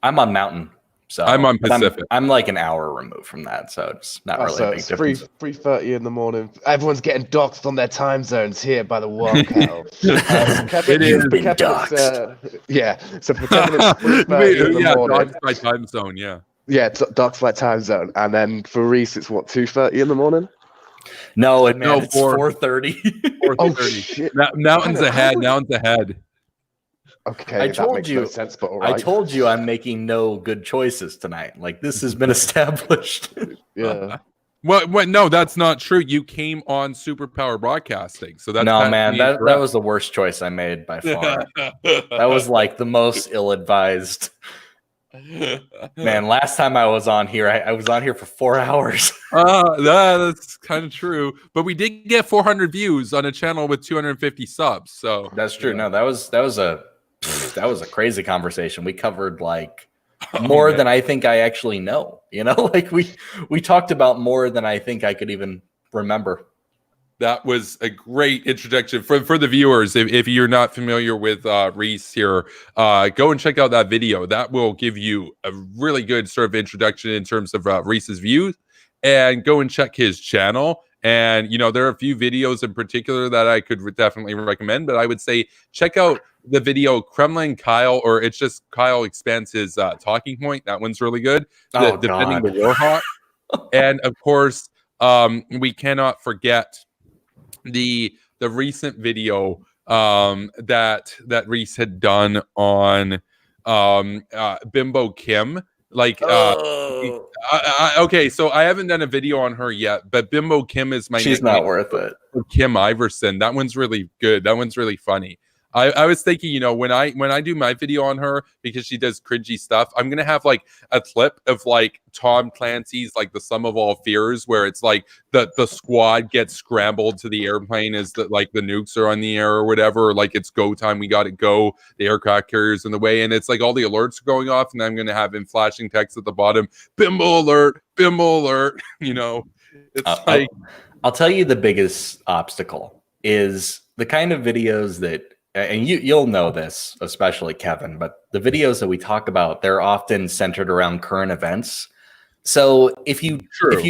I'm on Mountain, so I'm on Pacific. I'm like an hour removed from that, so it's not really a big difference. 3:30 in the morning. Everyone's getting doxed on their time zones here by the War Kettle. You've been doxed. Yeah. So for Kevin, it's 3:30 in the morning. Doxed by time zone. Yeah. Yeah, doxed by time zone, and then for Reese, it's what 2:30 in the morning. No, it's 4:30. 4:30. Oh shit! Mountains ahead. Okay, I told you. No sense, but all right. I told you I'm making no good choices tonight. Like this has been established. Yeah. What? No, that's not true. You came on Superpower Broadcasting, so that's man. That was the worst choice I made by far. That was like the most ill-advised. Man, last time I was on here, I was on here for 4 hours. That's kind of true. But we did get 400 views on a channel with 250 subs. So that's true. No, that was a crazy conversation. We covered like more than I think I actually know. You know, like we talked about more than I think I could even remember. That was a great introduction for the viewers. If you're not familiar with Reese here, go and check out that video. That will give you a really good sort of introduction in terms of Reese's views. And go and check his channel. And, you know, there are a few videos in particular that I could definitely recommend. But I would say check out the video Kremlin Kyle, or it's just Kyle expands his talking point. That one's really good. Defending the Warhawk. And, of course, we cannot forget the recent video that Reese had done on Bimbo Kim. Like okay, so I haven't done a video on her yet, but Bimbo Kim is my she's not worth it. Kim Iverson. That one's really good. That one's really funny. I was thinking, you know, when I do my video on her, because she does cringy stuff, I'm gonna have like a clip of like Tom Clancy's like The Sum of All Fears, where it's like the squad gets scrambled to the airplane as the like the nukes are on the air or whatever, or like it's go time, we gotta go, the aircraft carrier's in the way, and it's like all the alerts are going off, and I'm gonna have in flashing text at the bottom, bimbo alert, you know. It's like I'll tell you the biggest obstacle is the kind of videos that, and you'll know this, especially Kevin, but the videos that we talk about, they're often centered around current events. So if you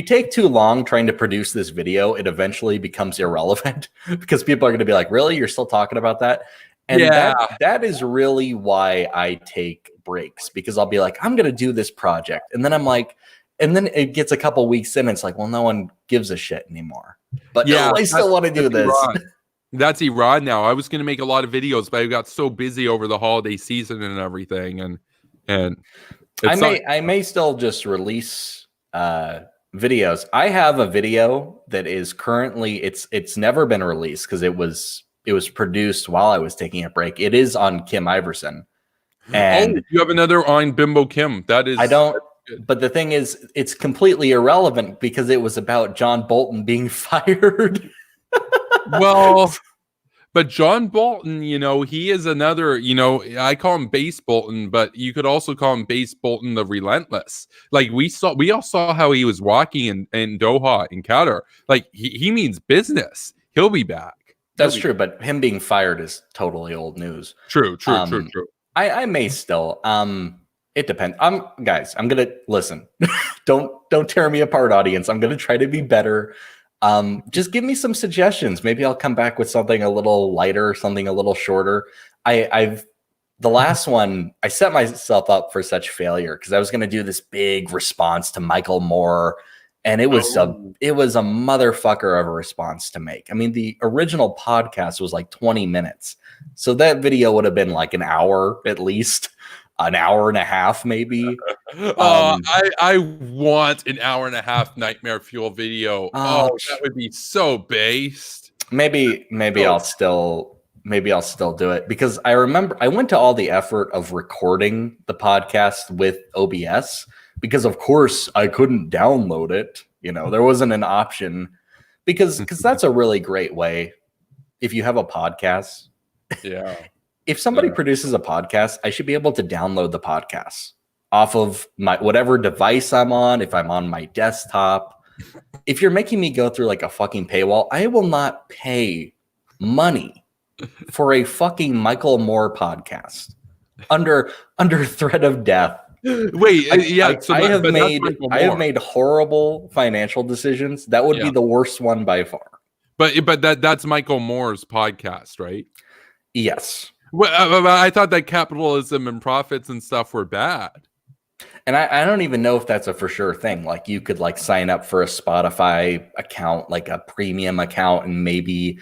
take too long trying to produce this video, it eventually becomes irrelevant because people are going to be like, really? You're still talking about that? And that is really why I take breaks, because I'll be like, I'm going to do this project. And then I'm like, and then it gets a couple weeks in, and it's like, well, no one gives a shit anymore. But no, I still want to do this. That's Iran now. I was going to make a lot of videos, but I got so busy over the holiday season and everything, and I may still just release videos. I have a video that is currently it's never been released because it was produced while I was taking a break. It is on Kim Iverson, and you have another on Bimbo Kim. That is, I don't. But the thing is, it's completely irrelevant because it was about John Bolton being fired. Well, but John Bolton, you know, he is another, you know, I call him Base Bolton, but you could also call him Base Bolton the Relentless. Like we all saw how he was walking in Doha in Qatar. Like he means business. He'll be back. That's true, but him being fired is totally old news. True. I may still. It depends. Guys, I'm gonna listen. Don't tear me apart, audience. I'm gonna try to be better. Just give me some suggestions. Maybe I'll come back with something a little lighter, something a little shorter. The last one, I set myself up for such failure because I was going to do this big response to Michael Moore, and it was a motherfucker of a response to make. I mean, the original podcast was like 20 minutes, so that video would have been like an hour at least. An hour and a half, maybe. I want an hour and a half Nightmare Fuel video. That would be so based. Maybe I'll still do it because I remember I went to all the effort of recording the podcast with OBS because of course I couldn't download it. You know, there wasn't an option because that's a really great way if you have a podcast. Yeah. If somebody produces a podcast, I should be able to download the podcast off of my whatever device I'm on, if I'm on my desktop. If you're making me go through like a fucking paywall, I will not pay money for a fucking Michael Moore podcast under threat of death. Wait, I have made horrible financial decisions. That would be the worst one by far. But that's Michael Moore's podcast, right? Yes. Well, I thought that capitalism and profits and stuff were bad. And I don't even know if that's a for sure thing. Like you could like sign up for a Spotify account, like a premium account, and maybe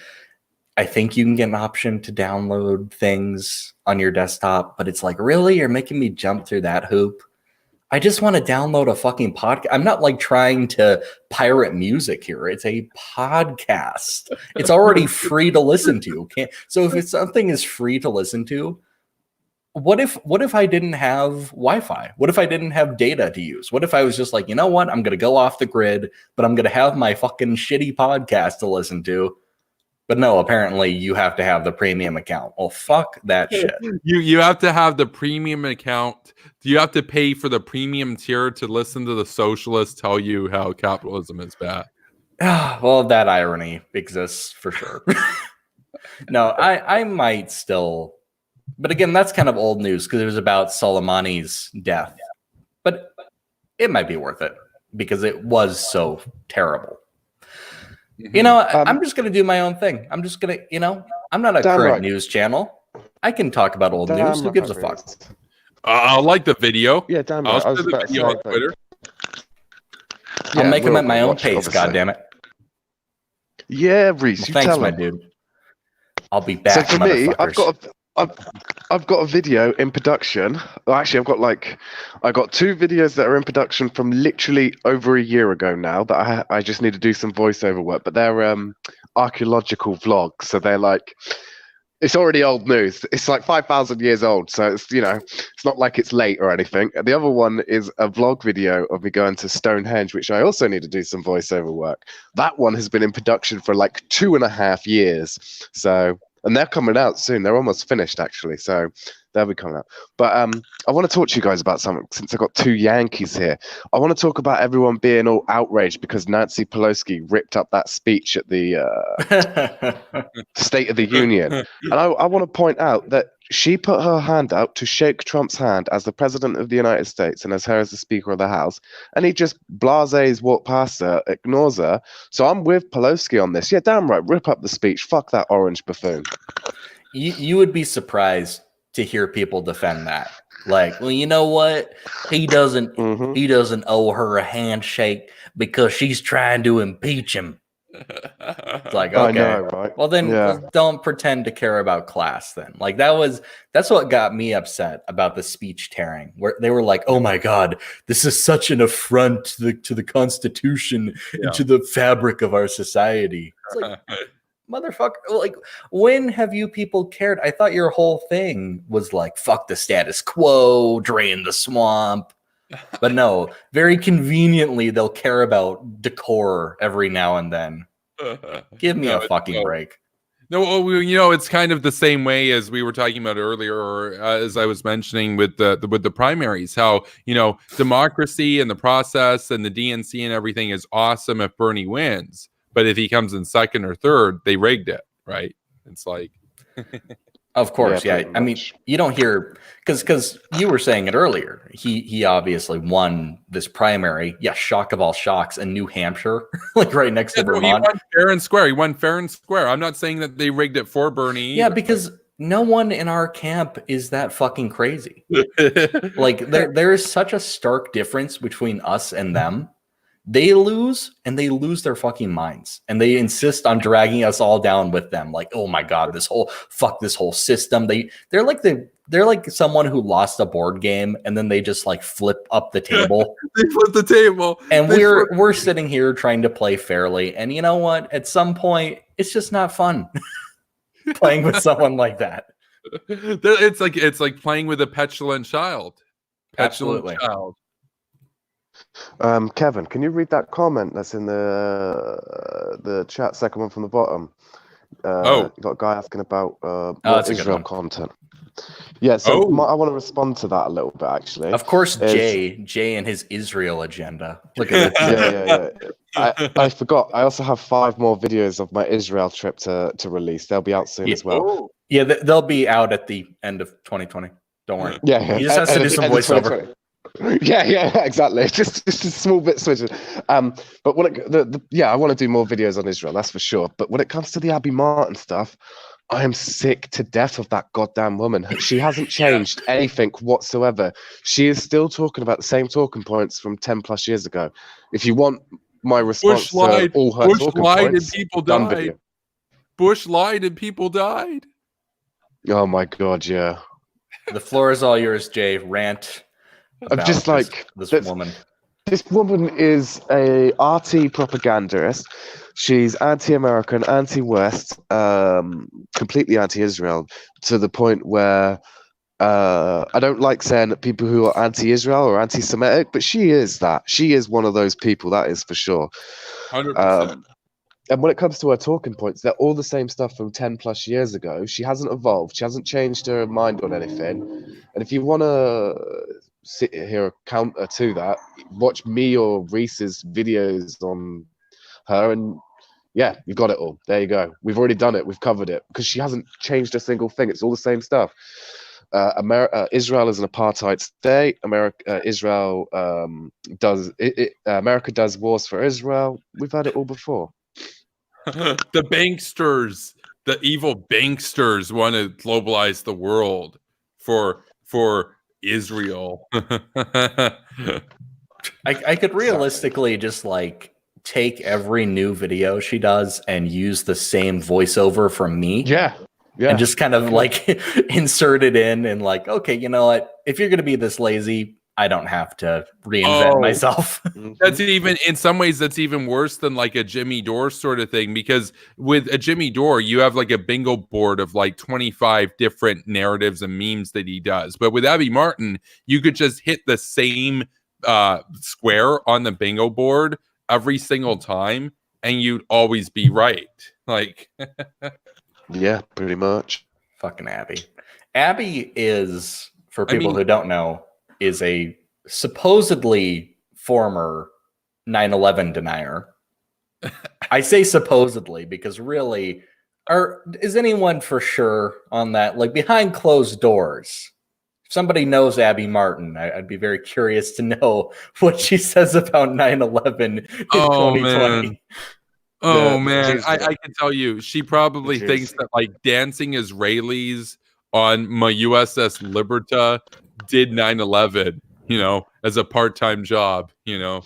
I think you can get an option to download things on your desktop. But it's like, really? You're making me jump through that hoop? I just want to download a fucking podcast. I'm not like trying to pirate music here. It's a podcast. It's already free to listen to. So if something is free to listen to, what if I didn't have Wi-Fi? What if I didn't have data to use? What if I was just like, you know what? I'm going to go off the grid, but I'm going to have my fucking shitty podcast to listen to. But no, apparently you have to have the premium account. Well, fuck that shit. You have to have the premium account. You have to pay for the premium tier to listen to the socialists tell you how capitalism is bad. Well, that irony exists for sure. No, I might still, but again, that's kind of old news because it was about Soleimani's death. But it might be worth it because it was so terrible. You know, I'm just going to do my own thing. I'm just going to, I'm not a current news channel. I can talk about old news. Who gives a fuck? I'll like the video. Yeah, damn I'll right. share the video on Twitter. I'll make them at my own pace, goddammit. Yeah, Reese, you thanks, tell my him. Dude. I'll be back. So for me, I've got a video in production. Well, actually, I got 2 videos that are in production from literally over a year ago now that I just need to do some voiceover work. But they're archaeological vlogs, so they're like, it's already old news. It's like 5,000 years old, so it's it's not like it's late or anything. And the other one is a vlog video of me going to Stonehenge, which I also need to do some voiceover work. That one has been in production for like 2.5 years. So. And they're coming out soon. They're almost finished, actually. So they'll be coming out. But I want to talk to you guys about something since I've got 2 Yankees here. I want to talk about everyone being all outraged because Nancy Pelosi ripped up that speech at the State of the Union. And I want to point out that she put her hand out to shake Trump's hand as the president of the United States and as her as the Speaker of the House. And he just blases walked past her, ignores her. So I'm with Pelosi on this. Yeah, damn right. Rip up the speech. Fuck that orange buffoon. You would be surprised to hear people defend that. Like, well, you know what? He doesn't owe her a handshake because she's trying to impeach him. It's like, okay, I know, right? Well, then don't pretend to care about class then. Like that's what got me upset about the speech tearing, where they were like, oh my God, this is such an affront to the Constitution and to the fabric of our society. It's like, motherfucker, like, when have you people cared? I thought your whole thing was like, fuck the status quo, drain the swamp. But no, very conveniently, they'll care about decor every now and then. Give me a fucking break. No, it's kind of the same way as we were talking about earlier, or as I was mentioning with the primaries, how, democracy and the process and the DNC and everything is awesome if Bernie wins. But if he comes in second or third, they rigged it, right? It's like... Of course, yeah. I mean, you don't hear because you were saying it earlier. He obviously won this primary. Yeah, shock of all shocks in New Hampshire, like right next to Vermont. He won fair and square. He won fair and square. I'm not saying that they rigged it for Bernie. Yeah, because no one in our camp is that fucking crazy. Like there is such a stark difference between us and them. They lose and they lose their fucking minds and they insist on dragging us all down with them. Like, oh my God, this whole system. They're like someone who lost a board game and then they just like flip up the table. They flip the table. And we're sitting here trying to play fairly. And you know what? At some point, it's just not fun playing with someone like that. It's like playing with a petulant child. Absolutely. Child. Kevin, can you read that comment that's in the chat, second one from the bottom? You got a guy asking about Israel content. Yeah, so I want to respond to that a little bit, actually. Of course, Jay and his Israel agenda. Look at it. I forgot. I also have 5 more videos of my Israel trip to release. They'll be out soon as well. Yeah, they'll be out at the end of 2020. Don't worry. Yeah. He just has to do some voiceover. Yeah, exactly. Just a small bit switching. But when I want to do more videos on Israel, that's for sure. But when it comes to the Abby Martin stuff, I am sick to death of that goddamn woman. She hasn't changed anything whatsoever. She is still talking about the same talking points from 10 plus years ago. If you want my response to all her talking points, and people died. Bush lied and people died. Oh my God, yeah. The floor is all yours, Jay. Rant. I'm just like this woman. This woman is a RT propagandist. She's anti-American, anti-West, completely anti-Israel, to the point where I don't like saying that people who are anti-Israel or anti-Semitic, but she is that. She is one of those people, that is for sure. 100%. And when it comes to her talking points, they're all the same stuff from 10 plus years ago. She hasn't evolved. She hasn't changed her mind on anything. And if you want to hear a counter to that, watch me or Reese's videos on her, and yeah, you got it all. There you go. We've already done it. We've covered it because she hasn't changed a single thing. It's all the same stuff. Israel is an apartheid state. Israel America does wars for Israel. We've had it all before. The banksters, the evil banksters, want to globalize the world for Israel. I could realistically just like take every new video she does and use the same voiceover from me. Yeah. And just kind of like insert it in and like, okay, you know what? If you're going to be this lazy, I don't have to reinvent myself. That's even, in some ways, that's even worse than like a Jimmy Dore sort of thing, because with a Jimmy Dore, you have like a bingo board of like 25 different narratives and memes that he does. But with Abby Martin, you could just hit the same square on the bingo board every single time, and you'd always be right. Like, yeah, pretty much. Fucking Abby. Abby is, for people who don't know, is a supposedly former 9/11 denier. I say supposedly because really, is anyone for sure on that? Like behind closed doors, if somebody knows Abby Martin, I'd be very curious to know what she says about 9/11 in 2020. Man. Oh man, I can tell you, she probably thinks that like dancing Israelis on my USS Liberta did 9/11, you know, as a part-time job. You know,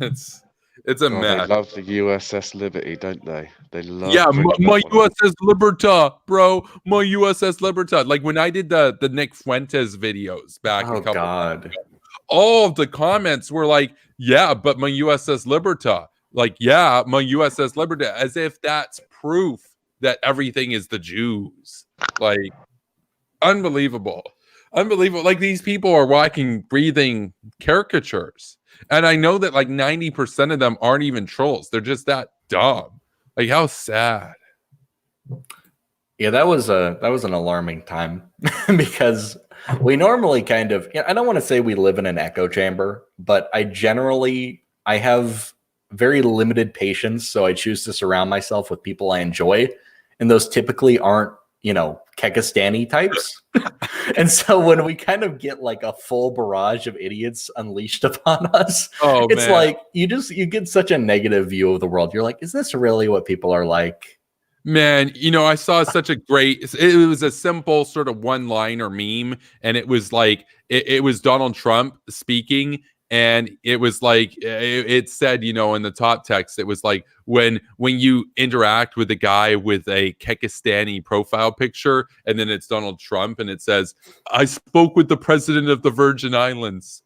it's a mess. They love the USS Liberty, don't they? They love. Yeah, my USS Liberta, bro, my USS Liberta. Like when I did the Nick Fuentes videos back a couple times ago, all of the comments were like, "Yeah, but my USS Liberta." Like, yeah, my USS Liberta, as if that's proof that everything is the Jews. Like, unbelievable. Like, these people are walking, breathing caricatures. And I know that like 90% of them aren't even trolls. They're just that dumb. Like, how sad. Yeah, that was an alarming time because we normally kind of, I don't want to say we live in an echo chamber, but I have very limited patience, so I choose to surround myself with people I enjoy, and those typically aren't, you know, Kekistani types. And so when we kind of get like a full barrage of idiots unleashed upon us, it's like you get such a negative view of the world. You're like, is this really what people are like? Man, you know, I saw such a great, it was a simple sort of one-liner meme, and it was like, it was Donald Trump speaking. And it was like, it said, you know, in the top text, it was like, when you interact with a guy with a Kekistani profile picture, and then it's Donald Trump, and it says, I spoke with the president of the Virgin Islands.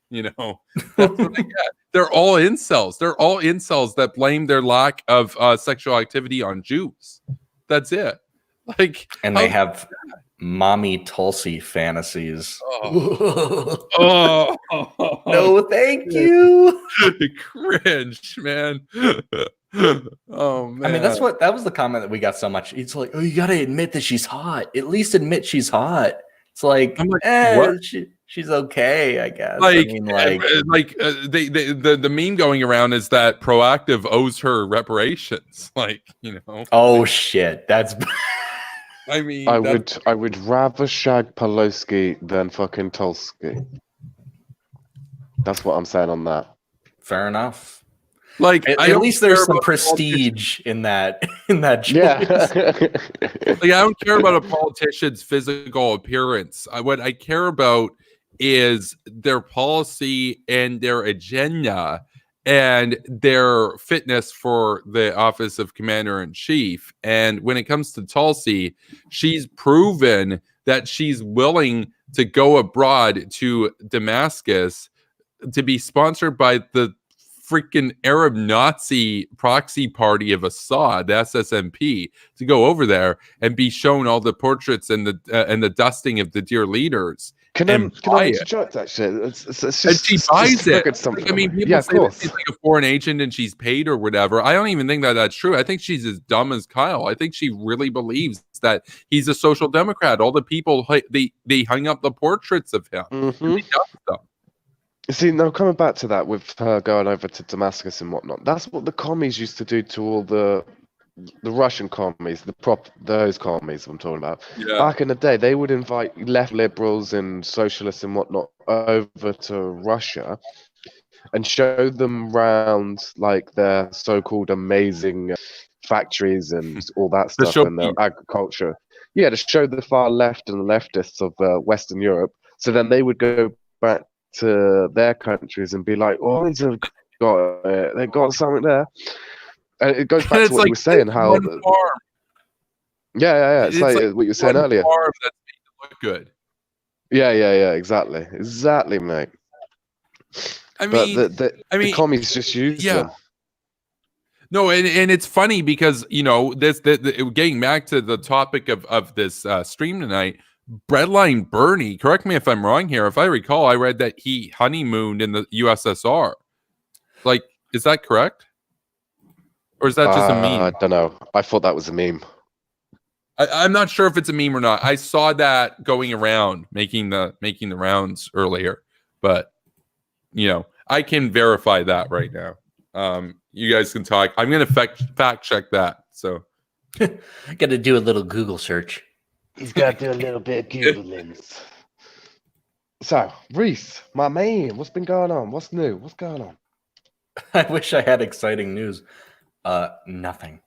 You know, that's what I get. They're all incels. They're all incels that blame their lack of sexual activity on Jews. That's it. Like, and they have mommy Tulsi fantasies. Oh. No, thank you. Cringe, man. Oh man. I mean, that was the comment that we got so much. It's like, oh, you gotta admit that she's hot. At least admit she's hot. It's like, what? She's okay, I guess. Like, I mean, the meme going around is that Proactive owes her reparations. Like, you know. Oh shit, that's. I mean, I would rather shag Pelosi than fucking Tulsi. That's what I'm saying on that. Fair enough. Like, at least there's some prestige in that. Choice. Yeah. Like, I don't care about a politician's physical appearance. What I care about is their policy and their agenda and their fitness for the office of commander-in-chief. And when it comes to Tulsi, she's proven that she's willing to go abroad to Damascus to be sponsored by the freaking Arab Nazi proxy party of Assad, the SSMP, to go over there and be shown all the portraits and the dusting of the dear leaders. Can I interject? Actually, it's and just, she buys it. something. I mean, people yeah, say that she's like a foreign agent and she's paid or whatever. I don't even think that that's true. I think she's as dumb as Kyle. I think she really believes that he's a social democrat. All the people they hung up the portraits of him. Mm-hmm. See, now coming back to that with her going over to Damascus and whatnot, that's what the commies used to do to all the Russian commies, those commies I'm talking about. Yeah. Back in the day, they would invite left liberals and socialists and whatnot over to Russia and show them around like their so-called amazing factories and all that stuff and their agriculture. Yeah, to show the far left and the leftists of Western Europe. So then they would go back to their countries and be like, "Oh, they've got something there." And it goes back to what you were saying, how yeah. It's like what you were saying earlier. Farm that's made to look good. Yeah. Exactly, mate. I mean, the commies just use them. No, and it's funny because getting back to the topic of this stream tonight. Breadline Bernie, correct me if I'm wrong here. If I recall, I read that he honeymooned in the USSR. Like, is that correct? Or is that just a meme? I don't know. I thought that was a meme. I'm not sure if it's a meme or not. I saw that going around, making the rounds earlier, but I can verify that right now. You guys can talk. I'm gonna fact check that. So, got to do a little Google search. He's got to do a little bit of Googling. So, Reese, my man, what's been going on? What's new? What's going on? I wish I had exciting news. Nothing.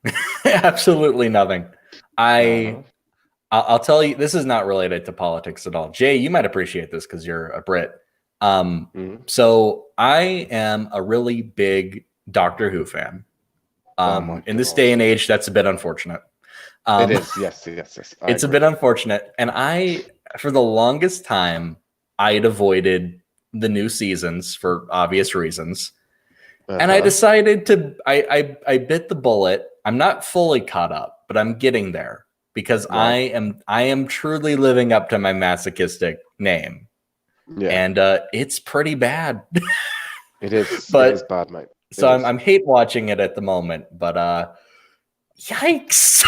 Absolutely nothing. I'll tell you, this is not related to politics at all. Jay, you might appreciate this because you're a Brit. So I am a really big Doctor Who fan. In this day and age, that's a bit unfortunate. It is, yes. It's a bit unfortunate. And for the longest time, I had avoided the new seasons for obvious reasons. And I decided I bit the bullet. I'm not fully caught up, but I'm getting there because I am truly living up to my masochistic name. Yeah. And it's pretty bad. It is. It is bad, mate. So I'm hate watching it at the moment, but yikes.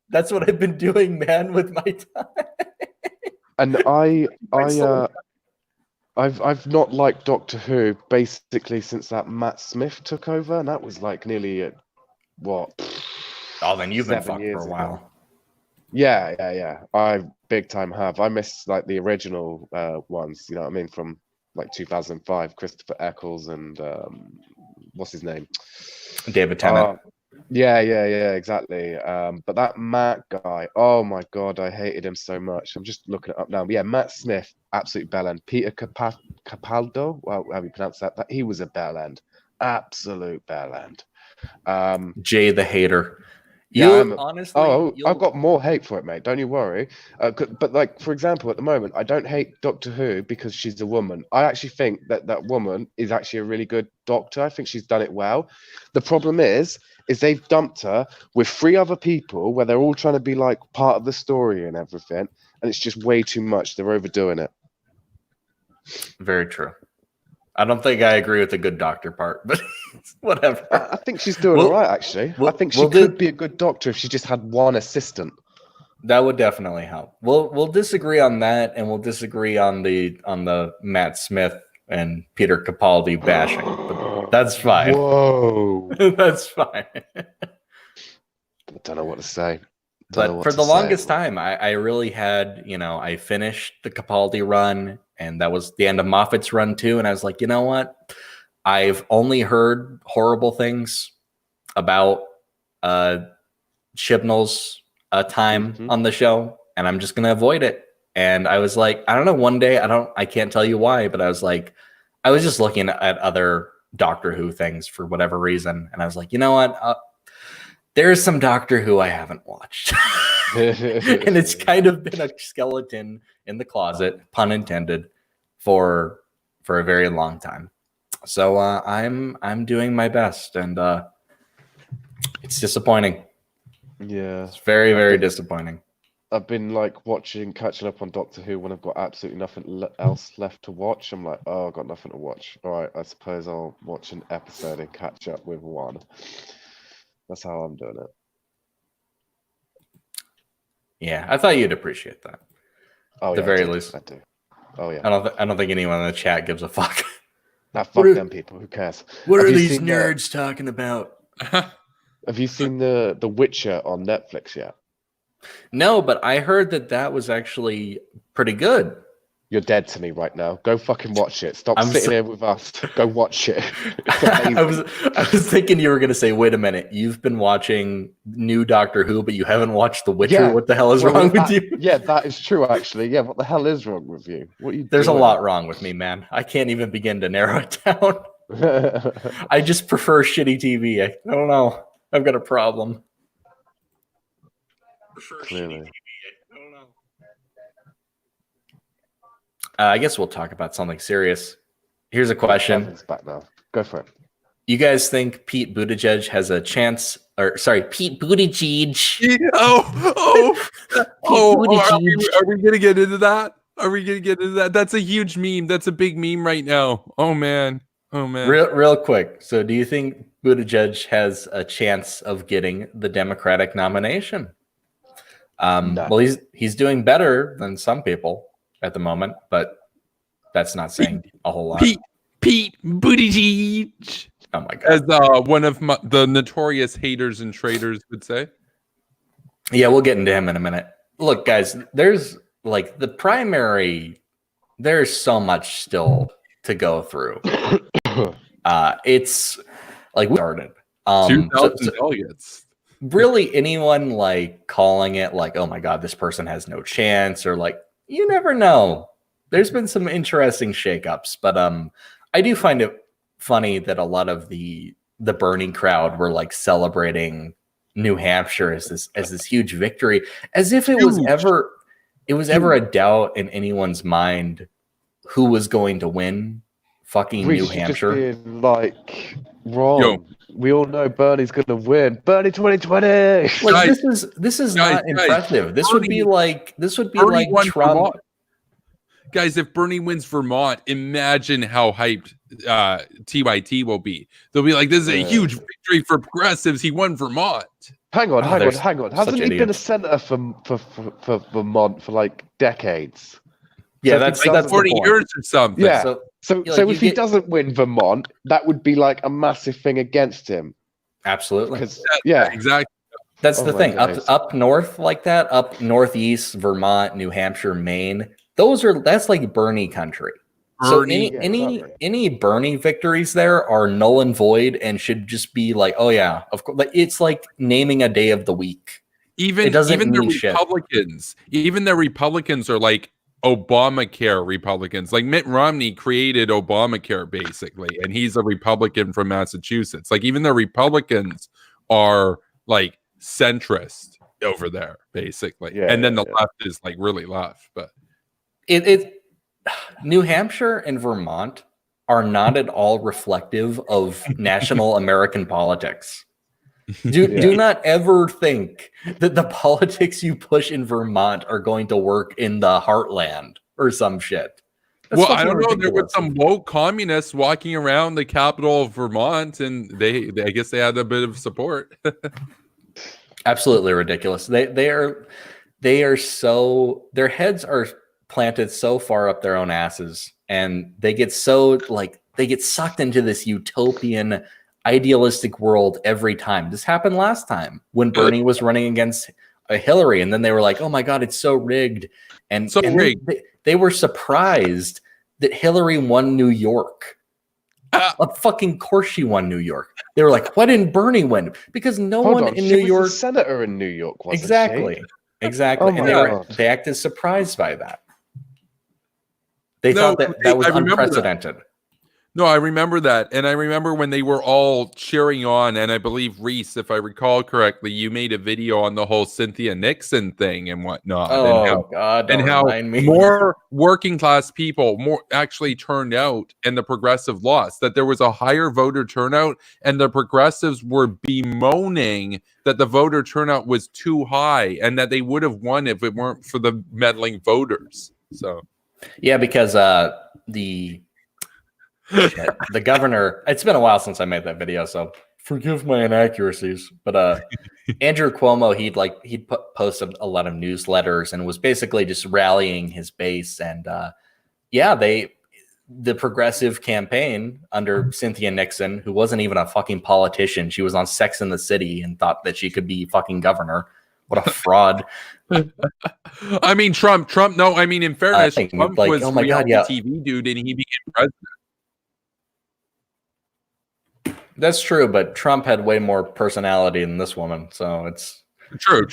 That's what I've been doing, man, with my time. And I've not liked Doctor Who basically since that Matt Smith took over, and that was like nearly what? Oh, then you've been fucked for a while. Ago. Yeah. I big time have. I miss like the original ones. You know what I mean? From like 2005, Christopher Eccles and what's his name? David Tennant. Yeah, exactly. But that Matt guy, oh my god, I hated him so much. I'm just looking it up now. But yeah, Matt Smith, absolute bell end. Peter Capaldo, well, how do you pronounce that? He was a bell end, absolute bell end. Jay the hater. Honestly, I've got more hate for it, mate. Don't you worry. But like, for example, at the moment, I don't hate Doctor Who because she's a woman. I actually think that woman is actually a really good doctor. I think she's done it well. The problem is they've dumped her with 3 other people where they're all trying to be like part of the story and everything, and it's just way too much. They're overdoing it. Very true. I don't think I agree with the good doctor part, but whatever. I think she's doing all right, actually. I think she could be a good doctor if she just had one assistant. That would definitely help. We'll disagree on that, and we'll disagree on the Matt Smith and Peter Capaldi bashing. But that's fine. Whoa, that's fine. I don't know what to say. But for the longest time, I really had, I finished the Capaldi run, and that was the end of Moffat's run too. And I was like, you know what? I've only heard horrible things about Chibnall's time on the show, and I'm just gonna avoid it. And I was like, I don't know. One day, I can't tell you why, but I was like, I was just looking at other Doctor Who things for whatever reason, and I was like, you know what? There's some Doctor Who I haven't watched. And it's kind of been a skeleton in the closet, pun intended, for a very long time. So I'm doing my best, and it's disappointing. Yeah, it's very, very disappointing. I've been like catching up on Doctor Who when I've got absolutely nothing else left to watch. I'm like, oh, I've got nothing to watch. All right, I suppose I'll watch an episode and catch up with one. That's how I'm doing it. Yeah, I thought you'd appreciate that. Oh, At the very least, I do. Oh yeah. I don't think anyone in the chat gives a fuck. Nah, fuck them people. Who cares? What are these nerds talking about? Have you seen the Witcher on Netflix yet? No, but I heard that was actually pretty good. You're dead to me right now. Go fucking watch it. Stop sitting here with us. Go watch it. I was thinking you were going to say, wait a minute, you've been watching new Doctor Who, but you haven't watched The Witcher. Yeah. What the hell is wrong with you? Yeah, that is true, actually. Yeah, what the hell is wrong with you? What are you There's doing? A lot wrong with me, man. I can't even begin to narrow it down. I just prefer shitty TV. I don't know. I've got a problem. Clearly. I guess we'll talk about something serious. Here's a question. Kevin's back now. Go for it. You guys think Pete Buttigieg has a chance? Or sorry, Pete Buttigieg. Are we gonna get into that? Are we gonna get into that? That's a huge meme. That's a big meme right now. Oh man. Real quick. So, do you think Buttigieg has a chance of getting the Democratic nomination? No. Well, he's doing better than some people at the moment, but that's not saying a whole lot. Pete Buttigieg. Oh my god! As one of the notorious haters and traitors would say. Yeah, we'll get into him in a minute. Look, guys, there's like the primary. There's so much still to go through. It's like we started. 2,000 delegates. Really, anyone like calling it like, oh my god, this person has no chance, or like, you never know. There's been some interesting shakeups, but I do find it funny that a lot of the Bernie crowd were like celebrating New Hampshire as this huge victory, as if it was ever a doubt in anyone's mind who was going to win fucking New Hampshire. Just being, like, wrong. Yo. We all know Bernie's gonna win. Bernie 2020. Like this is not impressive. This would be like Trump. Guys, if Bernie wins Vermont, imagine how hyped TYT will be. They'll be like, this is a huge victory for progressives. He won Vermont. Hang on. Hasn't he been a senator for Vermont for like decades? Yeah, that's 40 years or something. Yeah. So if he doesn't win Vermont, that would be like a massive thing against him. Absolutely. Exactly. That's the thing. Up north like that, up northeast, Vermont, New Hampshire, Maine. That's like Bernie country. Bernie, so any Bernie victories there are null and void and should just be like, oh yeah, of course. Like it's like naming a day of the week. Even the Republicans are like Obamacare Republicans. Like Mitt Romney created Obamacare basically, and he's a Republican from Massachusetts. Like even the Republicans are like centrist over there basically, and then the left is like really left. But New Hampshire and Vermont are not at all reflective of national American politics. Do not ever think that the politics you push in Vermont are going to work in the heartland or some shit. That's I don't know. There were some woke communists walking around the capital of Vermont, and I guess they had a bit of support. Absolutely ridiculous. They are so, their heads are planted so far up their own asses, and they get sucked into this utopian idealistic world every time. This happened last time when Bernie was running against Hillary, and then they were like, oh my god, it's so rigged, and they were surprised that Hillary won New York. Of fucking course she won New York. They were like, why didn't Bernie win? Because in New York, a senator in New York, wasn't exactly. Oh and they acted surprised by that. They thought that was unprecedented. No, I remember that. And I remember when they were all cheering on. And I believe, Reese, if I recall correctly, you made a video on the whole Cynthia Nixon thing and whatnot. Oh, God, don't remind me. More working class people more actually turned out and the progressive lost. That there was a higher voter turnout and the progressives were bemoaning that the voter turnout was too high and that they would have won if it weren't for the meddling voters. So, yeah, because the governor, it's been a while since I made that video, so forgive my inaccuracies, but Andrew Cuomo, he'd posted a lot of newsletters and was basically just rallying his base. And the progressive campaign under Cynthia Nixon, who wasn't even a fucking politician, she was on Sex and the City and thought that she could be fucking governor. What a fraud. I mean, Trump, no, I mean, in fairness, Trump was oh my God, TV dude and he became president. That's true, but Trump had way more personality than this woman, so it's true.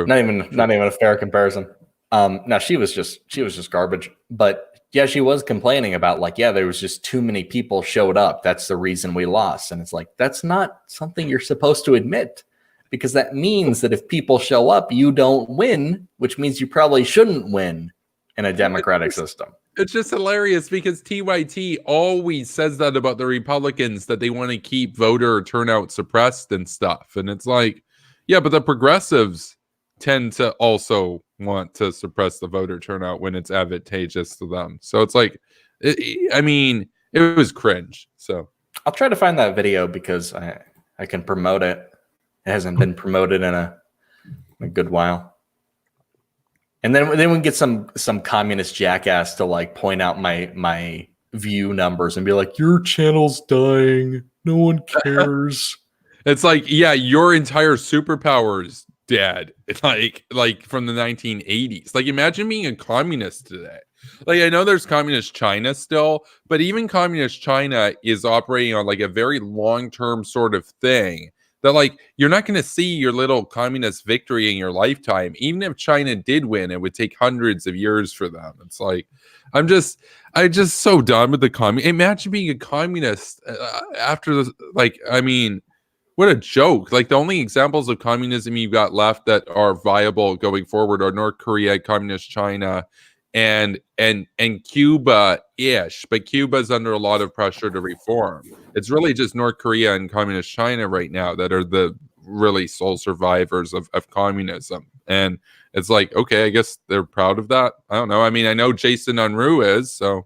Not even a fair comparison. Now she was just garbage, but yeah, she was complaining about there was just too many people showed up. That's the reason we lost, and it's like that's not something you're supposed to admit, because that means that if people show up, you don't win, which means you probably shouldn't win in a democratic system. It's just hilarious because TYT always says that about the Republicans, that they want to keep voter turnout suppressed and stuff. And it's like, yeah, but the progressives tend to also want to suppress the voter turnout when it's advantageous to them. So it's like, it was cringe. So I'll try to find that video because I can promote it. It hasn't been promoted in a good while. And then we get some communist jackass to point out my view numbers and be like, your channel's dying. No one cares. It's like, yeah, your entire superpower's dead. It's like from the 1980s. Like, imagine being a communist today. Like, I know there's communist China still, but even communist China is operating on a very long-term sort of thing. That you're not going to see your little communist victory in your lifetime. Even if China did win, it would take hundreds of years for them. It's like, I'm just so done with the communist. Imagine being a communist after this. What a joke. The only examples of communism you've got left that are viable going forward are North Korea, communist China, and Cuba-ish, but Cuba's under a lot of pressure to reform. It's really just North Korea and communist China right now that are the really sole survivors of communism. And it's like, okay, I guess they're proud of that. I don't know. I mean, I know Jason Unruh is, so.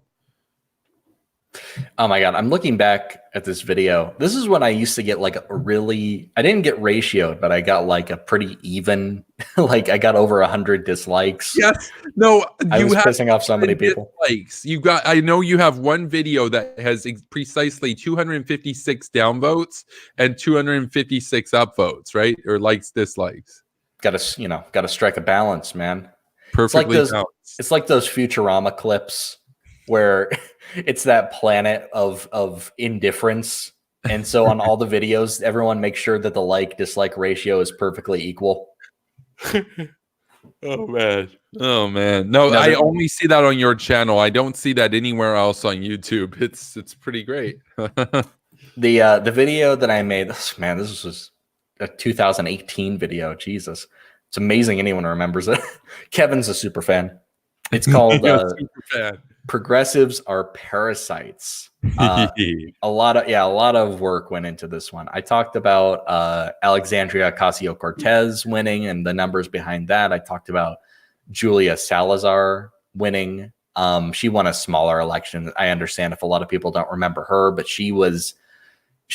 Oh my God, I'm looking back at this video. This is when I used to get I didn't get ratioed, but I got a pretty even, I got over 100 dislikes. Yes. No, I was pissing off so many people. Dislikes. I know you have one video that has precisely 256 downvotes and 256 upvotes, right? Or likes, dislikes. Got to strike a balance, man. Perfectly balanced. It's like those Futurama clips where it's that planet of indifference. And so on all the videos, everyone makes sure that the like-dislike ratio is perfectly equal. Oh, man. No, I only see that on your channel. I don't see that anywhere else on YouTube. It's pretty great. The video that I made, this was a 2018 video. Jesus. It's amazing anyone remembers it. Kevin's a super fan. It's called super fan. Progressives Are Parasites. A lot of work went into this one. I talked about Alexandria Ocasio-Cortez winning and the numbers behind that. I talked about Julia Salazar winning. She won a smaller election. I understand if a lot of people don't remember her, but she was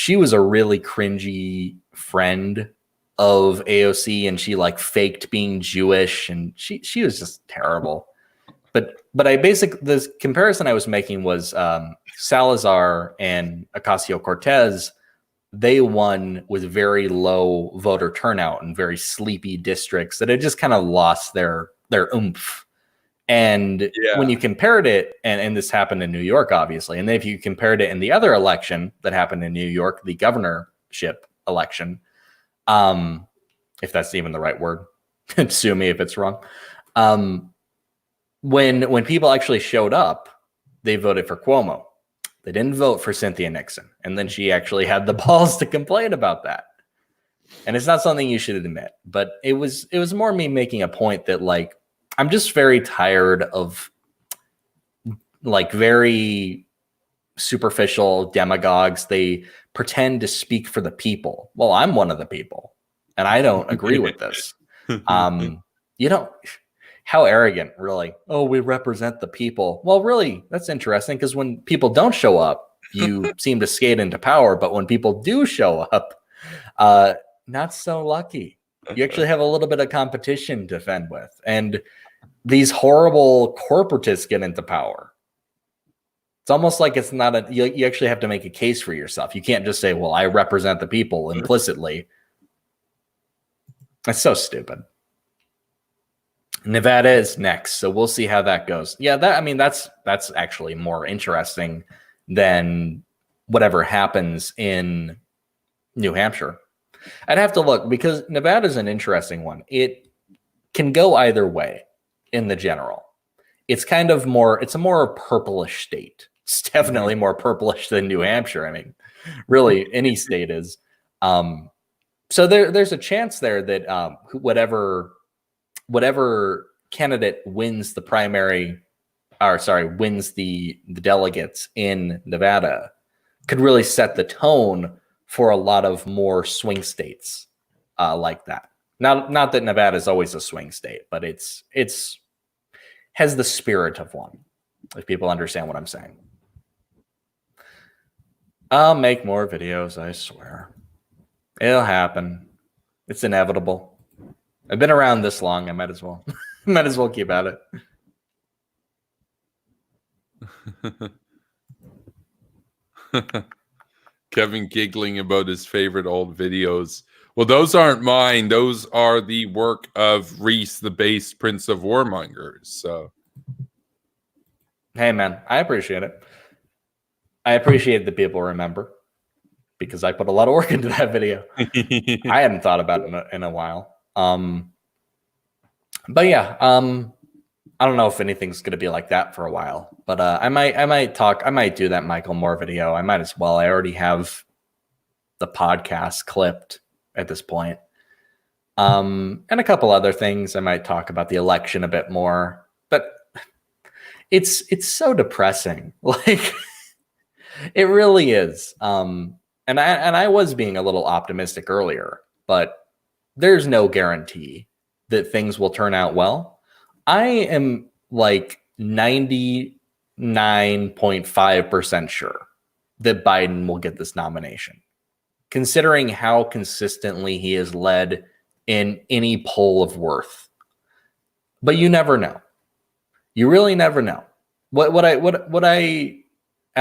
a really cringy friend of AOC, and she faked being Jewish, and she was just terrible. But the comparison I was making was Salazar and Ocasio-Cortez. They won with very low voter turnout and very sleepy districts that had just kind of lost their oomph. And when you compared it, and this happened in New York, obviously, and then if you compared it in the other election that happened in New York, the governorship election, if that's even the right word, sue me if it's wrong. When people actually showed up, they voted for Cuomo. They didn't vote for Cynthia Nixon. And then she actually had the balls to complain about that. And it's not something you should admit, but it was more me making a point that, like, I'm just very tired of, like, very superficial demagogues. They pretend to speak for the people. Well, I'm one of the people, and I don't agree with this. You don't. How arrogant, really. Oh, we represent the people. Well, really, that's interesting, because when people don't show up, you seem to skate into power. But when people do show up, not so lucky. You actually have a little bit of competition to fend with. And these horrible corporatists get into power. It's almost like it's not you actually have to make a case for yourself. You can't just say, well, I represent the people implicitly. That's so stupid. Nevada is next, so we'll see how that goes. Yeah, that's actually more interesting than whatever happens in New Hampshire. I'd have to look, because Nevada's an interesting one. It can go either way in the general. It's kind of it's a more purplish state. It's definitely more purplish than New Hampshire. I mean, really, any state is. So there's a chance there that whatever candidate wins the primary, wins the delegates in Nevada, could really set the tone for a lot of more swing states like that. Not that Nevada is always a swing state, but it's has the spirit of one, if people understand what I'm saying. I'll make more videos, I swear. It'll happen. It's inevitable. I've been around this long, I might as well keep at it. Kevin giggling about his favorite old videos. Well, those aren't mine. Those are the work of Reese, the base Prince of Warmongers. So, hey, man, I appreciate it. I appreciate that people remember, because I put a lot of work into that video. I hadn't thought about it in a while. But yeah, I don't know if anything's going to be like that for a while, but I might do that Michael Moore video. I might as well. I already have the podcast clipped at this point. And a couple other things. I might talk about the election a bit more, but it's so depressing. Like, it really is. And I was being a little optimistic earlier, but there's no guarantee that things will turn out well. I am like 99.5% sure that Biden will get this nomination, considering how consistently he has led in any poll of worth. But you never know. You really never know. And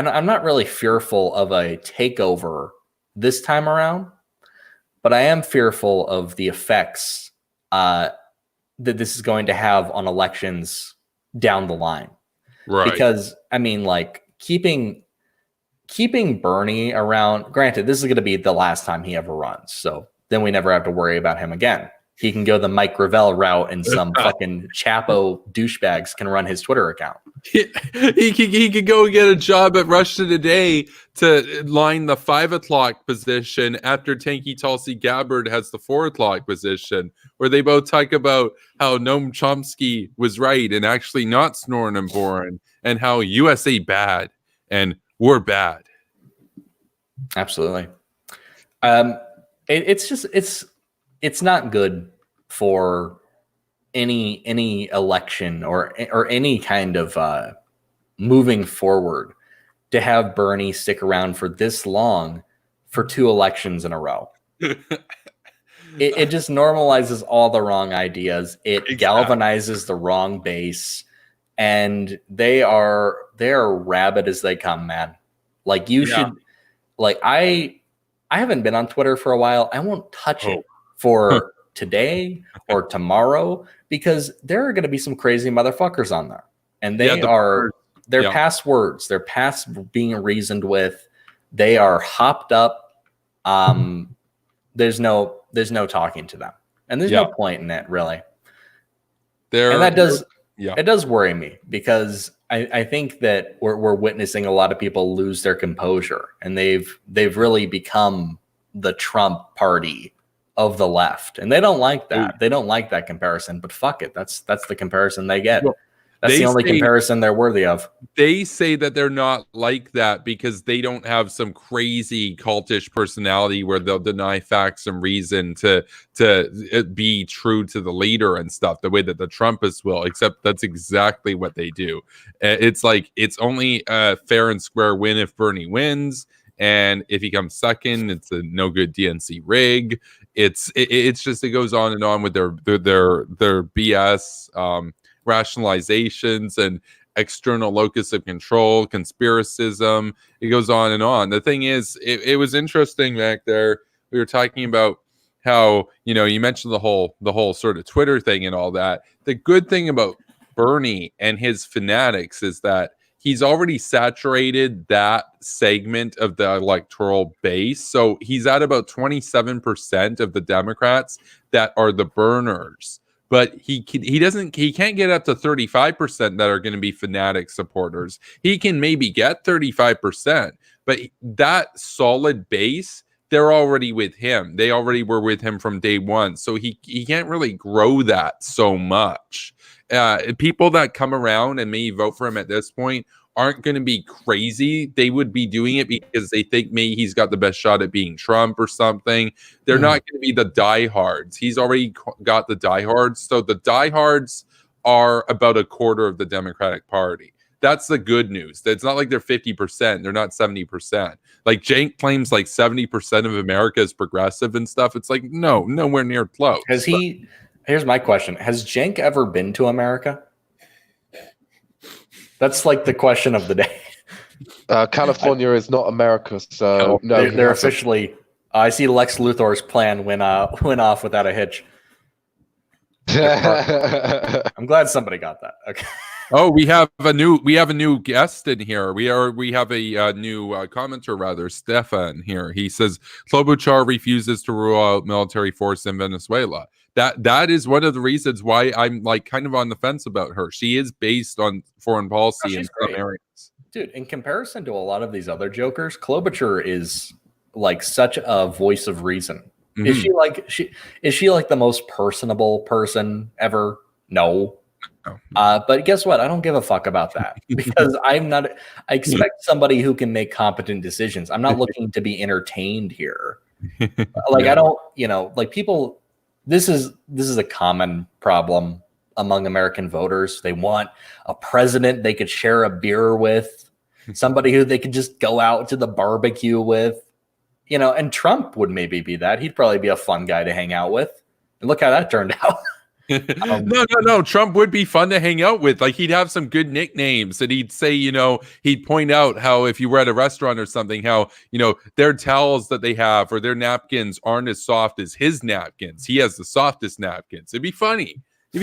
I'm not really fearful of a takeover this time around, but I am fearful of the effects that this is going to have on elections down the line. Right. Because, I mean, like, keeping Bernie around, granted, this is going to be the last time he ever runs, so then we never have to worry about him again. He can go the Mike Gravel route, and some fucking Chapo douchebags can run his Twitter account. He could go get a job at Russia Today to line the 5 o'clock position after Tanky Tulsi Gabbard has the 4 o'clock position, where they both talk about how Noam Chomsky was right and actually not snoring and boring, and how USA bad and we're bad. Absolutely. It's not good for any election or any kind of moving forward to have Bernie stick around for this long for 2 elections in a row. It just normalizes all the wrong ideas. It galvanizes the wrong base, and they are rabid as they come, man. Like, you should, like, I haven't been on Twitter for a while. I won't touch it for today or tomorrow, because there are going to be some crazy motherfuckers on there, and they're past words. They're past being reasoned with. They are hopped up. There's no talking to them, and there's no point in it, really. And that does Yeah. It does worry me because I think that we're witnessing a lot of people lose their composure, and they've really become the Trump party of the left, and they don't like that. They don't like that comparison, but fuck it. That's the comparison they get. Well, that's the only comparison they're worthy of. They say that they're not like that because they don't have some crazy cultish personality where they'll deny facts and reason to be true to the leader and stuff, the way that the Trumpists will, except that's exactly what they do. It's like, it's only a fair and square win if Bernie wins. And if he comes second, it's a no good DNC rig. It's just, it goes on and on with their BS rationalizations and external locus of control, conspiracism. It goes on and on. The thing is, it was interesting back there. We were talking about how, you know, you mentioned the whole sort of Twitter thing and all that. The good thing about Bernie and his fanatics is that he's already saturated that segment of the electoral base. So he's at about 27% of the Democrats that are the burners. But he can't get up to 35% that are going to be fanatic supporters. He can maybe get 35%, but that solid base, they're already with him. They already were with him from day one. So he can't really grow that so much. People that come around and maybe vote for him at this point aren't going to be crazy. They would be doing it because they think maybe he's got the best shot at being Trump or something. They're not going to be the diehards. He's already got the diehards. So the diehards are about a quarter of the Democratic Party. That's the good news. It's not like they're 50%. They're not 70%. Like Cenk claims like 70% of America is progressive and stuff. It's like, no, nowhere near close. Here's my question. Has Cenk ever been to America? That's like the question of the day. California is not America, so no. They're officially. I see Lex Luthor's plan went off without a hitch. I'm glad somebody got that. Okay. Oh, we have a new guest in here. We have a new commenter, rather, Stefan here. He says Klobuchar refuses to rule out military force in Venezuela. That is one of the reasons why I'm like kind of on the fence about her. She is based on foreign policy in some areas. Dude, in comparison to a lot of these other jokers, Klobuchar is like such a voice of reason. Mm-hmm. Is she like the most personable person ever? No. But guess what? I don't give a fuck about that because I expect somebody who can make competent decisions. I'm not looking to be entertained here. Like, yeah. I don't, like people, this is a common problem among American voters. They want a president they could share a beer with, somebody who they could just go out to the barbecue with, and Trump would maybe be that. He'd probably be a fun guy to hang out with. And look how that turned out. No. Trump would be fun to hang out with. Like, he'd have some good nicknames, and he'd say, he'd point out how if you were at a restaurant or something, how, their towels that they have or their napkins aren't as soft as his napkins. He has the softest napkins. It'd be funny. He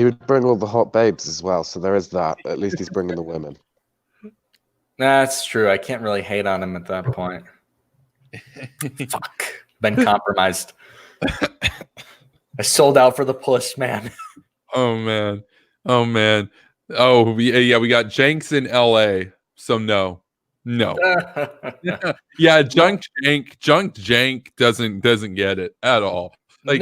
would bring all the hot babes as well. So there is that. At least he's bringing the women. That's true. I can't really hate on him at that point. Fuck. Been compromised. I sold out for the puss, man. Oh man. Oh, we got Jenks in LA. So no. Yeah, Junk Jank doesn't get it at all. Like,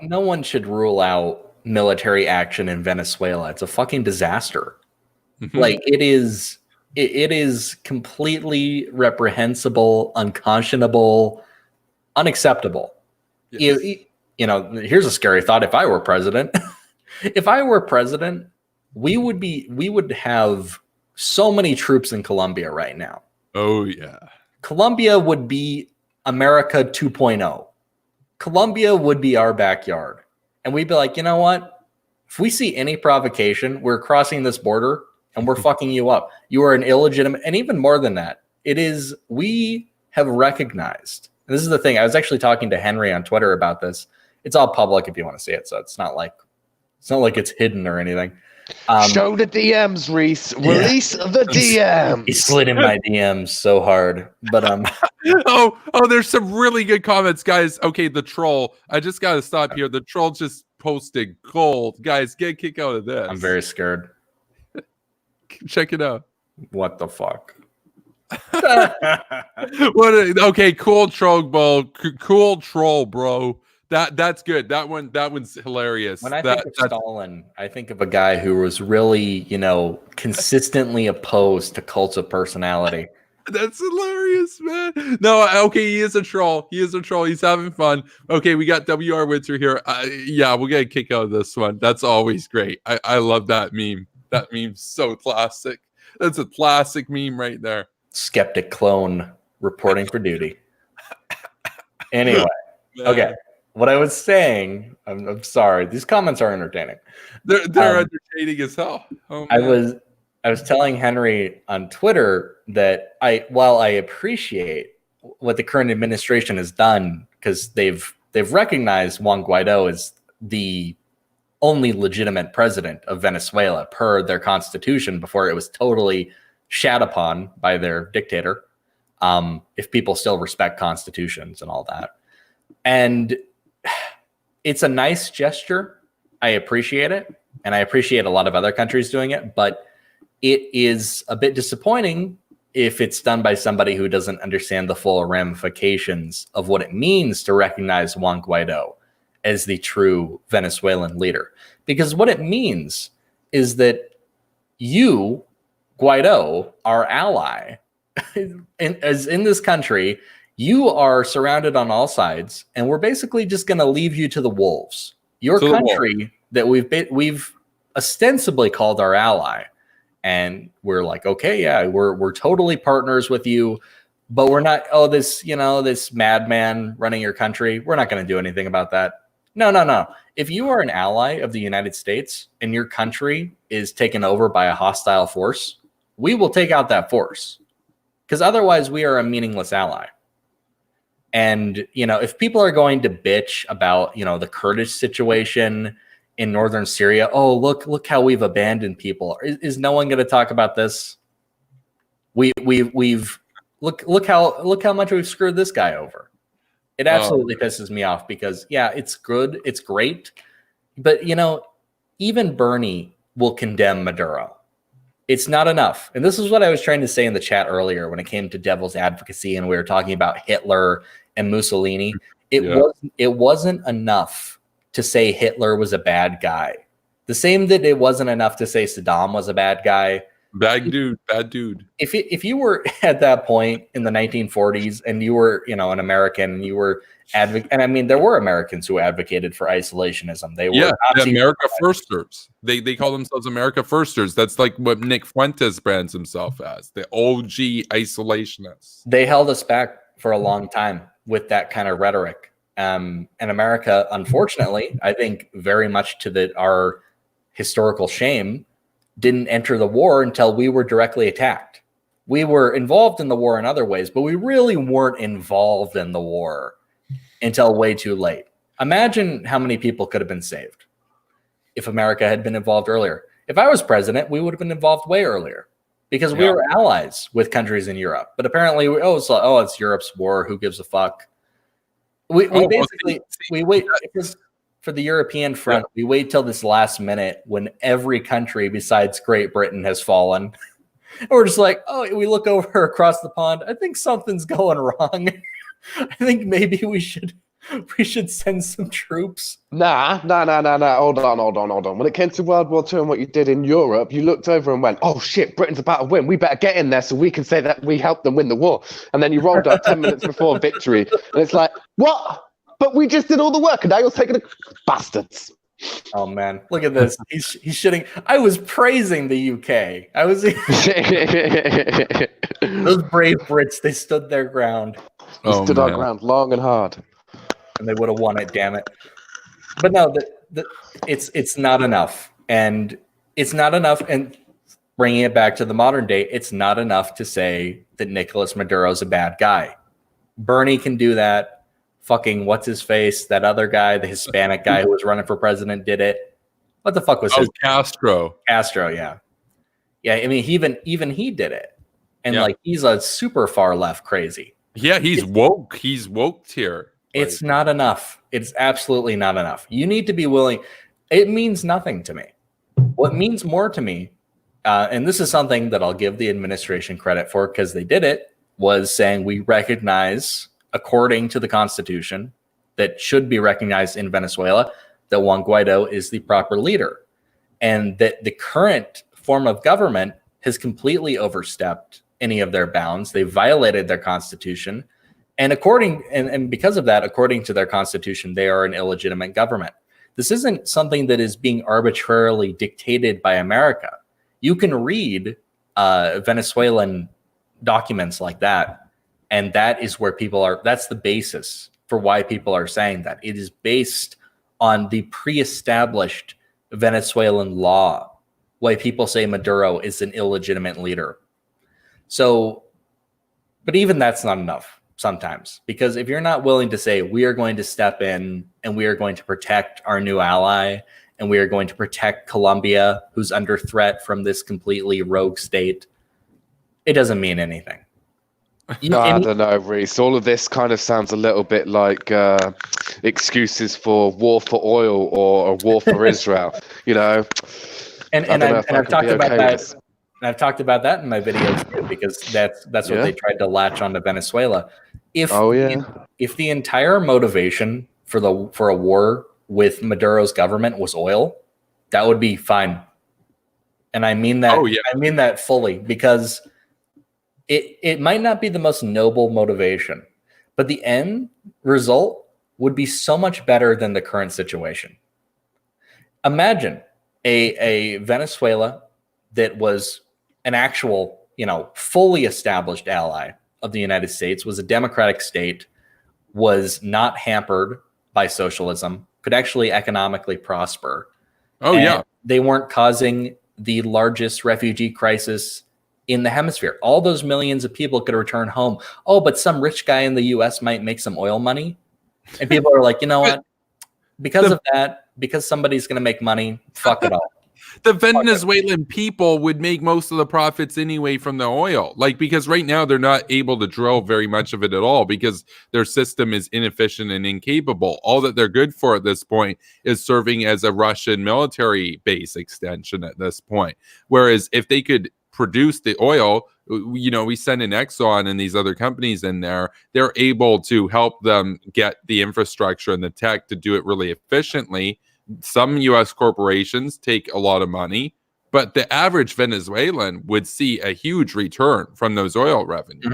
no one should rule out military action in Venezuela. It's a fucking disaster. Mm-hmm. Like, it is completely reprehensible, unconscionable, unacceptable. Yes. Here's a scary thought. If I were president, we would have so many troops in Colombia right now. Oh yeah. Colombia would be America 2.0. Colombia would be our backyard. And we'd be like, you know what? If we see any provocation, we're crossing this border and we're fucking you up. You are an illegitimate, and even more than that, we have recognized. And this is the thing. I was actually talking to Henry on Twitter about this. It's all public if you want to see it, so it's not like it's hidden or anything. Show the DMs, Reese. Release the DMs. He slid in my DMs so hard, but oh, there's some really good comments, guys. Okay, the troll. I just got to stop here. The troll just posted gold. Guys, get a kick out of this. I'm very scared. Check it out. What the fuck? Okay, cool troll, bro. That's good. That one's hilarious. When I think of Stalin, I think of a guy who was really, consistently opposed to cults of personality. That's hilarious, man. No, okay, he is a troll. He's having fun. Okay, we got WR Winter here. Yeah, we'll get a kick out of this one. That's always great. I love that meme. That meme's so classic. That's a classic meme right there. Skeptic clone reporting for duty. Anyway, okay. What I was saying, I'm sorry. These comments are entertaining. They're entertaining as hell. Oh, I was telling Henry on Twitter that while I appreciate what the current administration has done, because they've recognized Juan Guaido as the only legitimate president of Venezuela per their constitution before it was totally shat upon by their dictator. If people still respect constitutions and all that. And it's a nice gesture. I appreciate it. And I appreciate a lot of other countries doing it, but it is a bit disappointing if it's done by somebody who doesn't understand the full ramifications of what it means to recognize Juan Guaido as the true Venezuelan leader. Because what it means is that you, Guaido, our ally, as in this country, you are surrounded on all sides, and we're basically just going to leave you to the wolves. Your country that we've ostensibly called our ally, and we're like, okay, yeah, we're totally partners with you, but we're not. Oh, this madman running your country. We're not going to do anything about that. No. If you are an ally of the United States and your country is taken over by a hostile force, we will take out that force, because otherwise we are a meaningless ally. And, if people are going to bitch about, the Kurdish situation in northern Syria, oh, look how we've abandoned people. Is no one going to talk about this? We've look how much we've screwed this guy over. It absolutely pisses me off because, yeah, it's good. It's great. But, even Bernie will condemn Maduro. It's not enough. And this is what I was trying to say in the chat earlier when it came to devil's advocacy and we were talking about Hitler and Mussolini. It wasn't enough to say Hitler was a bad guy. The same that it wasn't enough to say Saddam was a bad guy. Bad dude. If you were at that point in the 1940s and you were, an American and you were and I mean, there were Americans who advocated for isolationism. They were the America Firsters. They call themselves America Firsters. That's like what Nick Fuentes brands himself as, the OG isolationists. They held us back for a long time with that kind of rhetoric. And America, unfortunately, I think very much to our historical shame, didn't enter the war until we were directly attacked. We were involved in the war in other ways, but we really weren't involved in the war until way too late. Imagine how many people could have been saved if America had been involved earlier. If I was president, we would have been involved way earlier because we were allies with countries in Europe. But apparently, it's Europe's war. Who gives a fuck? We wait for the European front. We wait till this last minute when every country besides Great Britain has fallen. And we're just like, we look over across the pond. I think something's going wrong. I think maybe we should send some troops. Nah. Hold on. When it came to World War II and what you did in Europe, you looked over and went, oh shit, Britain's about to win. We better get in there so we can say that we helped them win the war. And then you rolled up 10 minutes before victory. And it's like, what? But we just did all the work and now you're taking bastards. Oh man, look at this. He's shitting. I was praising the UK. Those brave Brits, they stood their ground. We stood our ground long and hard. And they would have won it, damn it. But no, it's not enough. And it's not enough. And bringing it back to the modern day, it's not enough to say that Nicolas Maduro's a bad guy. Bernie can do that. Fucking what's his face? That other guy, the Hispanic guy who was running for president, did it. What the fuck was his name? Castro, yeah. I mean, even he did it, and he's a super far left crazy. Yeah, he's woke. He's woke here. It's not enough. It's absolutely not enough. You need to be willing. It means nothing to me. What means more to me, and this is something that I'll give the administration credit for because they did it, was saying we recognize, according to the Constitution, that should be recognized in Venezuela, that Juan Guaido is the proper leader, and that the current form of government has completely overstepped any of their bounds. They violated their Constitution. And because of that, according to their Constitution, they are an illegitimate government. This isn't something that is being arbitrarily dictated by America. You can read Venezuelan documents like that, and that is where people are. That's the basis for why people are saying that. It is based on the pre-established Venezuelan law, why people say Maduro is an illegitimate leader. So, but even that's not enough sometimes, because if you're not willing to say we are going to step in and we are going to protect our new ally and we are going to protect Colombia, who's under threat from this completely rogue state, it doesn't mean anything. I don't know, Reese. All of this kind of sounds a little bit like excuses for war for oil or a war for Israel. You know, and I've talked about that. And I've talked about that in my videos too, because that's what they tried to latch onto Venezuela. If the entire motivation for a war with Maduro's government was oil, that would be fine. And I mean that. I mean that fully, because it might not be the most noble motivation, but the end result would be so much better than the current situation. Imagine a Venezuela that was an actual, fully established ally of the United States, was a democratic state, was not hampered by socialism, could actually economically prosper. They weren't causing the largest refugee crisis in the hemisphere. All those millions of people could return home. Oh, but some rich guy in the US might make some oil money. And people are like, you know what? Because somebody's going to make money, fuck it all. The Venezuelan people would make most of the profits anyway from the oil. Because right now they're not able to drill very much of it at all because their system is inefficient and incapable. All that they're good for at this point is serving as a Russian military base extension at this point. Whereas if they could produce the oil, we send in Exxon and these other companies in there, they're able to help them get the infrastructure and the tech to do it really efficiently. Some U.S. corporations take a lot of money, but the average Venezuelan would see a huge return from those oil revenues.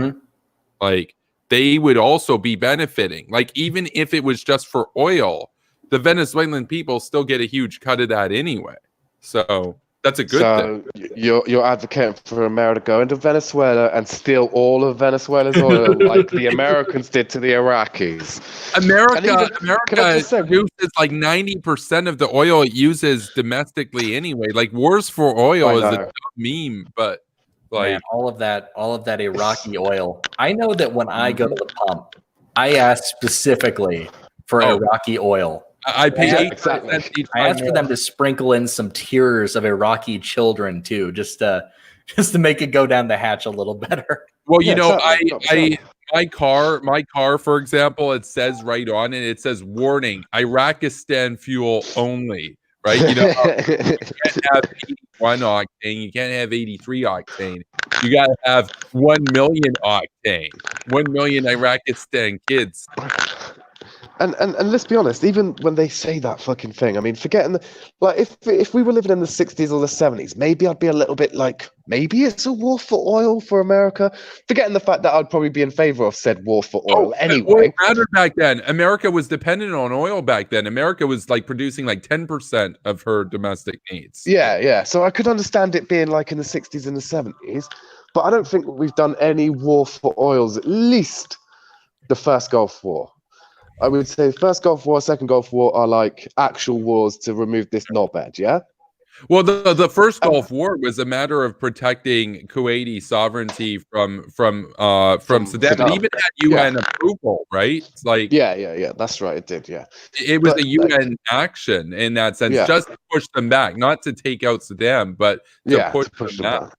Mm-hmm. They would also be benefiting. Even if it was just for oil, the Venezuelan people still get a huge cut of that anyway. So that's a good thing. You're advocating for America to go into Venezuela and steal all of Venezuela's oil like the Americans did to the Iraqis. America produces 90% of the oil it uses domestically anyway. Wars for oil is a dumb meme, but man, all of that Iraqi oil. I know that when I go to the pump, I ask specifically for Iraqi oil. I pay I asked for them to sprinkle in some tears of Iraqi children too, just to make it go down the hatch a little better. Well, my car, for example, it says right on it, it says warning, Iraqistan fuel only. Right? You can't have 81 octane, you can't have 83 octane. You gotta have 1 million octane. 1 million Iraqistan kids. And let's be honest, even when they say that fucking thing, I mean, forgetting if we were living in the 60s or the 70s, maybe I'd be a little bit maybe it's a war for oil for America. Forgetting the fact that I'd probably be in favor of said war for oil anyway. Back then, America was dependent on oil back then. America was producing 10% of her domestic needs. Yeah. So I could understand it being in the 60s and the 70s, but I don't think we've done any war for oils, at least the first Gulf War. I would say first Gulf War, second Gulf War are actual wars to remove this knobhead, yeah? Well, the first Gulf War was a matter of protecting Kuwaiti sovereignty from Saddam. It even had UN approval, right? Yeah, that's right. It did, yeah. It was a UN action in that sense, just to push them back, not to take out Saddam, but to push them back.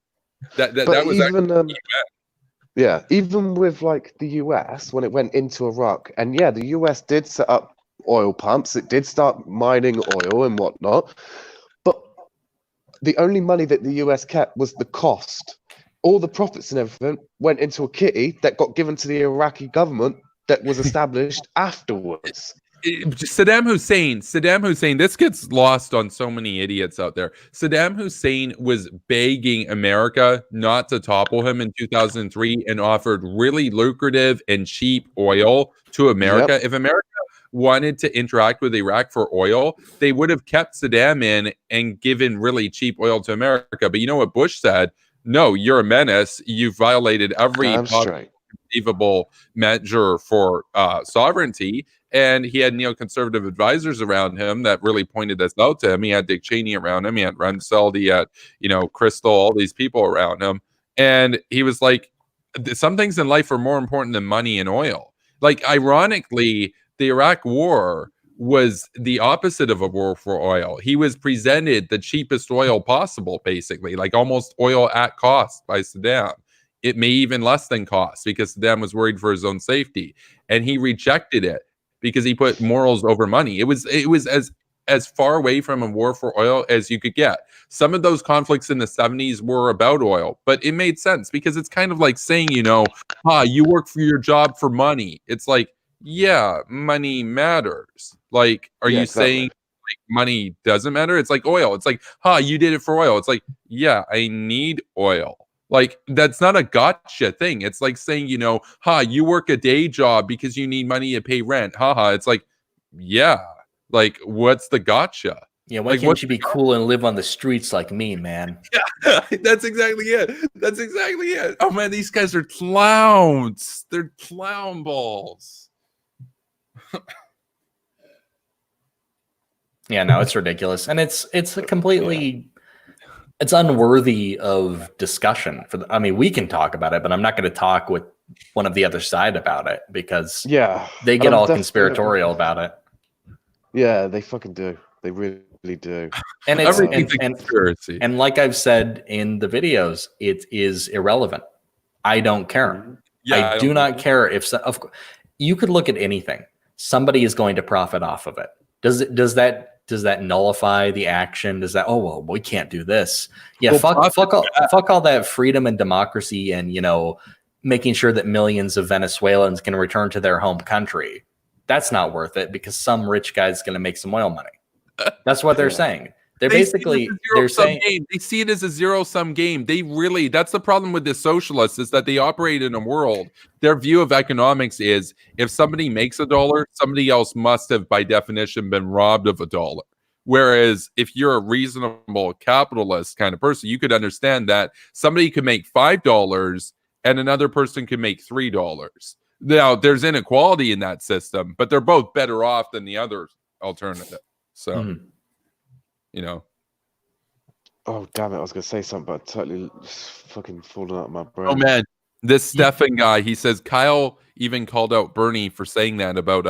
That was even, actually UN. Yeah, even with like the US when it went into Iraq, and yeah, the US did set up oil pumps. It did start mining oil and whatnot, but the only money that the US kept was the cost. All the profits and everything went into a kitty that got given to the Iraqi government that was established afterwards. Saddam Hussein, this gets lost on so many idiots out there. Saddam Hussein was begging America not to topple him in 2003 and offered really lucrative and cheap oil to America. Yep. If America wanted to interact with Iraq for oil, they would have kept Saddam in and given really cheap oil to America. But you know what Bush said? No, you're a menace. You've violated every conceivable measure for sovereignty. And he had neoconservative advisors around him that really pointed this out to him. He had Dick Cheney around him. He had Rumsfeld. He had, Crystal, all these people around him. And he was like, some things in life are more important than money and oil. Like, ironically, the Iraq war was the opposite of a war for oil. He was presented the cheapest oil possible, basically, like almost oil at cost by Saddam. It may even less than cost because Saddam was worried for his own safety. And he rejected it because he put morals over money. It was as far away from a war for oil as you could get. Some of those conflicts in the 70s were about oil, but it made sense because it's kind of like saying, you work for your job for money. It's like, yeah, money matters. Like, are you saying like money doesn't matter? It's like oil. It's like, you did it for oil. It's like, yeah, I need oil. Like, that's not a gotcha thing. It's like saying, you work a day job because you need money to pay rent. It's like, yeah, like, what's the gotcha? Yeah, why can't you be cool and live on the streets like me, man? Yeah, that's exactly it. Oh, man, these guys are clowns. They're clown balls. Yeah, no, it's ridiculous. And it's a completely... It's unworthy of discussion. We can talk about it, but I'm not going to talk with one of the other side about it because they get all conspiratorial about it. Yeah, they fucking do. They really do. And it's conspiracy. And like I've said in the videos, it is irrelevant. I don't care. I do not care if you could look at anything. Somebody is going to profit off of it. Does that nullify the action? Does that, we can't do this. Yeah, fuck all that freedom and democracy and, making sure that millions of Venezuelans can return to their home country. That's not worth it because some rich guy's going to make some oil money. That's what they're saying. They're saying they see it as a zero-sum game. That's the problem with the socialists is that they operate in a world. Their view of economics is if somebody makes $1, somebody else must have, by definition, been robbed of $1. Whereas if you're a reasonable capitalist kind of person, you could understand that somebody could make $5 and another person could make $3. Now, there's inequality in that system, but they're both better off than the other alternative. So, Oh, damn it. I was going to say something, but totally fucking falling out of my brain. Oh, man. This Stefan guy, he says Kyle even called out Bernie for saying that about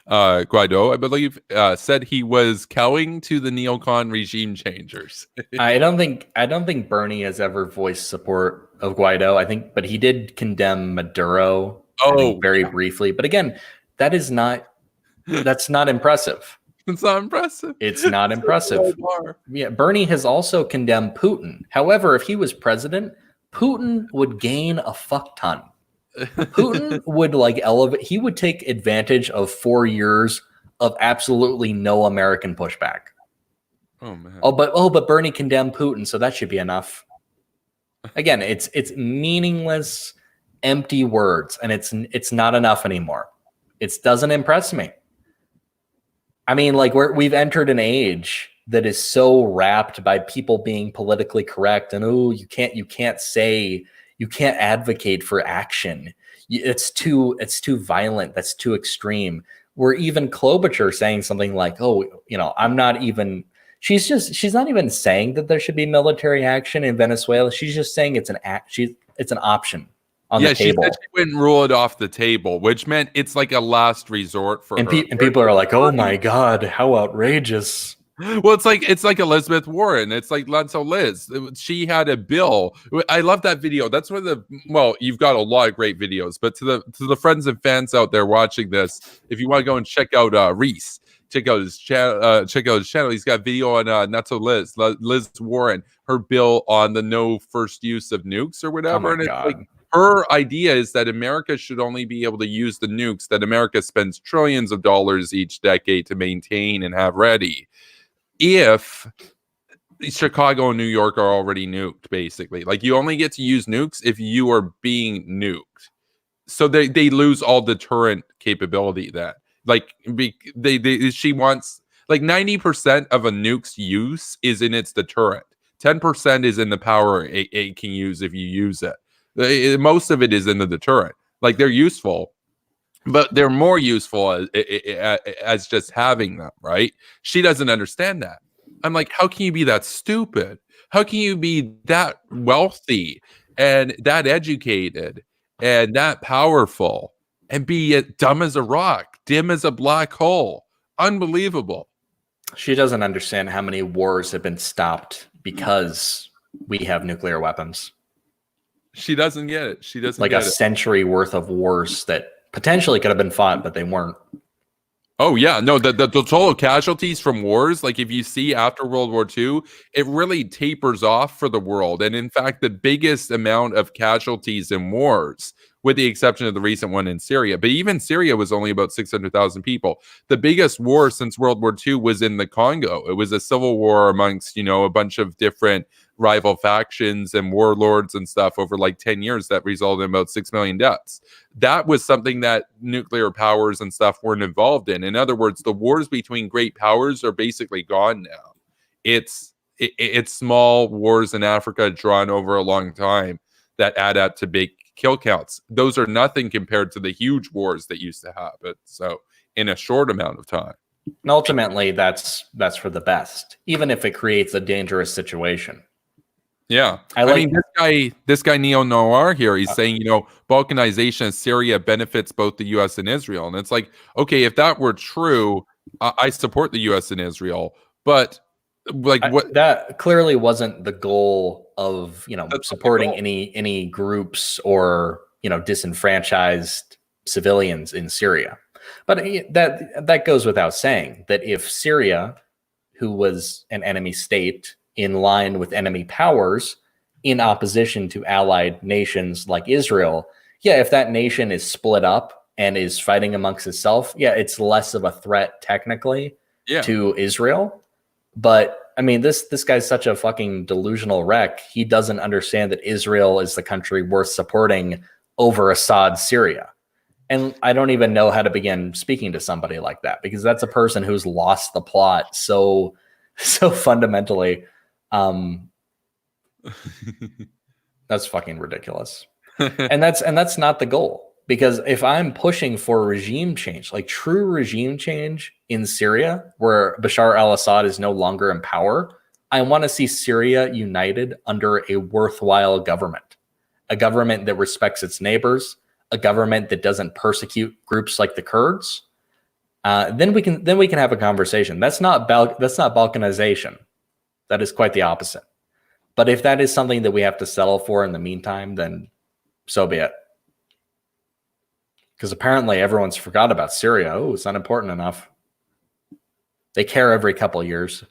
Guaido, I believe, said he was cowing to the neocon regime changers. I don't think Bernie has ever voiced support of Guaido. But he did condemn Maduro very briefly. But again, that's not impressive. It's not impressive. It's not impressive. Yeah, Bernie has also condemned Putin. However, if he was president, Putin would gain a fuck ton. Putin would elevate. He would take advantage of 4 years of absolutely no American pushback. Oh man. But Bernie condemned Putin, so that should be enough. Again, it's meaningless, empty words, and it's not enough anymore. It doesn't impress me. We've entered an age that is so wrapped by people being politically correct and you can't advocate for action. It's too violent. That's too extreme. Where even Klobuchar saying something like, I'm not even. She's not even saying that there should be military action in Venezuela. She's just saying it's an option on the table. She said she wouldn't rule it off the table, which meant it's like a last resort for her. And people are like, oh my God, how outrageous. Well, it's like Elizabeth Warren. It's like not so Liz. She had a bill. I love that video. That's one of you've got a lot of great videos. But to the friends and fans out there watching this, if you want to go and check out Reese, check out his channel. Check out his channel. He's got video on not so Liz Warren, her bill on the no first use of nukes or whatever. And it's like her idea is that America should only be able to use the nukes that America spends trillions of dollars each decade to maintain and have ready. If Chicago and New York are already nuked, basically, like you only get to use nukes if you are being nuked, so they lose all deterrent capability. That like she wants like 90% of a nuke's use is in its deterrent. 10% is in the power it can use if you use it. Most of it is in the deterrent. Like they're useful, but they're more useful as just having them, right? She doesn't understand that. I'm like, how can you be that stupid? How can you be that wealthy and that educated and that powerful and be dumb as a rock, dim as a black hole? Unbelievable. She doesn't understand how many wars have been stopped because we have nuclear weapons. She doesn't get it. She doesn't like get a century worth of wars that potentially could have been fought, but they weren't. Oh yeah, no, the total casualties from wars, like if you see after World War II, it really tapers off for the world. And in fact, the biggest amount of casualties in wars, with the exception of the recent one in Syria, but even Syria was only about 600,000 people. The biggest war since World War II was in the Congo. It was a civil war amongst, a bunch of different rival factions and warlords and stuff over like 10 years that resulted in about 6 million deaths. That was something that nuclear powers and stuff weren't involved in. In other words, the wars between great powers are basically gone now. It's small wars in Africa drawn over a long time that add up to big kill counts. Those are nothing compared to the huge wars that used to happen. So in a short amount of time. And ultimately, that's for the best, even if it creates a dangerous situation. Yeah, I mean, this guy Neo Noir here, he's saying, Balkanization of Syria benefits both the U.S. and Israel, and it's like, okay, if that were true, I support the U.S. and Israel, but like what that clearly wasn't the goal of supporting any groups or disenfranchised civilians in Syria. But that goes without saying that if Syria, who was an enemy state, in line with enemy powers in opposition to allied nations like Israel, if that nation is split up and is fighting amongst itself, it's less of a threat technically to Israel. But I mean, this guy's such a fucking delusional wreck. He doesn't understand that Israel is the country worth supporting over Assad's Syria. And I don't even know how to begin speaking to somebody like that, because that's a person who's lost the plot so fundamentally. That's fucking ridiculous. and that's not the goal, because if I'm pushing for regime change, like true regime change in Syria, where Bashar al-Assad is no longer in power, I want to see Syria united under a worthwhile government, a government that respects its neighbors, a government that doesn't persecute groups like the Kurds. Then we can have a conversation. That's not balkanization. That is quite the opposite. But if that is something that we have to settle for in the meantime, then so be it. Because apparently everyone's forgot about Syria. Oh, it's not important enough. They care every couple of years.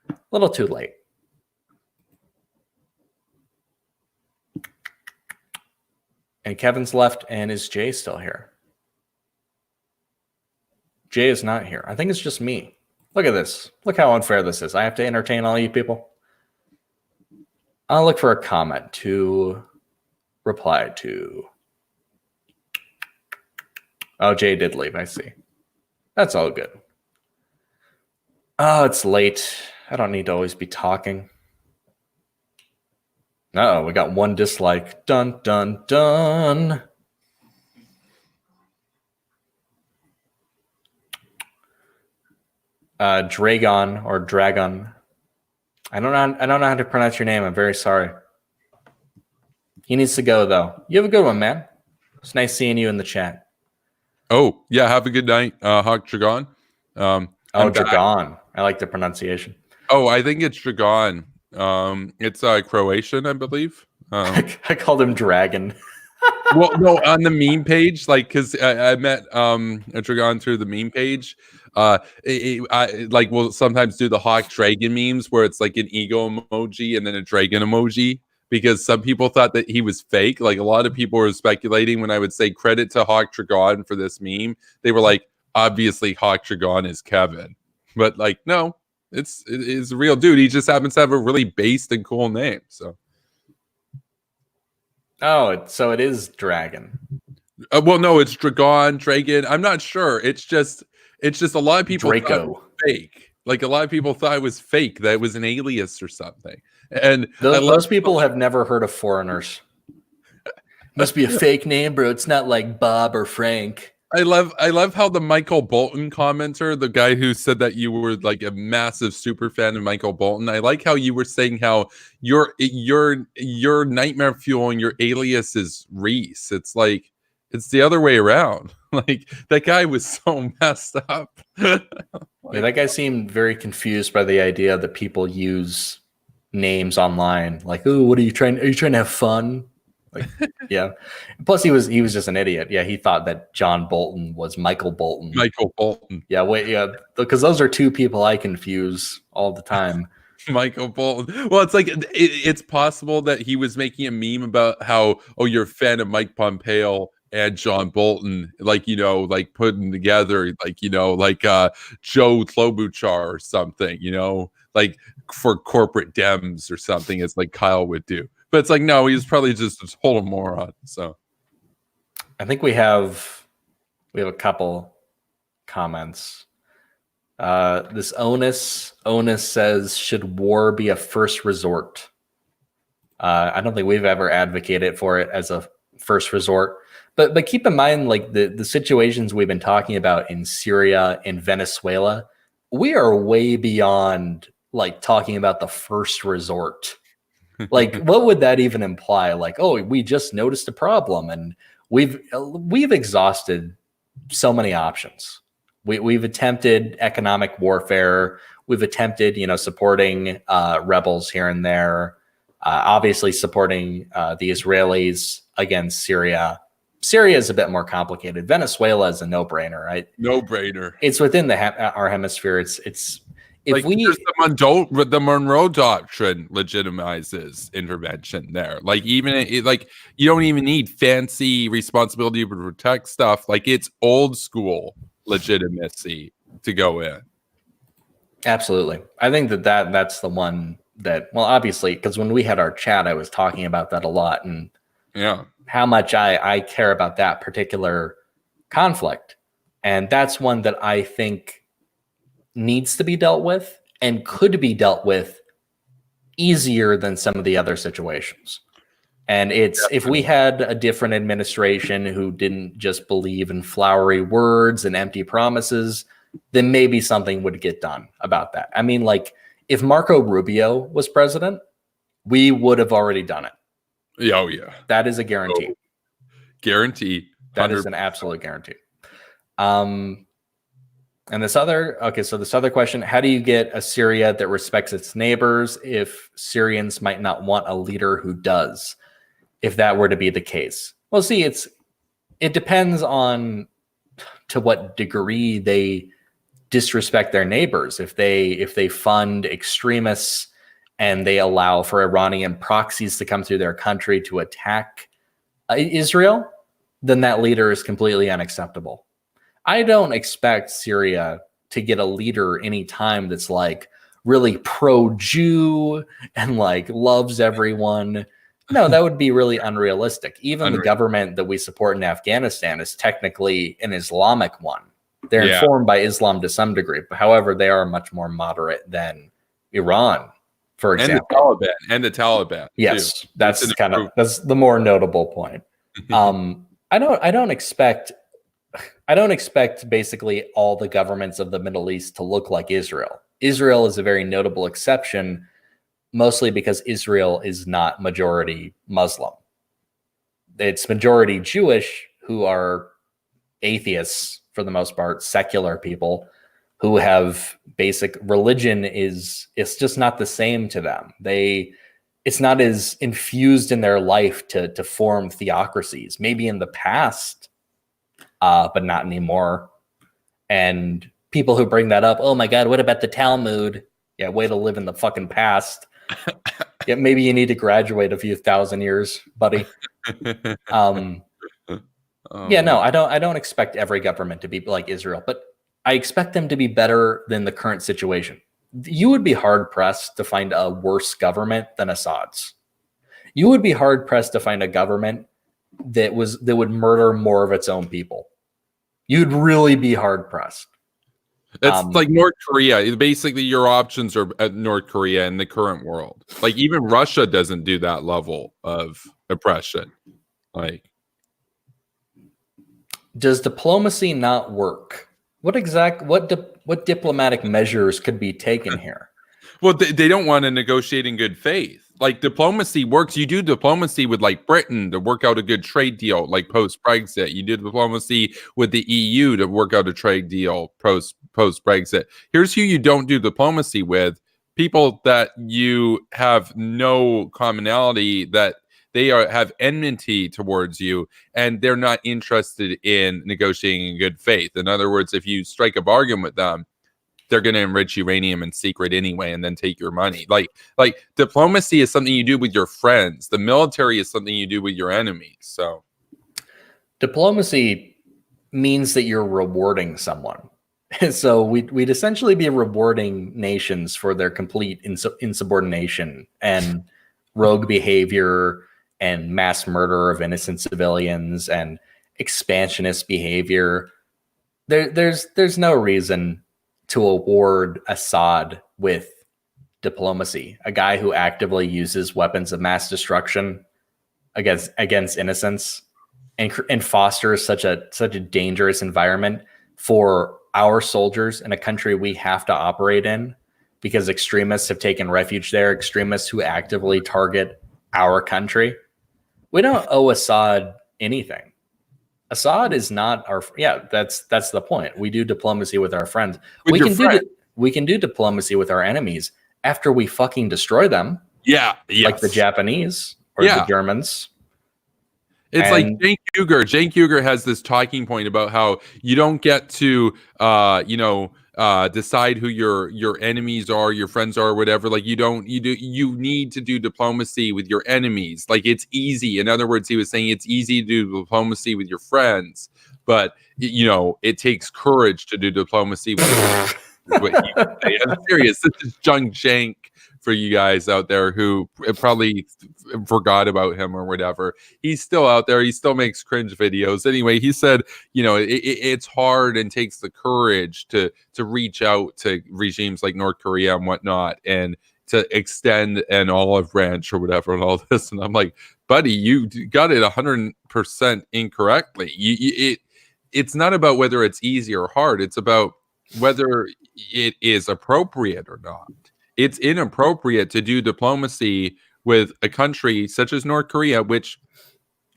A little too late. And Kevin's left, and is Jay still here? Jay is not here. I think it's just me. Look at this. Look how unfair this is. I have to entertain all you people. I'll look for a comment to reply to. Oh, Jay did leave. I see. That's all good. Oh, it's late. I don't need to always be talking. Uh-oh, we got one dislike. Dun, dun, dun. Dragon or Dragon. I don't know how to pronounce your name. I'm very sorry. He needs to go though. You have a good one, man. It's nice seeing you in the chat. Oh yeah, have a good night, Hawk Dragon. Dragon. I like the pronunciation. Oh, I think it's Dragon. It's Croatian, I believe. I called him Dragon. Well, no, on the meme page, like, because I met a Dragon through the meme page. I like will sometimes do the Hawk Dragon memes where it's like an ego emoji and then a dragon emoji, because some people thought that he was fake. Like, a lot of people were speculating when I would say credit to Hawk Dragon for this meme. They were like, obviously Hawk Dragon is Kevin, but like, no, it's a real dude. He just happens to have a really based and cool name. So. Oh, so it is Dragon. Well, no, it's Dragon. I'm not sure. It's just a lot of people thought it was fake. Like, a lot of people thought it was fake, that it was an alias or something. And those people have never heard of foreigners. Must be a fake name, bro. It's not like Bob or Frank. I love how the Michael Bolton commenter, the guy who said that you were like a massive super fan of Michael Bolton. I like how you were saying how your nightmare fuel and your alias is Reese. It's like, it's the other way around. Like, that guy was so messed up. Yeah, that guy seemed very confused by the idea that people use names online. Like, oh, what are you trying to have fun? Like, yeah. Plus, he was just an idiot. Yeah, he thought that John Bolton was Michael Bolton. Michael Bolton. Yeah, wait, yeah, because those are two people I confuse all the time. Michael Bolton. Well, it's like it's possible that he was making a meme about how, oh, you're a fan of Mike Pompeo and John Bolton, like, you know, like putting together, like, you know, like Joe Klobuchar or something, you know, like for corporate Dems or something, as like Kyle would do. But it's like, no, he's probably just a total moron. So I think we have a couple comments. This Onus says, should war be a first resort? I don't think we've ever advocated for it as a first resort. But keep in mind, like, the situations we've been talking about in Syria and Venezuela, we are way beyond like talking about the first resort. Like, what would that even imply? Like, oh, we just noticed a problem and we've exhausted so many options. We've attempted economic warfare. We've attempted, you know, supporting rebels here and there. Obviously supporting the Israelis against Syria. Syria is a bit more complicated. Venezuela is a no-brainer, right? No-brainer. It's within our hemisphere. It's if like, the Monroe Doctrine legitimizes intervention there. Like, even like, you don't even need fancy responsibility to protect stuff. Like, it's old school legitimacy to go in. Absolutely. I think that's the one that, well, obviously, because when we had our chat, I was talking about that a lot, and yeah, how much I care about that particular conflict. And that's one that I think needs to be dealt with and could be dealt with easier than some of the other situations. And it's If we had a different administration who didn't just believe in flowery words and empty promises, then maybe something would get done about that. I mean, like, if Marco Rubio was president, we would have already done it. Oh, yeah. That is a guarantee. Guarantee. 100%. That is an absolute guarantee. And this other question, how do you get a Syria that respects its neighbors if Syrians might not want a leader who does, if that were to be the case? Well, see, it depends on to what degree they disrespect their neighbors. If they fund extremists and they allow for Iranian proxies to come through their country to attack Israel, then that leader is completely unacceptable. I don't expect Syria to get a leader anytime that's like really pro-Jew and like loves everyone. No, that would be really unrealistic. Even the government that we support in Afghanistan is technically an Islamic one. They're informed by Islam to some degree. However, they are much more moderate than Iran, for example. And the Taliban. Yes, too. that's the more notable point. I don't expect basically all the governments of the Middle East to look like Israel. Israel is a very notable exception, mostly because Israel is not majority Muslim. It's majority Jewish, who are atheists for the most part, secular people. who have basic religion it's just not the same to them. It's not as infused in their life to form theocracies. Maybe in the past, but not anymore. And people who bring that up, oh my God, what about the Talmud? Yeah, way to live in the fucking past. Yeah, maybe you need to graduate a few thousand years, buddy. Yeah, no, I don't expect every government to be like Israel, but I expect them to be better than the current situation. You would be hard pressed to find a worse government than Assad's. You would be hard pressed to find a government that would murder more of its own people. You'd really be hard pressed. It's like North Korea. Basically, your options are at North Korea in the current world. Like even Russia doesn't do that level of oppression. Like, does diplomacy not work? What diplomatic measures could be taken here? Well, they don't want to negotiate in good faith. Like diplomacy works. You do diplomacy with like Britain to work out a good trade deal, like post Brexit. You do diplomacy with the EU to work out a trade deal post Brexit. Here's who you don't do diplomacy with: people that you have no commonality, that they have enmity towards you, and they're not interested in negotiating in good faith. In other words, if you strike a bargain with them, they're going to enrich uranium in secret anyway and then take your money. Like diplomacy is something you do with your friends. The military is something you do with your enemies. So diplomacy means that you're rewarding someone. So we'd essentially be rewarding nations for their complete insubordination and rogue behavior and mass murder of innocent civilians and expansionist behavior. There's no reason to award Assad with diplomacy, a guy who actively uses weapons of mass destruction against innocents and fosters such a dangerous environment for our soldiers in a country we have to operate in, because extremists have taken refuge there, extremists who actively target our country. We don't owe Assad anything. Assad is not our. Yeah, that's the point. We do diplomacy with our friends. We can do diplomacy with our enemies after we fucking destroy them. Yeah, yes. Like the Japanese or the Germans. It's like Cenk Uygur. Cenk Uygur has this talking point about how you don't get to, decide who your enemies are, your friends are, or whatever. Like you need to do diplomacy with your enemies. Like it's easy. In other words, he was saying it's easy to do diplomacy with your friends, but it takes courage to do diplomacy with what he would say. I'm serious. This is Jung Cenk for you guys out there who probably forgot about him or whatever. He's still out there. He still makes cringe videos. Anyway, he said, it's hard and takes the courage to reach out to regimes like North Korea and whatnot, and to extend an olive branch or whatever and all this. And I'm like, buddy, you got it 100% incorrectly. It's not about whether it's easy or hard. It's about whether it is appropriate or not. It's inappropriate to do diplomacy with a country such as North Korea, which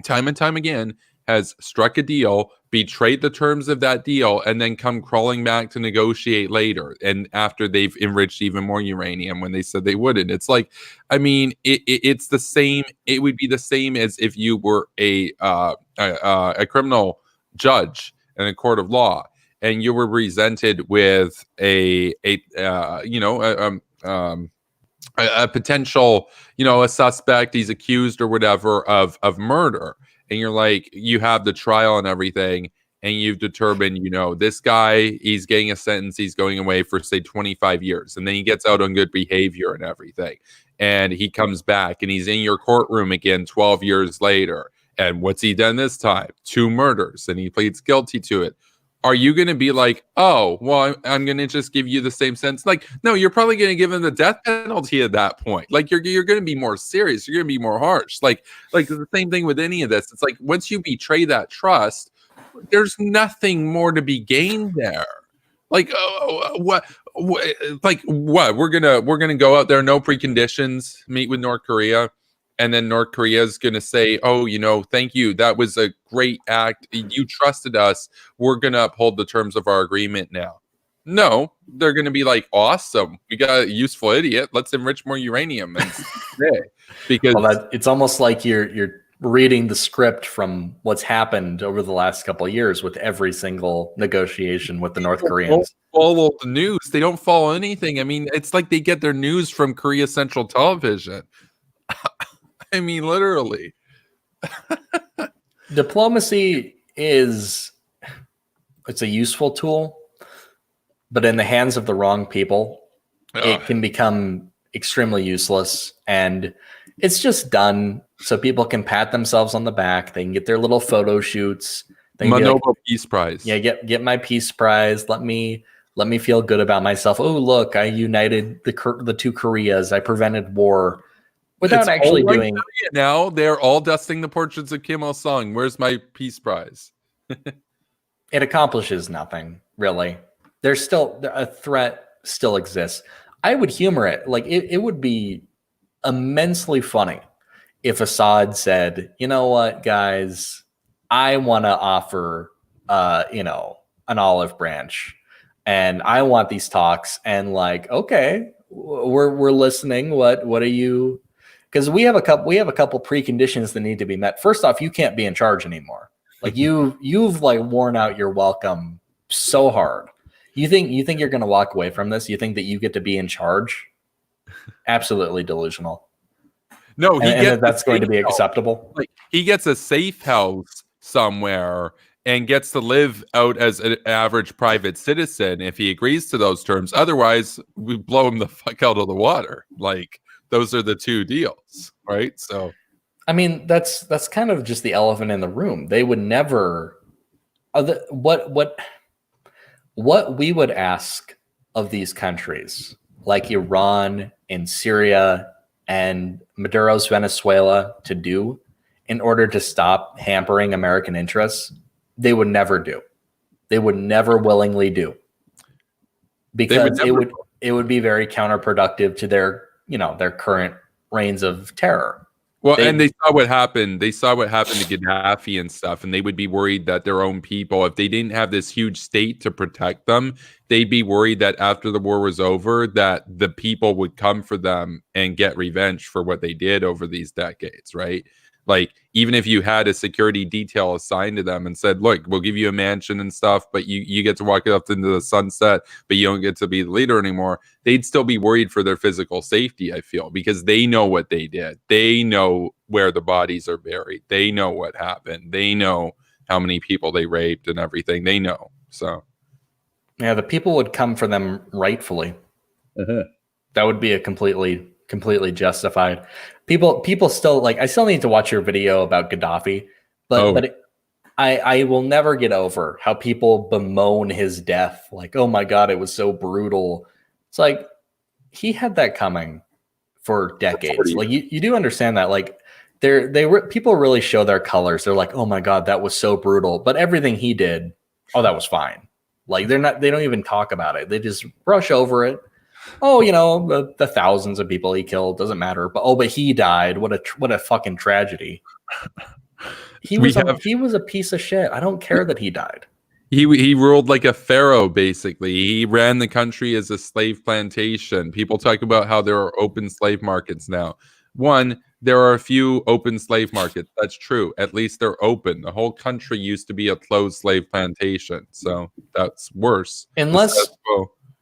time and time again has struck a deal, betrayed the terms of that deal, and then come crawling back to negotiate later. And after they've enriched even more uranium when they said they wouldn't. It's like, I mean, it's the same. It would be the same as if you were a criminal judge in a court of law, and you were presented with a potential, a suspect, he's accused or whatever of murder, and you're like, you have the trial and everything, and you've determined, this guy, he's getting a sentence, he's going away for say 25 years, and then he gets out on good behavior and everything, and he comes back and he's in your courtroom again 12 years later, and what's he done this time? 2 murders, and he pleads guilty to it. Are you going to be like, oh, well, I'm going to just give you the same sentence? Like, no, you're probably going to give him the death penalty at that point. Like, you're going to be more serious. You're going to be more harsh. Like the same thing with any of this. It's like, once you betray that trust, there's nothing more to be gained there. Like, what? We're gonna go out there, no preconditions, meet with North Korea. And then North Korea is going to say, oh, thank you. That was a great act. You trusted us. We're going to uphold the terms of our agreement now. No, they're going to be like, awesome. We got a useful idiot. Let's enrich more uranium. And because it's almost like you're reading the script from what's happened over the last couple of years with every single negotiation with the North Koreans. Follow the news. They don't follow anything. I mean, it's like they get their news from Korea Central Television. I mean, literally. Diplomacy it's a useful tool, but in the hands of the wrong people, it can become extremely useless, and it's just done so people can pat themselves on the back. They can get their little photo shoots. They can Nobel Peace Prize. Yeah, get my peace prize. Let me feel good about myself. Oh, look, I united the two Koreas. I prevented war. Without actually doing now, they're all dusting the portraits of Kim Il Sung. Where's my peace prize? It accomplishes nothing, really. There's still a threat still exists. I would humor it. Like it would be immensely funny if Assad said, "You know what, guys, I want to offer an olive branch, and I want these talks." And like, okay, we're listening. What are you? Because we have a couple preconditions that need to be met. First off, you can't be in charge anymore. Like you've like worn out your welcome so hard. You think you're going to walk away from this? You think that you get to be in charge? Absolutely delusional. No, that's going to be acceptable. Like he gets a safe house somewhere and gets to live out as an average private citizen if he agrees to those terms. Otherwise, we blow him the fuck out of the water. Like those are the two deals, right? So, I mean, that's kind of just the elephant in the room. They would never. What we would ask of these countries, like Iran and Syria and Maduro's Venezuela, to do in order to stop hampering American interests, they would never do. They would never willingly do, because it would be very counterproductive to their current reigns of terror. Well, and they saw what happened. They saw what happened to Gaddafi and stuff, and they would be worried that their own people, if they didn't have this huge state to protect them, they'd be worried that after the war was over, that the people would come for them and get revenge for what they did over these decades, right? Like, even if you had a security detail assigned to them and said, look, we'll give you a mansion and stuff, but you get to walk up into the sunset, but you don't get to be the leader anymore, they'd still be worried for their physical safety, I feel, because they know what they did. They know where the bodies are buried. They know what happened. They know how many people they raped and everything. They know. So, yeah, the people would come for them rightfully. That would be a completely justified. People still, like, I still need to watch your video about Gaddafi, but I will never get over how people bemoan his death. Like, oh my God, it was so brutal. It's like, he had that coming for decades. Like, you do understand that. Like, people really show their colors. They're like, oh my God, that was so brutal. But everything he did, that was fine. Like, they don't even talk about it. They just brush over it. Oh, the thousands of people he killed, doesn't matter. But he died. What a fucking tragedy. He was a piece of shit. I don't care that he died. He ruled like a pharaoh, basically. He ran the country as a slave plantation. People talk about how there are open slave markets now. One, there are a few open slave markets. That's true. At least they're open. The whole country used to be a closed slave plantation. So that's worse.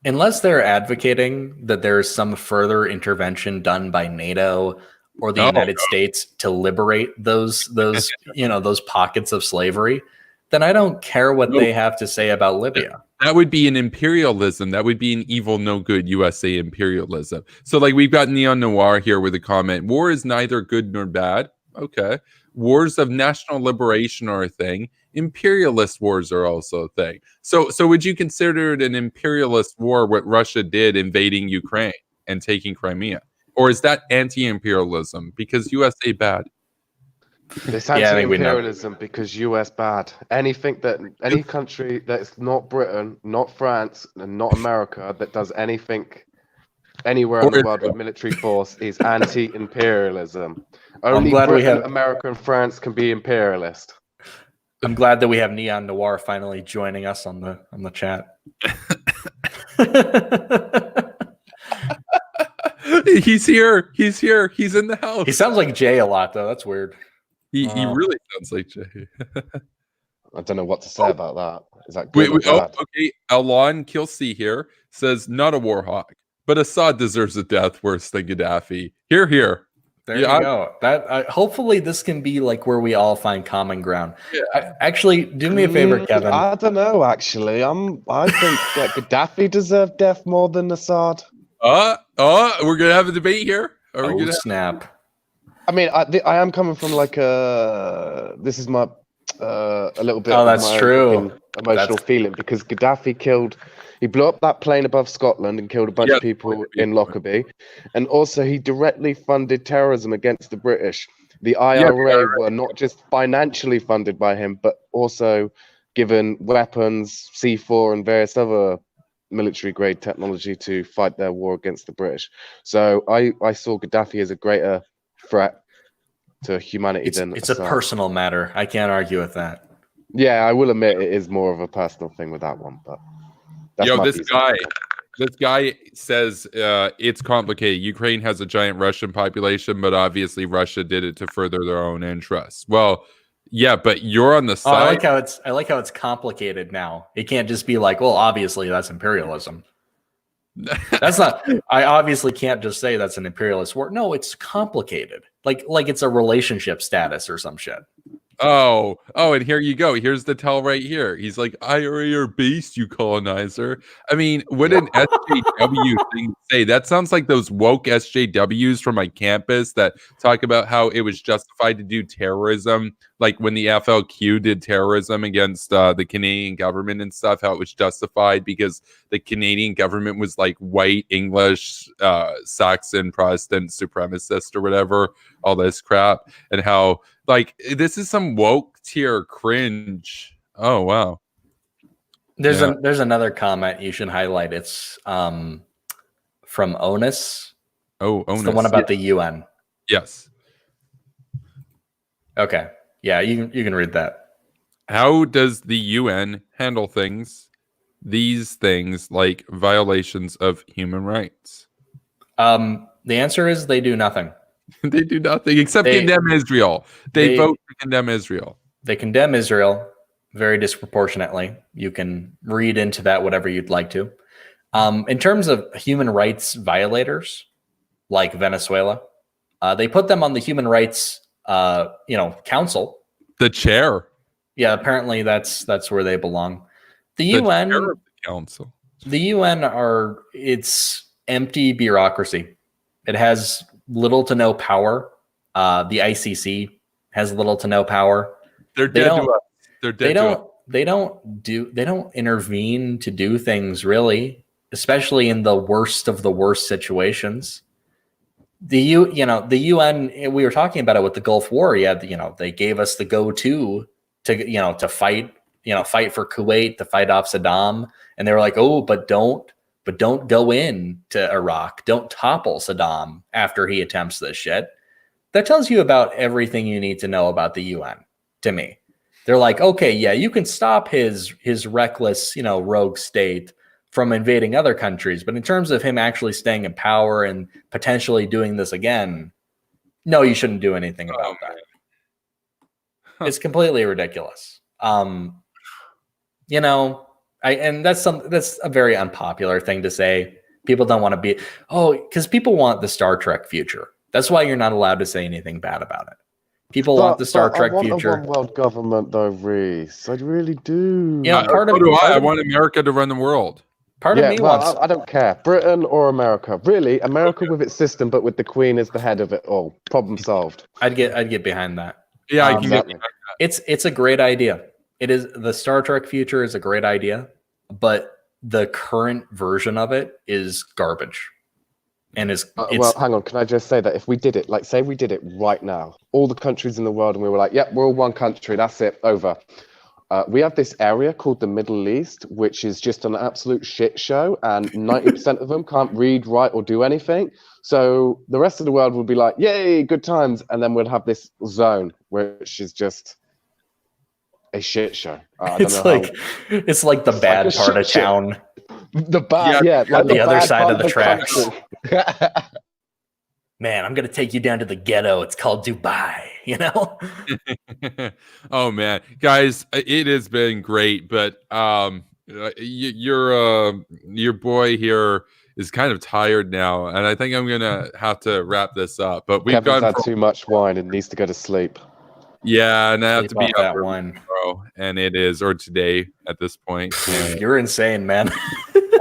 Unless they're advocating that there is some further intervention done by NATO or the United States to liberate those pockets of slavery, then I don't care what they have to say about Libya. That would be an imperialism. That would be an evil, no good USA imperialism. So, like, we've got Neon Noir here with a comment. War is neither good nor bad. Okay. Wars of national liberation are a thing. Imperialist wars are also a thing. So would you consider it an imperialist war, what Russia did invading Ukraine and taking Crimea? Or is that anti-imperialism because USA bad? It's anti-imperialism because US bad. Any country that's not Britain, not France, and not America that does anything anywhere in the world with military force is anti-imperialism. Only Britain, America, and France can be imperialist. I'm glad that we have Neon Noir finally joining us on the chat. He's here. He's here. He's in the house. He sounds like Jay a lot, though. That's weird. He really sounds like Jay. I don't know what to say about that. Is that good or bad? Okay. Alon Kilsey here says, not a war hawk, but Assad deserves a death worse than Gaddafi. Here. There you go. Hopefully this can be like where we all find common ground. Yeah. Actually, do me a favor, Kevin. I don't know. Actually, I think that Gaddafi deserved death more than Assad. We're gonna have a debate here. Snap! I mean, I am coming from like this is my a little bit. Oh, that's true. Emotional feeling because Gaddafi he blew up that plane above Scotland and killed a bunch of people in Lockerbie, and also he directly funded terrorism against the British. The IRA were not just financially funded by him, but also given weapons, C4, and various other military-grade technology to fight their war against the British. So I saw Gaddafi as a greater threat to humanity than it's Assad. A personal matter. I can't argue with that. Yeah, I will admit it is more of a personal thing with that one, but this guy says it's complicated. Ukraine has a giant Russian population, but obviously Russia did it to further their own interests. Well, yeah, but you're on the side. I like how it's complicated now. It can't just be like, well, obviously that's imperialism. That's not. I obviously can't just say that's an imperialist war. No, it's complicated. Like it's a relationship status or some shit. Oh, and here you go. Here's the tell right here. He's like, IRA or beast, you colonizer. I mean, what an SJW thing to say. That sounds like those woke SJWs from my campus that talk about how it was justified to do terrorism. Like when the FLQ did terrorism against the Canadian government and stuff, how it was justified because the Canadian government was like white, English, Saxon, Protestant, supremacist or whatever, all this crap. And how like this is some woke tier cringe. Oh wow. There's another comment you should highlight. It's from Onus. Oh, Onus. It's the one about the UN. Yes. Okay. Yeah, you can read that. How does the UN handle these things like violations of human rights? The answer is they do nothing. They do nothing except condemn Israel. They vote to condemn Israel. They condemn Israel very disproportionately. You can read into that whatever you'd like to. In terms of human rights violators, like Venezuela, they put them on the Human Rights Council. The chair. Yeah, apparently that's where they belong. The UN chair of the council. The UN it's empty bureaucracy. It has little to no power. The ICC has little to no power. They're dead to us. They're dead to us. They don't intervene to do things really, especially in the worst of the worst situations. The UN, we were talking about it with the Gulf War. They gave us the go-to to fight for Kuwait, to fight off Saddam, and they were like, oh, but don't go in to Iraq. Don't topple Saddam after he attempts this shit. That tells you about everything you need to know about the UN. To me, they're like, okay, yeah, you can stop his reckless, rogue state from invading other countries, but in terms of him actually staying in power and potentially doing this again, no, you shouldn't do anything about that. Huh. It's completely ridiculous. And that's a very unpopular thing to say. People don't want to be, because people want the Star Trek future. That's why you're not allowed to say anything bad about it. People want the Star Trek future. I want a one-world government, though, Reese. I really do. I want America to run the world. Part of me wants. I don't care, Britain or America. Really, America with its system, but with the Queen as the head of it all. Problem solved. I'd get behind that. Yeah, I can get behind that. It's a great idea. It is. The Star Trek future is a great idea, but the current version of it is garbage. And well, hang on. Can I just say that if we did it, like say we did it right now, all the countries in the world, and we were like, yep, we're all one country. That's it. Over. We have this area called the Middle East, which is just an absolute shit show, and 90% of them can't read, write, or do anything. So the rest of the world would be like, yay, good times. And then we'd have this zone, which is just a shit show. It's like the bad part of town. The bad, like the other bad side part of the tracks. country. Man, I'm gonna take you down to the ghetto. It's called Dubai. You know. Oh man, guys, it has been great, but your boy here is kind of tired now, and I think I'm gonna have to wrap this up. But we've Kevin's gone had too much wine and needs to go to sleep. Yeah, and I have to be Sleep up off that early wine. tomorrow, and it is, or today at this point. And You're insane, man.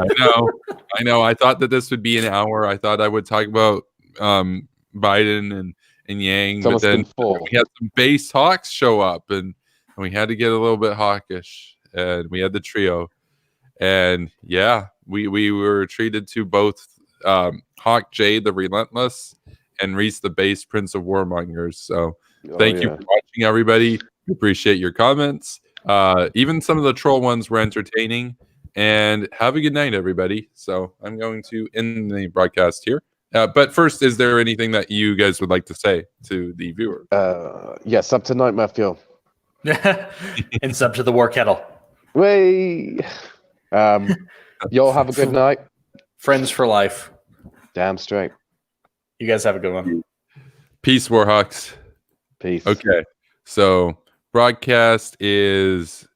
I know. I thought that this would be an hour. I thought I would talk about Biden and Yang, It's but almost then been 4. we had some base hawks show up, and we had to get a little bit hawkish, and we had the trio, and yeah, we were treated to both Hawk J the Relentless and Reese the Base Prince of Warmongers. So thank you for watching, everybody. We appreciate your comments. Even some of the troll ones were entertaining. And have a good night, everybody. So I'm going to end the broadcast here. But first, is there anything that you guys would like to say to the viewer? Sub to Nightmare Fuel. And sub to the War Kettle. Way. Y'all have a good night. Friends for life. Damn straight. You guys have a good one. Peace, Warhawks. Peace. Okay. So broadcast is